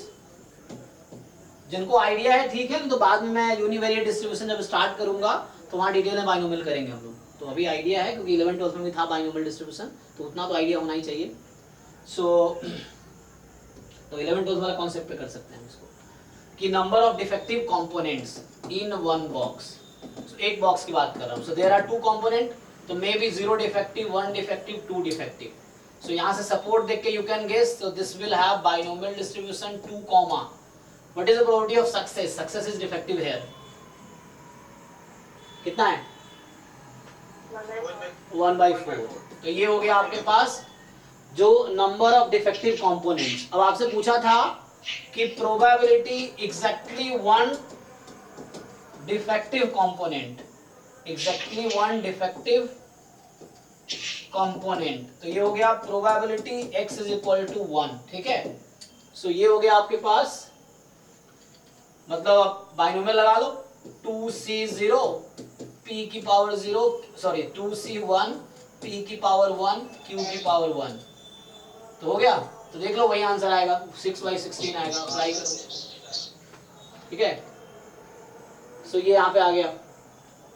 Speaker 1: जिनको आइडिया है ठीक है, तो बाद में मैं यूनिवेरिएट डिस्ट्रीब्यूशन जब स्टार्ट करूंगा तो वहां डिटेल में बाइनोमियल करेंगे हम लोग। तो अभी आइडिया है क्योंकि 11 12 में भी था बाइनोमियल डिस्ट्रीब्यूशन, तो उतना तो आइडिया होना ही चाहिए। सो तो 11 12 वाला कॉन्सेप्ट पे कर सकते हैं इसको, कि number of defective components in one box. So एक बॉक्स की बात कर रहा हूँ। So there are two component, तो maybe 0 defective, 1 defective, 2 defective. So यहाँ से सपोर्ट देख के you can guess, so this will have binomial distribution 2 comma, what is the probability of success? Success is defective here, कितना है? 1/4। तो ये हो गया आपके पास जो नंबर ऑफ डिफेक्टिव कंपोनेंट्स। अब आपसे पूछा था कि probability exactly one defective component, exactly one defective component, तो ये हो गया probability x is equal to 1, ठीक है। सो ये हो गया आपके पास, मतलब बाइनोमियल लगा लो, 2c0 p की पावर 0, सॉरी 2c1 p की पावर 1 q की पावर 1, तो हो गया। तो देख लो वही आंसर आएगा, 6/16 आएगा, अप्लाई करो, ठीक है। सो ये यहाँ पे आ गया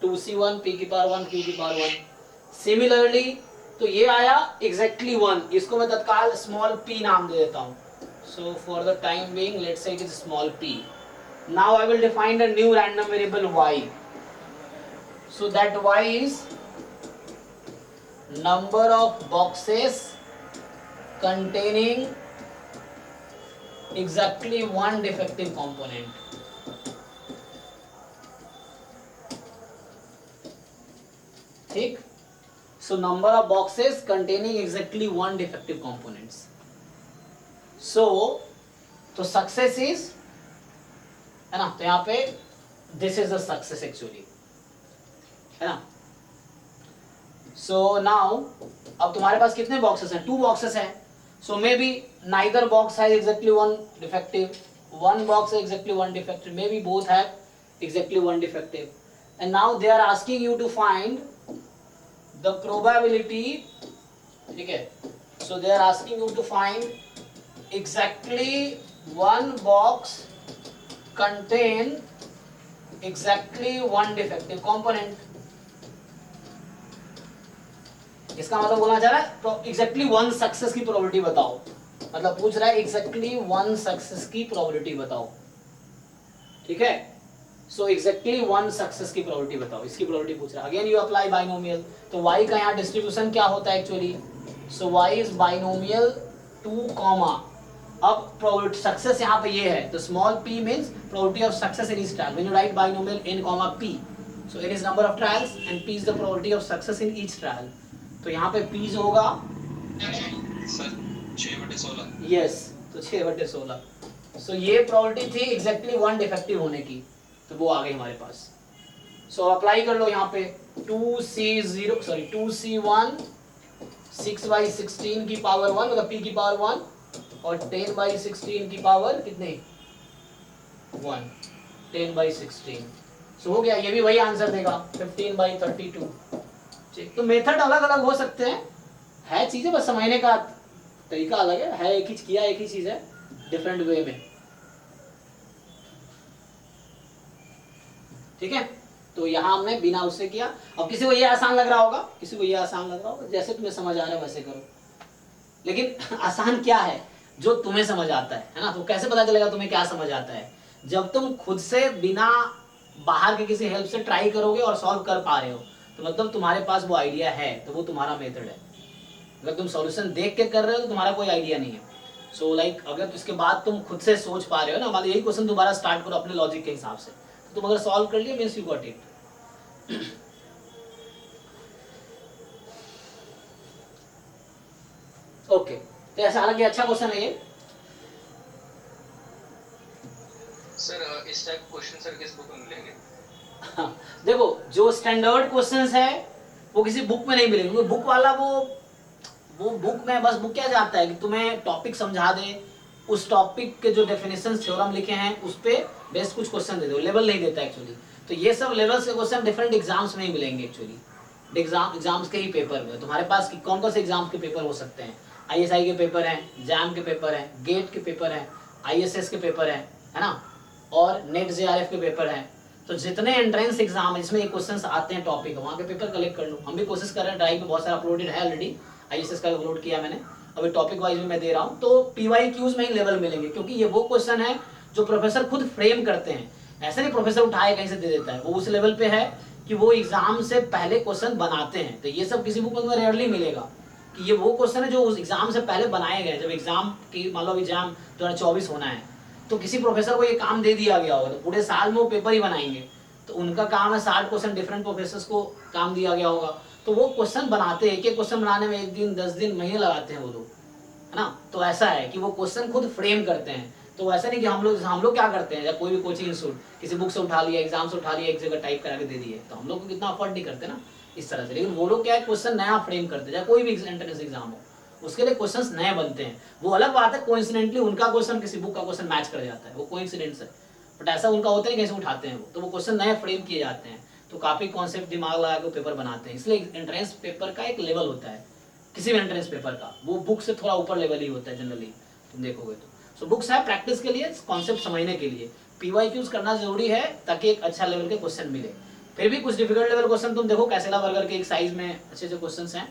Speaker 1: 2c1 p की पावर 1 q की पावर 1। सिमिलरली तो ये आया एग्जैक्टली 1, इसको मैं तत्काल स्मॉल p नाम दे देता हूँ। So for the time being let's say it is small p। Now I will define a new random variable y. So that y is number of boxes containing exactly one defective component. ठीक? So number of boxes containing exactly one defective components. So success is, है ना, तो यहाँ पे this is the success actually, है ना। So now अब तुम्हारे पास कितने बॉक्सेस हैं? 2 बॉक्सेस हैं। So maybe neither box has exactly one defective, one box है exactly one defective, maybe both have exactly one defective, and now they are asking you to find the probability, ठीक है। So they are asking you to find exactly one box contain exactly one defective component। इसका मतलब बोलना चाह रहा है exactly one success की probability बताओ, मतलब पूछ रहा है एग्जैक्टली वन सक्सेस की प्रोबेबिलिटी बताओ, ठीक है। सो एग्जैक्टली वन सक्सेस की प्रोबेबिलिटी बताओ, इसकी प्रोबेबिलिटी पूछ रहा है। अगेन यू अप्लाई बाइनोमियल, तो y का यहाँ डिस्ट्रीब्यूशन क्या होता है actually, so y is binomial 2 comma, अब प्रोबेबिलिटी सक्सेस यहाँ पे ये है, तो small p means probability of success in each trial when you right binomial n comma p, so n is number of trials and p is the probability of success in each trial. तो यहाँ पे p होगा
Speaker 2: sir 6/16।
Speaker 1: Yes, तो 6/16। सो ये probability थी exactly one defective होने की, तो वो आ गई हमारे पास। सो अप्लाई कर लो यहाँ पे 2c1 6/16 की पावर 1 मतलब p की पावर 1 और 10/16 की पावर कितने 1, 10/16। सो हो गया, ये भी वही आंसर देगा 15/32। ठीक, तो मेथड अलग अलग हो सकते हैं, है चीजें बस समझने का तरीका अलग है एक ही किया एक ही चीज है डिफरेंट वे में, ठीक है। तो यहाँ हमने बिना उससे किया। अब किसी को ये आसान लग रहा होगा, किसी को ये आसान लग रहा होगा, जैसे तुम्हें समझ आ रहा है वैसे करो, लेकिन आसान क्या है जो तुम्हें समझ आता है ना। तो कैसे पता चलेगा तुम्हें क्या समझ आता है, जब तुम खुद से बिना बाहर के किसी हेल्प से ट्राई करोगे और सॉल्व कर पा रहे हो, तो मतलब तुम्हारे पास वो आइडिया है, तो वो तुम्हारा मेथड है। अगर तुम सॉल्यूशन देख के कर रहे हो तो तुम्हारा कोई आइडिया नहीं है। सो लाइक अगर इसके बाद तुम खुद से सोच पा रहे हो ना, मतलब यही क्वेश्चन दोबारा स्टार्ट करो अपने लॉजिक के हिसाब से, तो तुम अगर सॉल्व कर लिया means you got it. Okay, तो ऐसा हालांकि अच्छा क्वेश्चन है ये।
Speaker 2: सर इस टाइप क्वेश्चन सर किस बुक में मिलेंगे?
Speaker 1: देखो जो स्टैंडर्ड क्वेश्चंस है वो किसी बुक में नहीं मिलेंगे, क्योंकि बुक वाला वो बुक में बस बुक क्या चाहता है कि तुम्हें टॉपिक समझा दे, उस टॉपिक के जो डेफिनेशन थ्योरम लिखे हैं उस पे बेस्ट कुछ क्वेश्चन दे दो, लेवल नहीं देता एक्चुअली। तो ये सब लेवल्स के क्वेश्चन डिफरेंट एग्जाम्स में ही मिलेंगे एक्चुअली, एग्जाम्स के ही पेपर में। तुम्हारे पास कौन कौन से एग्जाम्स के पेपर हो सकते हैं, ISI के पेपर हैं, जैम के पेपर हैं, गेट के पेपर हैं, ISS के पेपर हैं, है ना, और नेट JRF के पेपर हैं। तो जितने एंट्रेंस एग्जाम है जिसमें ये क्वेश्चंस आते हैं टॉपिक, वहाँ के पेपर कलेक्ट कर लो। हम भी कोशिश कर रहे हैं, ड्राइव में बहुत सारा अपलोडेड है ऑलरेडी, ISS का अपलोड किया मैंने, अभी टॉपिक वाइज भी मैं दे रहा हूँ। तो PYQs में ही लेवल मिलेंगे, क्योंकि ये वो क्वेश्चन है जो प्रोफेसर खुद फ्रेम करते हैं, ऐसे नहीं प्रोफेसर उठाए कहीं से दे देता है, वो उस लेवल पे है कि वो एग्जाम से पहले क्वेश्चन बनाते हैं। तो ये सब किसी बुक में रेयरली मिलेगा कि ये वो क्वेश्चन है जो उस एग्जाम से पहले बनाए गए। जब एग्जाम की मान लो एग्जाम 2024 होना है, तो किसी प्रोफेसर को ये काम दे दिया गया होगा, तो पूरे साल में वो पेपर ही बनाएंगे, तो उनका काम है 60 क्वेश्चन डिफरेंट प्रोफेसर्स को काम दिया गया होगा, तो वो क्वेश्चन बनाते हैं, एक एक क्वेश्चन बनाने में 1 दिन 10 दिन महीने लगाते हैं वो लोग, है ना। तो ऐसा है कि वो क्वेश्चन खुद फ्रेम करते हैं। तो ऐसा नहीं कि हम लोग क्या करते हैं, जब कोई भी कोचिंग इंस्टीट्यूट किसी बुक से उठा लिया, एग्जाम से उठा लिया, एक जगह टाइप करा के दे दिए, तो हम लोग को कितना अफोर्ड नहीं करते ना इस तरह से। लेकिन वो लोग क्या है, क्वेश्चन नया फ्रेम करते हैं, कोई भी एंट्रेंस एग्जाम हो उसके लिए क्वेश्चंस नए बनते हैं। वो अलग बात है, कोइंसिडेंटली उनका क्वेश्चन किसी बुक का क्वेश्चन मैच कर जाता है, वो कोइंसिडेंस है, बट ऐसा उनका होता है कैसे उठाते हैं वो, तो वो क्वेश्चन नए फ्रेम किए जाते हैं, तो काफी कॉन्सेप्ट दिमाग लगा के पेपर बनाते हैं। इसलिए एंट्रेंस पेपर का एक लेवल होता है, किसी भी एंट्रेंस पेपर का, वो बुक से थोड़ा ऊपर लेवल ही होता है जनरली, तुम देखोगे तो। सो बुक्स है प्रैक्टिस के लिए, कॉन्सेप्ट समझने के लिए, PYQs करना जरूरी है ताकि एक अच्छा लेवल के क्वेश्चन मिले। फिर भी कुछ डिफिकल्ट लेवल क्वेश्चन तुम देखो, कैसेला बर्गर के एक साइज में अच्छे अच्छे क्वेश्चन हैं।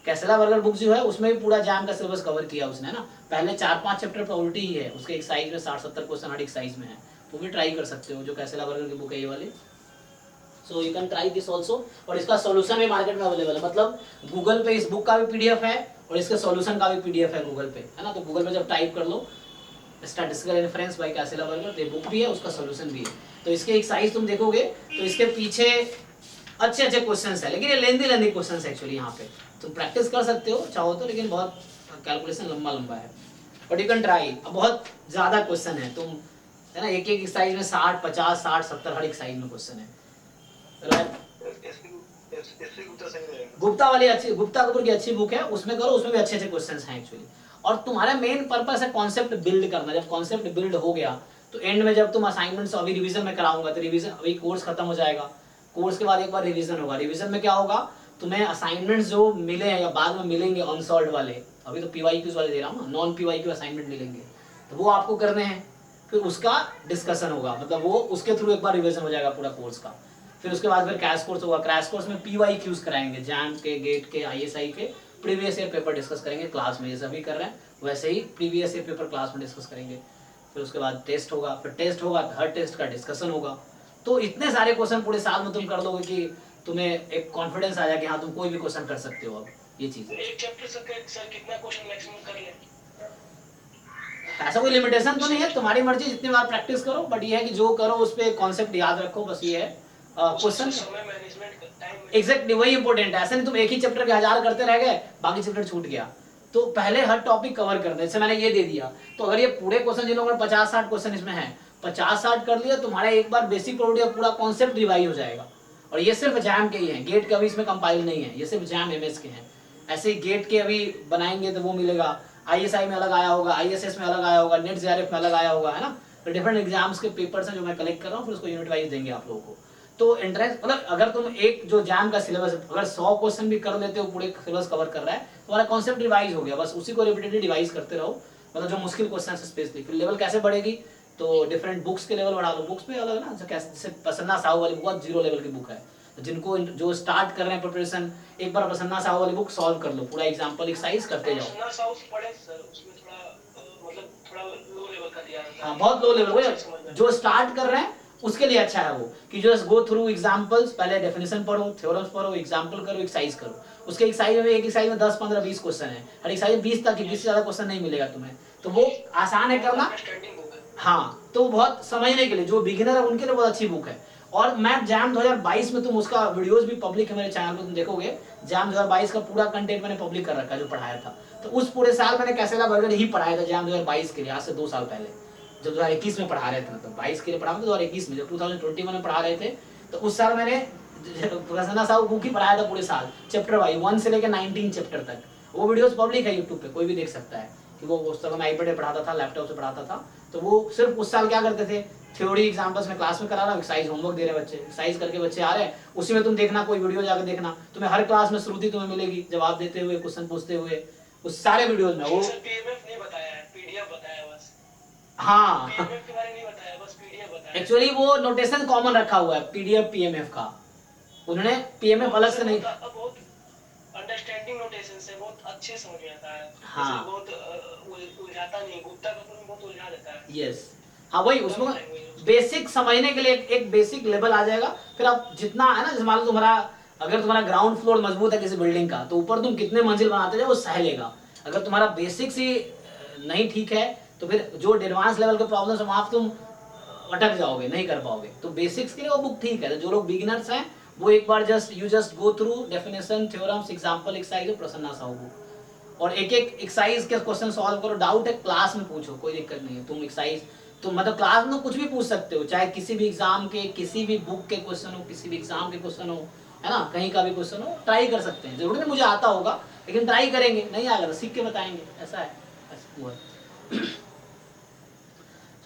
Speaker 1: कैसेला बर्गर बुक जो है उसमें भी पूरा जैम का सिलेबस कवर किया उसने ना, पहले 4-5 चैप्टर प्रोबेबिलिटी ही है, उसके एक साइज में 60-70 क्वेश्चन हर एक साइज में है, तो भी ट्राई कर सकते हो जो कैसेला बर्गर की बुक है ये वाली। सो you can try this also, और इसका सॉल्यूशन भी मार्केट में अवेलेबल है, मतलब गूगल पे इस बुक का भी PDF है और इसके सॉल्यूशन का भी PDF है गूगल पे, है ना। तो गूगल पे जब टाइप कर लो स्टैटिस्टिकल रेफरेंस बाय कैसेला बर्गर, तो बुक भी है, उसका सॉल्यूशन भी है। तो इसके एक साइज तुम देखोगे तो इसके पीछे अच्छे अच्छे क्वेश्चंस है, लेकिन ये लेंदी क्वेश्चंस है एक्चुअली। यहाँ पे तुम प्रैक्टिस कर सकते हो चाहो तो, लेकिन बहुत कैलकुलेशन लंबा है, बट यू कैन ट्राई। बहुत ज्यादा क्वेश्चन है, तुम है ना, एक एक साइज में 60, 50, 60, 70 हर एक साइज में क्वेश्चन है। गुप्ता वाली अच्छी, गुप्ता कपूर की अच्छी बुक है, उसमें करो, उसमें भी अच्छे अच्छे क्वेश्चंस हैं एक्चुअली। और तुम्हारा मेन पर्पस है कॉन्सेप्ट बिल्ड करना। जब कॉन्सेप्ट बिल्ड हो गया तो एंड में जब तुम असाइनमेंट्स अभी रिवीजन में कराऊंगा, तो रिवीजन अभी कोर्स खत्म हो जाएगा, कोर्स के बाद एक बार रिवीजन होगा, रिवीजन में क्या होगा, तुम्हें असाइनमेंट्स जो मिले हैं या बाद में मिलेंगे अनसॉल्व वाले, अभी तो PYQs वाले दे रहा हूँ ना, नॉन PYQ असाइनमेंट मिलेंगे, तो वो आपको करने हैं, फिर उसका डिस्कशन होगा, मतलब वो उसके थ्रू एक बार रिवीजन हो जाएगा पूरा कोर्स का। फिर उसके बाद फिर क्रैश कोर्स होगा, क्रैश कोर्स में PYQs कराएंगे, जैम के, गेट के, ISI के प्रीवियस ईयर पेपर डिस्कस करेंगे क्लास में, जैसे अभी कर रहे हैं वैसे ही प्रीवियस ईयर पेपर क्लास में डिस्कस करेंगे। फिर उसके बाद टेस्ट होगा, फिर टेस्ट होगा, हर टेस्ट का डिस्कशन होगा। तो इतने सारे क्वेश्चन पूरे साल में तुम कर लोगे कि तुम्हें एक कॉन्फिडेंस आ जाए कि हाँ तुम कोई भी क्वेश्चन कर सकते हो। अब ये चीज़ है।
Speaker 4: एक चैप्टर सर कितना क्वेश्चन मैक्सिमम कर लें?
Speaker 1: ऐसा कोई लिमिटेशन तो नहीं है, तुम्हारी मर्जी, जितनी बार प्रैक्टिस करो, बट ये है कि जो करो उस पर कॉन्सेप्ट याद रखो, बस ये है क्वेश्चन।
Speaker 4: समय मैनेजमेंट, टाइम
Speaker 1: एग्जैक्टली वही इंपॉर्टेंट है। ऐसा नहीं तुम एक ही चैप्टर के 1000 करते रह गए, बाकी चैप्टर छूट गया। तो पहले हर टॉपिक कवर कर दे, जैसे मैंने ये दे दिया, तो अगर ये पूरे क्वेश्चन, जिन लोगों ने 50-60 क्वेश्चन इसमें है, 50-60 कर लिया, तुम्हारा एक बार बेसिक प्रोडक्ट पूरा कॉन्सेप्ट रिवाइज हो जाएगा। और ये सिर्फ जैम के ही हैं, गेट के अभी इसमें कंपाइल नहीं है, ये सिर्फ जैम MS के हैं। ऐसे ही गेट के अभी बनाएंगे तो वो मिलेगा, ISI में अलग आया होगा, ISS में अलग आया होगा, नेट JRF में अलग आया होगा, है ना। तो डिफरेंट एग्जाम्स के पेपर्स हैं जो मैं कलेक्ट कर रहा हूँ, फिर उसको यूनिट वाइज देंगे आप लोगों को। तो इंटरेस्ट, मतलब अगर तुम एक जो जैम का सिलेबस अगर 100 क्वेश्चन भी कर लेते हो, पूरे सिलेबस कवर कर रहा है, तुम्हारा कॉन्सेप्ट रिवाइज हो गया, बस उसी को रिपीटेडली रिवाइज करते रहो। मतलब जो मुश्किल क्वेश्चन है स्पेशली, फिर लेवल कैसे बढ़ेगी, तो डिफरेंट बुक्स के लेवल बढ़ा लो। बुक्स पे अलग ना, जैसे प्रसन्ना साहू वाली बुक 0 लेवल की बुक है, जिनको जो स्टार्ट कर रहे हैं प्रिपरेशन, एक बार प्रसन्ना साहू वाली बुक सॉल्व कर लो, पूरा एग्जांपल एक्सरसाइज करते जाओ।
Speaker 4: प्रसन्ना साहू पढ़े सर, उसमें थोड़ा लो लेवल का दिया है।
Speaker 1: हाँ बहुत लो लेवल, वो जो स्टार्ट कर रहे हैं उसके लिए अच्छा है वो, कि जस्ट गो थ्रू एग्जांपल्स, पहले डेफिनेशन पढ़ो, थ्योरम्स पढ़ो, एग्जांपल करो, एक्सरसाइज करो। उसके एक्सरसाइज में, एक एक्सरसाइज में 10, 15, 20 क्वेश्चन है, हर एक्सरसाइज में 20 तक, 20 से ज्यादा क्वेश्चन नहीं मिलेगा तुम्हें, तो वो आसान है करना। हाँ, तो बहुत समझने के लिए, जो बिगिनर है उनके लिए बहुत अच्छी बुक है। और मैं जैम 2022 में, तुम उसका वीडियोस भी पब्लिक है मेरे चैनल पे, तुम देखोगे जैम 2022 का पूरा कंटेंट मैंने पब्लिक कर रखा है, जो पढ़ाया था। तो उस पूरे साल मैंने कैसेला बर्गर ही पढ़ाया था जैम 2022 के लिए, आज से 2 साल पहले, जब 2021 में पढ़ा रहे थे, मतलब 22 के लिए पढ़ा था, 2021 में, जब 2021 में पढ़ा रहे थे, तो उस साल मैंने प्रसन्ना साहू बुक ही पढ़ाया था पूरे साल, चैप्टर वाइज 1 से लेकर 19 चैप्टर तक। वो वीडियोस पब्लिक है यूट्यूब पे, कोई भी देख सकता है कि वो उस समय मैं iPad पे पढ़ाता था, लैपटॉप से पढ़ाता था। तो वो सिर्फ उस साल क्या करते थे, थ्योरी एग्जांपल्स में क्लास में करा रहा हूँ, एक्सरसाइज होमवर्क दे रहे बच्चे, एक्सरसाइज करके बच्चे आ रहे हैं, उसी में तुम देखना, कोई वीडियो जाकर देखना, तुम्हें हर क्लास में श्रुति तुम्हें मिलेगी जवाब देते हुए, क्वेश्चन पूछते हुए, उस सारे वीडियोज में। वो
Speaker 4: पीएमएफ नहीं बताया है, पीडीएफ बताया बस।
Speaker 1: हाँ,
Speaker 4: पीएमएफ के बारे में नहीं बताया, बस पीडीएफ बताया।
Speaker 1: एक्चुअली वो नोटेशन कॉमन रखा हुआ है PDF PMF का, उन्होंने PMF अलग से नहीं।
Speaker 4: बहुत अंडरस्टैंडिंग नोटेशन से बहुत अच्छे समझ में आता है।
Speaker 1: हाँ,
Speaker 4: बहुत उलझाता नहीं, गुप्ता कपूर बहुत उलझा देता है।
Speaker 1: यस, हाँ वही, उसमें बेसिक समझने के लिए एक बेसिक लेवल आ जाएगा। फिर आप जितना है ना, जैसे मान लो तुम्हारा, अगर तुम्हारा ग्राउंड फ्लोर मजबूत है किसी बिल्डिंग का, तो ऊपर तुम कितने मंजिल बनाते जाओ वो सह लेगा। अगर तुम्हारा बेसिक्स ही नहीं ठीक है, तो फिर जो एडवांस लेवल के प्रॉब्लम्स है वहाँ तुम अटक जाओगे, नहीं कर पाओगे। तो बेसिक्स के लिए वो बुक ठीक है। तो जो लोग बिगिनर्स हैं वो एक बार just go through definition, theorems, example, exercise, Prasanna Sahu book, और एक एक एक्सरसाइज के क्वेश्चन सॉल्व करो। डाउट है क्लास में पूछो, कोई दिक्कत नहीं है। तुम एक्सरसाइज तो मतलब क्लास में कुछ भी पूछ सकते हो, चाहे किसी भी एग्जाम के, किसी भी बुक के क्वेश्चन हो, किसी भी एग्जाम के क्वेश्चन हो, है ना, कहीं का भी क्वेश्चन हो, ट्राई कर सकते हैं। जरूरी नहीं मुझे आता होगा, लेकिन ट्राई करेंगे, नहीं आएगा तो सीख के बताएंगे, ऐसा है।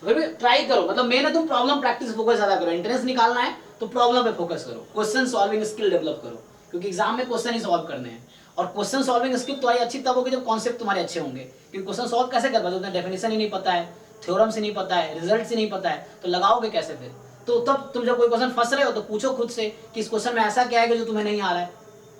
Speaker 1: फिर भी ट्राई करो, मतलब मेन है तुम प्रॉब्लम प्रैक्टिस फोकस ज्यादा करो। इंटरेस्ट निकालना है तो प्रॉब्लम पे फोकस करो, क्वेश्चन सॉल्विंग स्किल डेवलप करो, क्योंकि एग्जाम में क्वेश्चन ही सॉल्व करने हैं। और क्वेश्चन सॉल्विंग स्किल तुम्हारी अच्छी तब होगी जब कॉन्सेप्ट तुम्हारे अच्छे होंगे। क्योंकि क्वेश्चन सॉल्व कैसे कर पाते हो, तुम्हें डेफिनेशन ही नहीं पता है, थ्योरम से नहीं पता है, रिजल्ट से नहीं पता है, तो लगाओगे कैसे फिर। तो तब तुम जब कोई क्वेश्चन फंस रहे हो तो पूछो खुद से कि इस क्वेश्चन में ऐसा क्या है कि जो तुम्हें नहीं आ रहा है,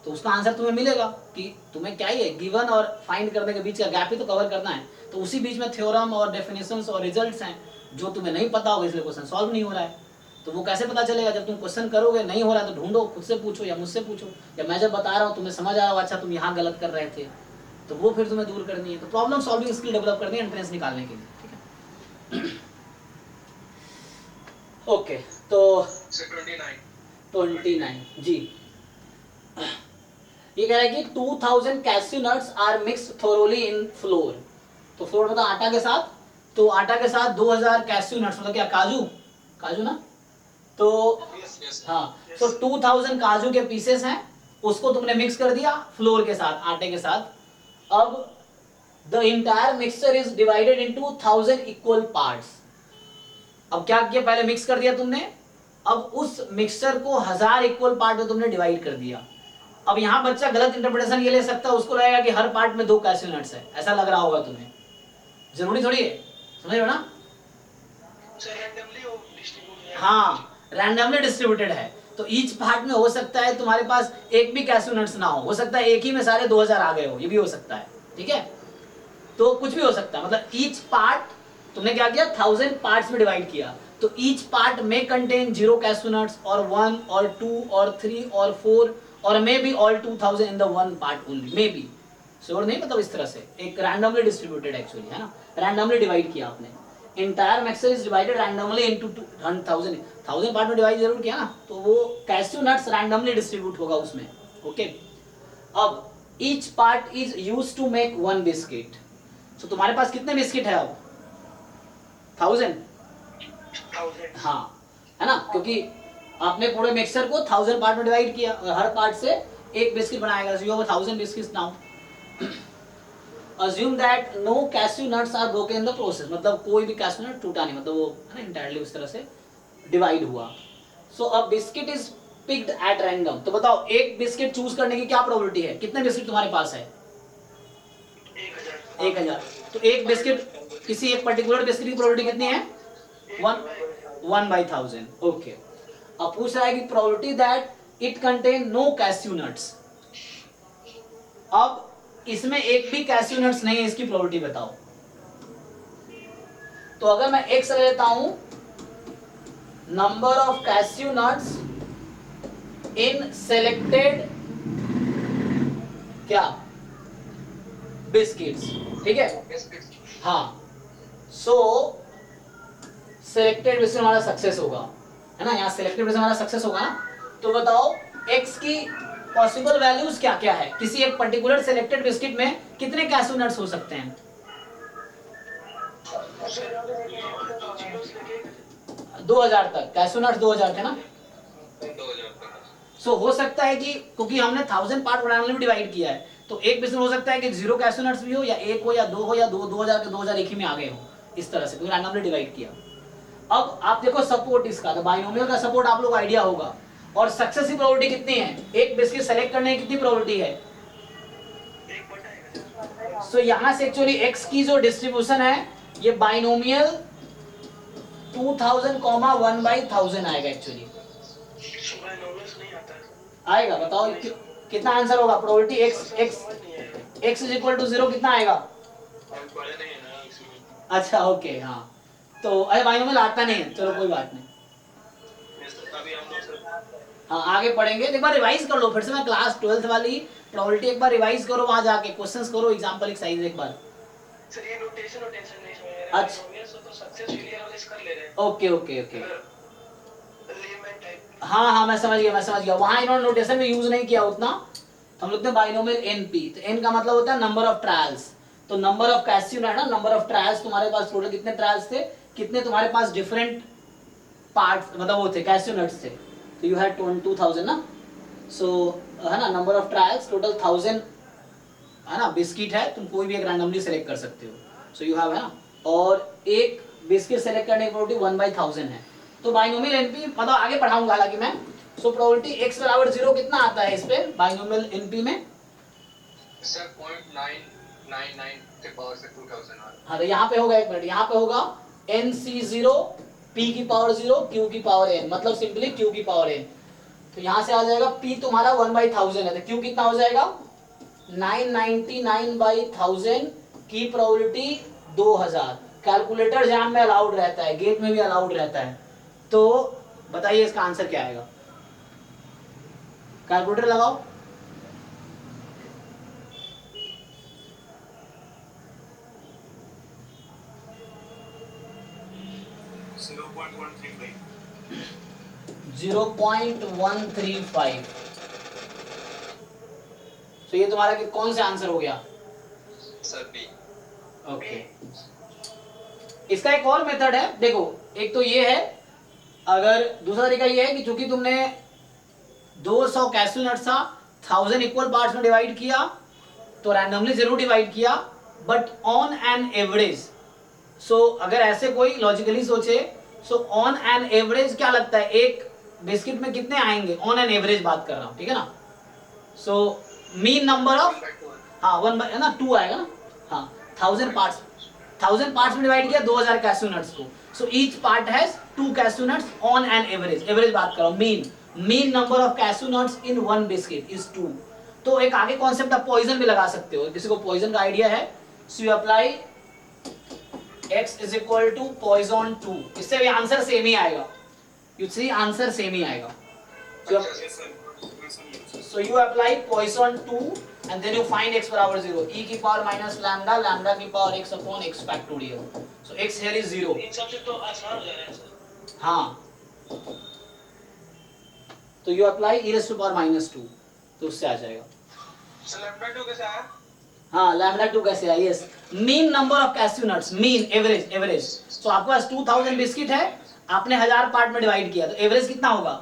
Speaker 1: तो उसका आंसर तुम्हें मिलेगा कि तुम्हें क्या ही है, गिवन और फाइंड करने के बीच का गैप ही तो कवर करना है। तो उसी बीच में थ्योरम और डेफिनेशंस और रिजल्ट्स हैं जो तुम्हें नहीं पता होगा, इसलिए क्वेश्चन सॉल्व नहीं हो रहा है। तो वो कैसे पता चलेगा, जब तुम क्वेश्चन करोगे, नहीं हो रहा है तो ढूंढो, खुद से पूछो या मुझसे पूछो, या मैं जब बता रहा हूँ तुम्हें समझ आ रहा हो, अच्छा तुम यहाँ गलत कर रहे थे, तो वो फिर तुम्हें दूर करनी है। तो प्रॉब्लम सॉल्विंग स्किल डेवलप करनी है एंट्रेंस निकालने के लिए, ठीक है। ओके, तो 29 जी, ये कह रहा है कि 2000 cashew nuts are mixed thoroughly in flour. तो फ्लोर मतलब आटा के साथ, तो आटा के साथ 2000 कैश्यू नट्स मतलब क्या, काजू ना, तो हाँ, तो 2000 काजू के पीसेस हैं, उसको तुमने मिक्स कर दिया फ्लोर के साथ, आटे के साथ। अब the entire mixture is divided into 1000 equal parts. अब क्या किया, पहले मिक्स कर दिया तुमने, अब उस मिक्सचर को 1000 इक्वल पार्ट में तुमने डिवाइड कर दिया। अब यहाँ बच्चा गलत इंटरप्रिटेशन ये ले सकता है, उसको लगेगा कि हर पार्ट में 2 कैश्यू नट्स है, ऐसा लग रहा होगा तुम्हें, जरूरी थोड़ी है। समझ रहे हो ना?
Speaker 4: सर रैंडमली वो डिस्ट्रीब्यूट है।
Speaker 1: हाँ, रैंडमली डिस्ट्रीब्यूटेड है। तो ईच पार्ट में हो सकता है तुम्हारे पास एक भी कैश्यू नट्स ना हो सकता है एक ही में सारे 2000 आ गए हो, ये भी हो सकता है, ठीक है? तो कुछ भी हो सकता है, मतलब ईच पार्ट तुमने क्या किया, 1000 पार्ट्स में डिवाइड किया, तो ईच पार्ट में कंटेन 0 कैश्यू नट्स और 1 और 2 और 3 और 4 और maybe all 2000 in the one part only, may be, sure नहीं, मतलब इस तरह से एक रैंडमली डिस्ट्रीब्यूटेड एक्चुअली, है ना, रैंडमली डिवाइड किया आपने, entire mixture is divided randomly into 1000 part में डिवाइड जरूर किया ना, तो वो कैश्यू नट्स रैंडमली डिस्ट्रीब्यूट होगा उसमें, ओके। अब each part is used to make one biscuit, तो तुम्हारे पास कितने बिस्किट है अब? 1000, हाँ, है ना, क्योंकि आपने पूरे मिक्सचर को 1000 पार्ट में डिवाइड किया और हर पार्ट से एक बिस्किट बनाएगा, so you have 1000 biscuits now. Assume that no cashew nuts are broken in the process, मतलब कोई भी cashew nut टूटा नहीं, मतलब वो है ना entirely उस तरह से डिवाइड हुआ। So a biscuit is picked at random, तो बताओ एक बिस्किट चूज करने की क्या प्रोबेबिलिटी है? कितने बिस्किट तुम्हारे पास है? 1000। तो एक बिस्किट, किसी एक पर्टिकुलर बिस्किट की प्रोबेबिलिटी कितनी है? 1/1000, ओके। अब पूछ रहा है कि probability that it contain no cashew nuts, अब इसमें एक भी कैश्यू नट्स नहीं है, इसकी प्रोबेबिलिटी बताओ। तो अगर मैं x ले लेता हूं, number of cashew nuts in selected क्या बिस्किट्स, ठीक है, हाँ, सो सिलेक्टेड बिस्किट हमारा सक्सेस होगा, है ना, यहाँ सिलेक्टेड बिस्किट हमारा सक्सेस होगा ना। तो बताओ x की पॉसिबल वैल्यूज क्या क्या है, किसी एक पर्टिकुलर सिलेक्टेड बिस्किट में कितने कैश्यू नट्स हो सकते हैं? 2000 तक कैश्यू नट्स 2000 थे ना,
Speaker 2: 2000 तक।
Speaker 1: सो हो सकता है कि क्योंकि हमने 1000 पार्ट रैंडमली डिवाइड किया है, तो एक बिस्किट हो सकता है कि 0 कैश्यू नट्स भी हो, या 1 हो, या 2 हो, या 2000 के 2000 एक ही में आ गए हो, इस तरह से, क्योंकि रैंडमली डिवाइड किया। अब आप देखो सपोर्ट इसका, तो बाइनोमियल का सपोर्ट आप लोग आइडिया होगा, और सक्सेस की प्रोबेबिलिटी कितनी है? एक बिस्किट सेलेक्ट करने की कितनी प्रोबेबिलिटी है? सो यहां से एक्चुअली x की जो डिस्ट्रीब्यूशन है ये बाइनोमियल 2000, 1/1000 आएगा एक्चुअली, आएगा, बताओ कितना आंसर होगा? Probability x is equal to 0 कितना आएगा? अच्छा, ओके, हाँ, तो अरे बाइनोमियल आता नहीं है, चलो कोई बात नहीं, हाँ आगे पढ़ेंगे। एक बार रिवाइज कर लो फिर से, मैं क्लास 12th वाली प्रोबेबिलिटी एक बार रिवाइज करो, वहां जाके क्वेश्चंस करो, एग्जांपल एक्सरसाइज एक बार।
Speaker 4: सर ये नोटेशन नहीं समझ
Speaker 1: अच्छा,
Speaker 4: तो सक्सेस फेलियर वाले कर ले रहे हैं,
Speaker 1: okay okay okay,
Speaker 4: lemon type.
Speaker 1: हाँ मैं समझ गया, वहां इन्होंने नोटेशन में यूज नहीं किया उतना, तो हम लोग ने बाइनोमियल NP, तो n का मतलब होता है नंबर ऑफ ट्रायल्स, तो नंबर ऑफ कैश्यू नट ना, नंबर ऑफ ट्रायल्स तुम्हारे पास टोटल कितने ट्रायल्स थे, कितने तुम्हारे पास डिफरेंट पार्ट्स मतलब वो थे कैश्यू नट्स थे, तो यू हैड 2000 ना, सो है ना, नंबर ऑफ ट्रायल्स टोटल 1000 है ना, बिस्किट है, तुम कोई भी एक रैंडमली सेलेक्ट कर सकते हो, सो यू हैव, है ना, और एक बिस्किट सेलेक्ट करने की प्रोबेबिलिटी 1/1000 है। तो बाइनोमियल NP मतलब आगे पढ़ाऊंगा हालांकि मैं, सो प्रोबेबिलिटी x बराबर 0 कितना आता है इस पे बाइनोमियल NP में?
Speaker 2: सर 0.999 के पावर से 2000 आ रहा है।
Speaker 1: हाँ, तो यहाँ पे होगा, एक मिनट, यहाँ पे होगा NC0 P की पावर 0 Q की पावर n, मतलब सिंपली Q की पावर n, तो यहाँ से आ जाएगा P तुम्हारा 1/1000 है, तो Q कितना हो जाएगा? 999/1000 की प्रोबेबिलिटी 2000। कैलकुलेटर एग्जाम में अलाउड रहता है, गेट में भी अलाउड रहता है, तो बताइए इसका आंसर क्या आएगा? कैलकुलेटर लगाओ, जीरो 0.135। तो ये तुम्हारा कि कौन सा आंसर हो गया?
Speaker 2: Sir B.
Speaker 1: ओके, इसका एक और मेथड है, देखो एक तो ये है, अगर दूसरा तरीका ये है कि चूंकि तुमने 200 कैश्यू नट्स था, 1000 इक्वल पार्ट्स में डिवाइड किया, तो रैंडमली जरूर डिवाइड किया, बट ऑन एन एवरेज, सो अगर ऐसे कोई लॉजिकली सोचे, सो ऑन एन एवरेज क्या लगता है एक बिस्किट में कितने आएंगे, ऑन एन एवरेज बात कर रहा हूं, ठीक है ना, सो मीन नंबर ऑफ, हाँ 1 है ना, 2 आएगा ना, हाँ 1000 1000 पार्ट्स में डिवाइड किया 2000 कैश्यू नट्स को, so each part has 2 cashew nuts on an average, average बात करो, mean number of cashew nuts in one biscuit is 2। तो एक आगे कॉन्सेप्ट आप पॉइजन भी लगा सकते हो, किसी को पॉइजन का आइडिया है, so you apply x is equal to poison 2, इससे भी आंसर सेम ही आएगा, you see आंसर सेम ही आएगा। So you apply poison 2 and then you find x बराबर 0, e की पावर माइनस लैम्डा, लैम्डा की power x upon x factorial, so x here is 0।
Speaker 4: इन सबसे तो आसान हो जाएगा सर।
Speaker 1: हाँ, तो you apply e raised to power minus 2, तो उससे आ जाएगा।
Speaker 6: सर लैम्डा 2 कैसे आया?
Speaker 1: हाँ, लैम्डा 2 कैसे आया? Yes, mean number of cashew nuts, mean average. तो आपके पास 2000 बिस्किट है, आपने 1000 पार्ट में डिवाइड किया, तो एवरेज कितना होगा?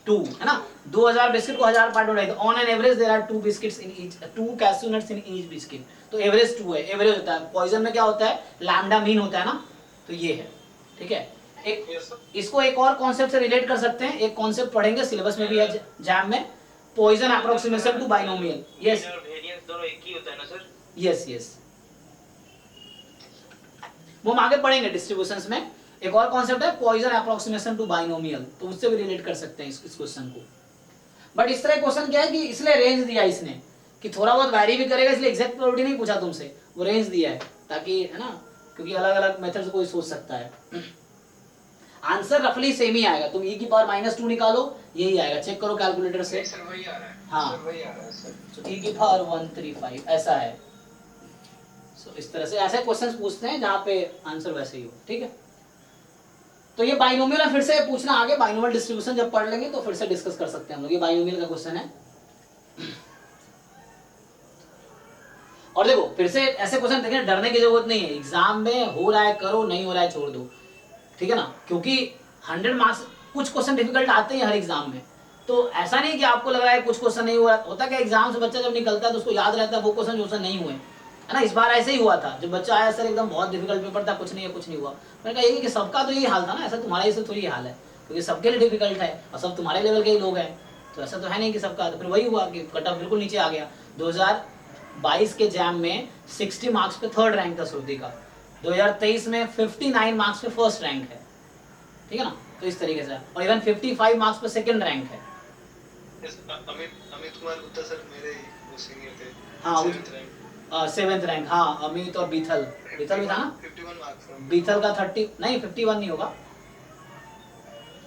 Speaker 1: 2, है ना? 2000 बिस्किट को 1000 पार्ट में divide, on an average there are 2 biscuits in each, 2 cashew nuts in each biscuit, तो एवरेज 2 है, एवरेज होता है। पॉइजन में क्या होता है? लैम्डा मीन होता है ना, तो ये है, ठीक है। एक इसको एक और कॉन्सेप्ट से रिलेट कर सकते हैं, एक कॉन्सेप्ट पढ़ेंगे, सिलेबस में भी है जैम में, Poisson approximation to binomial. Yes,
Speaker 7: variance दोनों एक ही होता है ना सर?
Speaker 1: यस, वो हम आगे पढ़ेंगे डिस्ट्रीब्यूशंस में। एक और कॉन्सेप्ट है पॉइजन अप्रोक्सीमेशन टू बाइनोमियल, तो उससे भी रिलेट कर सकते हैं इस क्वेश्चन को। बट इस तरह क्वेश्चन क्या है कि इसलिए रेंज दिया इसने कि थोड़ा बहुत वैरी भी करेगा, इसलिए एग्जैक्ट प्रोबेबिलिटी नहीं पूछा तुमसे, वो रेंज दिया है ताकि, है ना, क्योंकि अलग अलग मेथड से कोई सोच सकता है। आंसर रफली सेम ही आएगा, तुम e की पावर माइनस 2 निकालो, यही आएगा, चेक करो कैलकुलेटर से।
Speaker 2: सर वही आ रहा है।
Speaker 1: हाँ,
Speaker 2: सर वही आ रहा है सर।
Speaker 1: तो e की पावर 135 ऐसा है। सो इस तरह से ऐसे क्वेश्चंस पूछते हैं जहाँ पे आंसर वैसे ही हो, ठीक है। तो ये बाइनोमियल है, फिर से पूछना आगे, बाइनोमियल डिस्ट्रीब्यूशन जब पढ़ लेंगे तो फिर से डिस्कस कर सकते हैं हम लोग, ये बाइनोमियल का क्वेश्चन है। और देखो फिर से ऐसे क्वेश्चन देखें, डरने की जरूरत नहीं है, एग्जाम में हो रहा है करो, नहीं हो रहा है छोड़ दो, ठीक है ना, क्योंकि 100 मार्क्स, कुछ क्वेश्चन डिफिकल्ट आते हैं हर एग्जाम में, तो ऐसा नहीं कि आपको लग रहा है कुछ क्वेश्चन नहीं हुआ, होता क्या एग्जाम से बच्चा जब निकलता है तो उसको याद रहता है वो क्वेश्चन जो नहीं हुए, है ना। इस बार ऐसे ही हुआ था, जब बच्चा आया सर एकदम बहुत डिफिकल्ट पेपर था, कुछ नहीं है, कुछ नहीं हुआ। मैंने कहा ये कि सबका तो यही हाल था ना, ऐसा तुम्हारा ही थोड़ी हाल है, क्योंकि सबके लिए डिफिकल्ट है और सब तुम्हारे लेवल के ही लोग हैं, तो ऐसा तो है नहीं कि सबका। तो फिर वही हुआ कि कट ऑफ बिल्कुल नीचे आ गया। 2022 के जैम में 60 मार्क्स पे 3rd रैंक था श्रुति का, 2023 में 59 मार्क्स पे 1st रैंक है, ठीक है ना। तो इस तरीके से, और इवन 55 मार्क्स पे 2nd रैंक है।
Speaker 8: अमित कुमार गुप्ता सर मेरे वो सीनियर थे।
Speaker 1: हाँ,
Speaker 8: 7th
Speaker 1: 7th रैंक, हाँ, अमित और बीथल भी था ना,
Speaker 8: 51 मार्क्स।
Speaker 1: बीथल का 30 नहीं 51 नहीं होगा,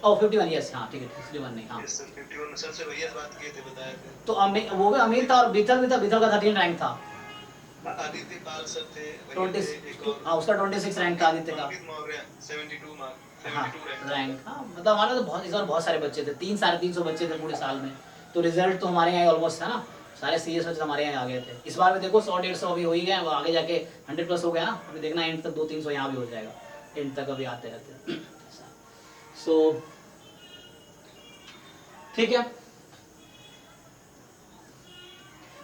Speaker 1: ओ 51, यस, हाँ ठीक है, 51 नहीं, हाँ।
Speaker 8: यस सर, 51 सर से भैया बात किए थे, बताया थे।
Speaker 1: तो वो भी अमित था और बीथल भी था, बीथल का 13 रैंक था।
Speaker 8: आदित्य पाल सर थे,
Speaker 1: 26, हाँ उसका 26 रैंक था आदित्य का।
Speaker 8: अमित मौर्य 72 मार्क्स,
Speaker 1: हाँ
Speaker 8: 72
Speaker 1: रैंक, हाँ मतलब हमारा तो बहुत, इस बार बहुत सारे बच्चे थे, 300-350 बच्चे थे पूरे साल में, तो रिजल्ट तो हमारे यहाँ ऑलमोस्ट था ना, सारे सीरियस बच्चे हमारे यहाँ आ गए थे। इस बार भी देखो 100-150 अभी हो ही गए, वो आगे जाके 100+ हो गया ना, अभी देखना एंड तक 200-300 यहाँ भी हो जाएगा, एंड तक अभी आते रहते। सो ठीक है,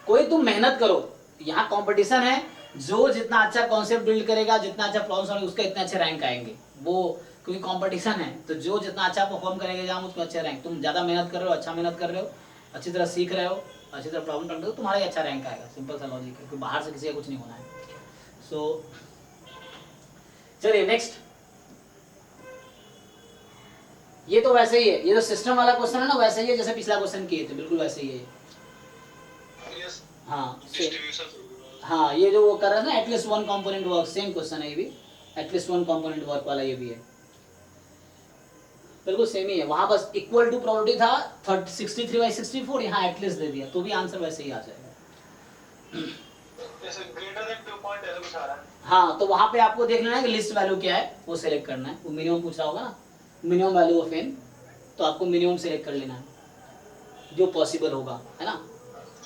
Speaker 1: कोई तुम मेहनत करो, यहाँ कंपटीशन है, जो जितना अच्छा कॉन्सेप्ट बिल्ड करेगा, जितना अच्छा प्रॉब्लम सॉल्व, उसके इतने अच्छे रैंक आएंगे वो, क्योंकि कंपटीशन है, तो जो जितना अच्छा परफॉर्म करेगा एग्जाम उसको अच्छे रैंक। तुम ज्यादा मेहनत कर रहे हो, अच्छा मेहनत कर रहे हो, अच्छी तरह सीख रहे हो, अच्छी तरह प्रॉब्लम कर रहे हो, तुम्हारा अच्छा रैंक आएगा, सिंपल सा लॉजिक है, क्योंकि बाहर से किसी का कुछ नहीं होना है। सो चलिए नेक्स्ट, ये तो वैसे ही है, ये जो सिस्टम वाला क्वेश्चन है ना वैसे ही है जैसे पिछला क्वेश्चन किए थे, बिल्कुल वैसे ही है।
Speaker 8: यस
Speaker 1: हाँ
Speaker 8: डिस्ट्रीब्यूशन।
Speaker 1: हाँ, ये जो वो कर रहा है ना, at least 1 component work, same question है ये भी, एटलीस्ट 1 कंपोनेंट वर्क वाला ये भी है, बिल्कुल सेम ही है। वहां बस इक्वल टू प्रोबेबिलिटी था 63/64, यहाँ एटलीस्ट दे दिया, तो भी आंसर वैसे ही आ जाएगा।
Speaker 6: जैसे ग्रेटर देन 2 पॉइंट ऐसा कुछ आ रहा है।
Speaker 1: हाँ, तो वहां पे आपको देखना है कि लिस्ट वैल्यू क्या है, वो सिलेक्ट करना है, वो मिनिमम पूछ रहा होगा ना, मिनिमम वैल्यू ऑफ n, तो आपको मिनिमम सिलेक्ट कर लेना है जो पॉसिबल होगा, है ना।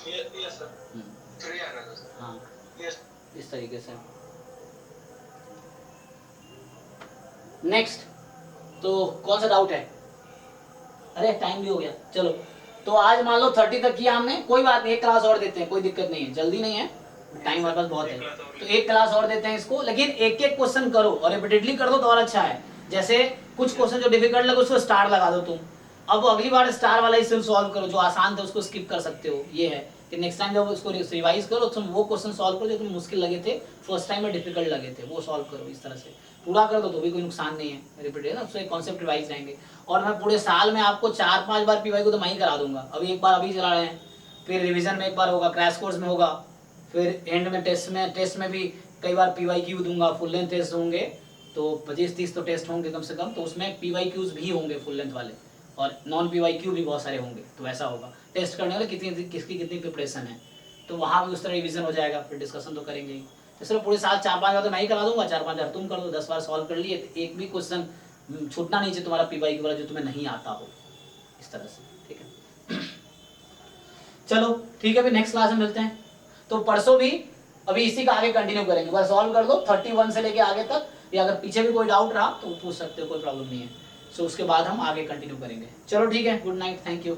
Speaker 6: Yes sir.
Speaker 2: 3 आ रहा था सर।
Speaker 1: हाँ
Speaker 6: यस।
Speaker 1: इस तरीके से। नेक्स्ट, तो कौन सा डाउट है? अरे टाइम भी हो गया, चलो तो आज मान लो 30 तक किया हमने, कोई बात नहीं, एक क्लास और देते हैं, कोई दिक्कत नहीं है, जल्दी नहीं है, टाइम हमारे पास बहुत है, तो एक क्लास और देते हैं इसको, लेकिन एक एक क्वेश्चन करो और रिपीटेडली कर दो तो और अच्छा है। जैसे कुछ क्वेश्चन जो डिफिकल्ट लगे उसको स्टार लगा दो तुम, अब अगली बार स्टार वाला ही सिर्फ सॉल्व करो, जो आसान था उसको स्किप कर सकते हो, ये है कि नेक्स्ट टाइम जब उसको रिवाइज करो तुम वो क्वेश्चन सॉल्व करो जो तुम्हें मुश्किल लगे थे, फर्स्ट टाइम में डिफिकल्ट लगे थे, वो सॉल्व करो। इस तरह से पूरा कर दो तो भी कोई नुकसान नहीं है, रिपीट है ना, उससे कॉन्सेप्ट रिवाइज रहेंगे। और मैं पूरे साल में आपको 4-5 बार पीवाई को तो मैं ही करा दूंगा। अभी एक बार अभी चला रहे हैं, फिर रिवीजन में एक बार होगा, क्रैश कोर्स में होगा, फिर एंड में टेस्ट में भी कई बार PYQ दूंगा, फुल लेंथ टेस्ट होंगे, तो 25-30 तो टेस्ट होंगे कम से कम, तो उसमें PYQs भी होंगे फुल लेंथ वाले, और नॉन PYQ भी बहुत सारे होंगे। तो ऐसा होगा टेस्ट करने वाले किसकी कितनी प्रिपरेशन है, तो वहाँ भी उस तरह रिवीजन हो जाएगा, फिर डिस्कशन तो करेंगे ही। तो सिर्फ पूरे साल 4-5 बार तो मैं ही करा दूंगा, 4-5 बार तुम कर दो, 10 बार सॉल्व कर लिए, तो एक भी क्वेश्चन छूटना नहीं चाहिए तुम्हारा PYQ वाला जो तुम्हें नहीं आता हो, इस तरह से, ठीक है। चलो ठीक है, फिर नेक्स्ट क्लास में मिलते हैं। तो परसों भी अभी इसी का आगे कंटिन्यू करेंगे, बस सॉल्व कर दो 31 से लेके आगे तक, या अगर पीछे भी कोई डाउट रहा तो पूछ सकते हो, कोई प्रॉब्लम नहीं है। सो उसके बाद हम आगे कंटिन्यू करेंगे। चलो ठीक है, गुड नाइट, थैंक यू।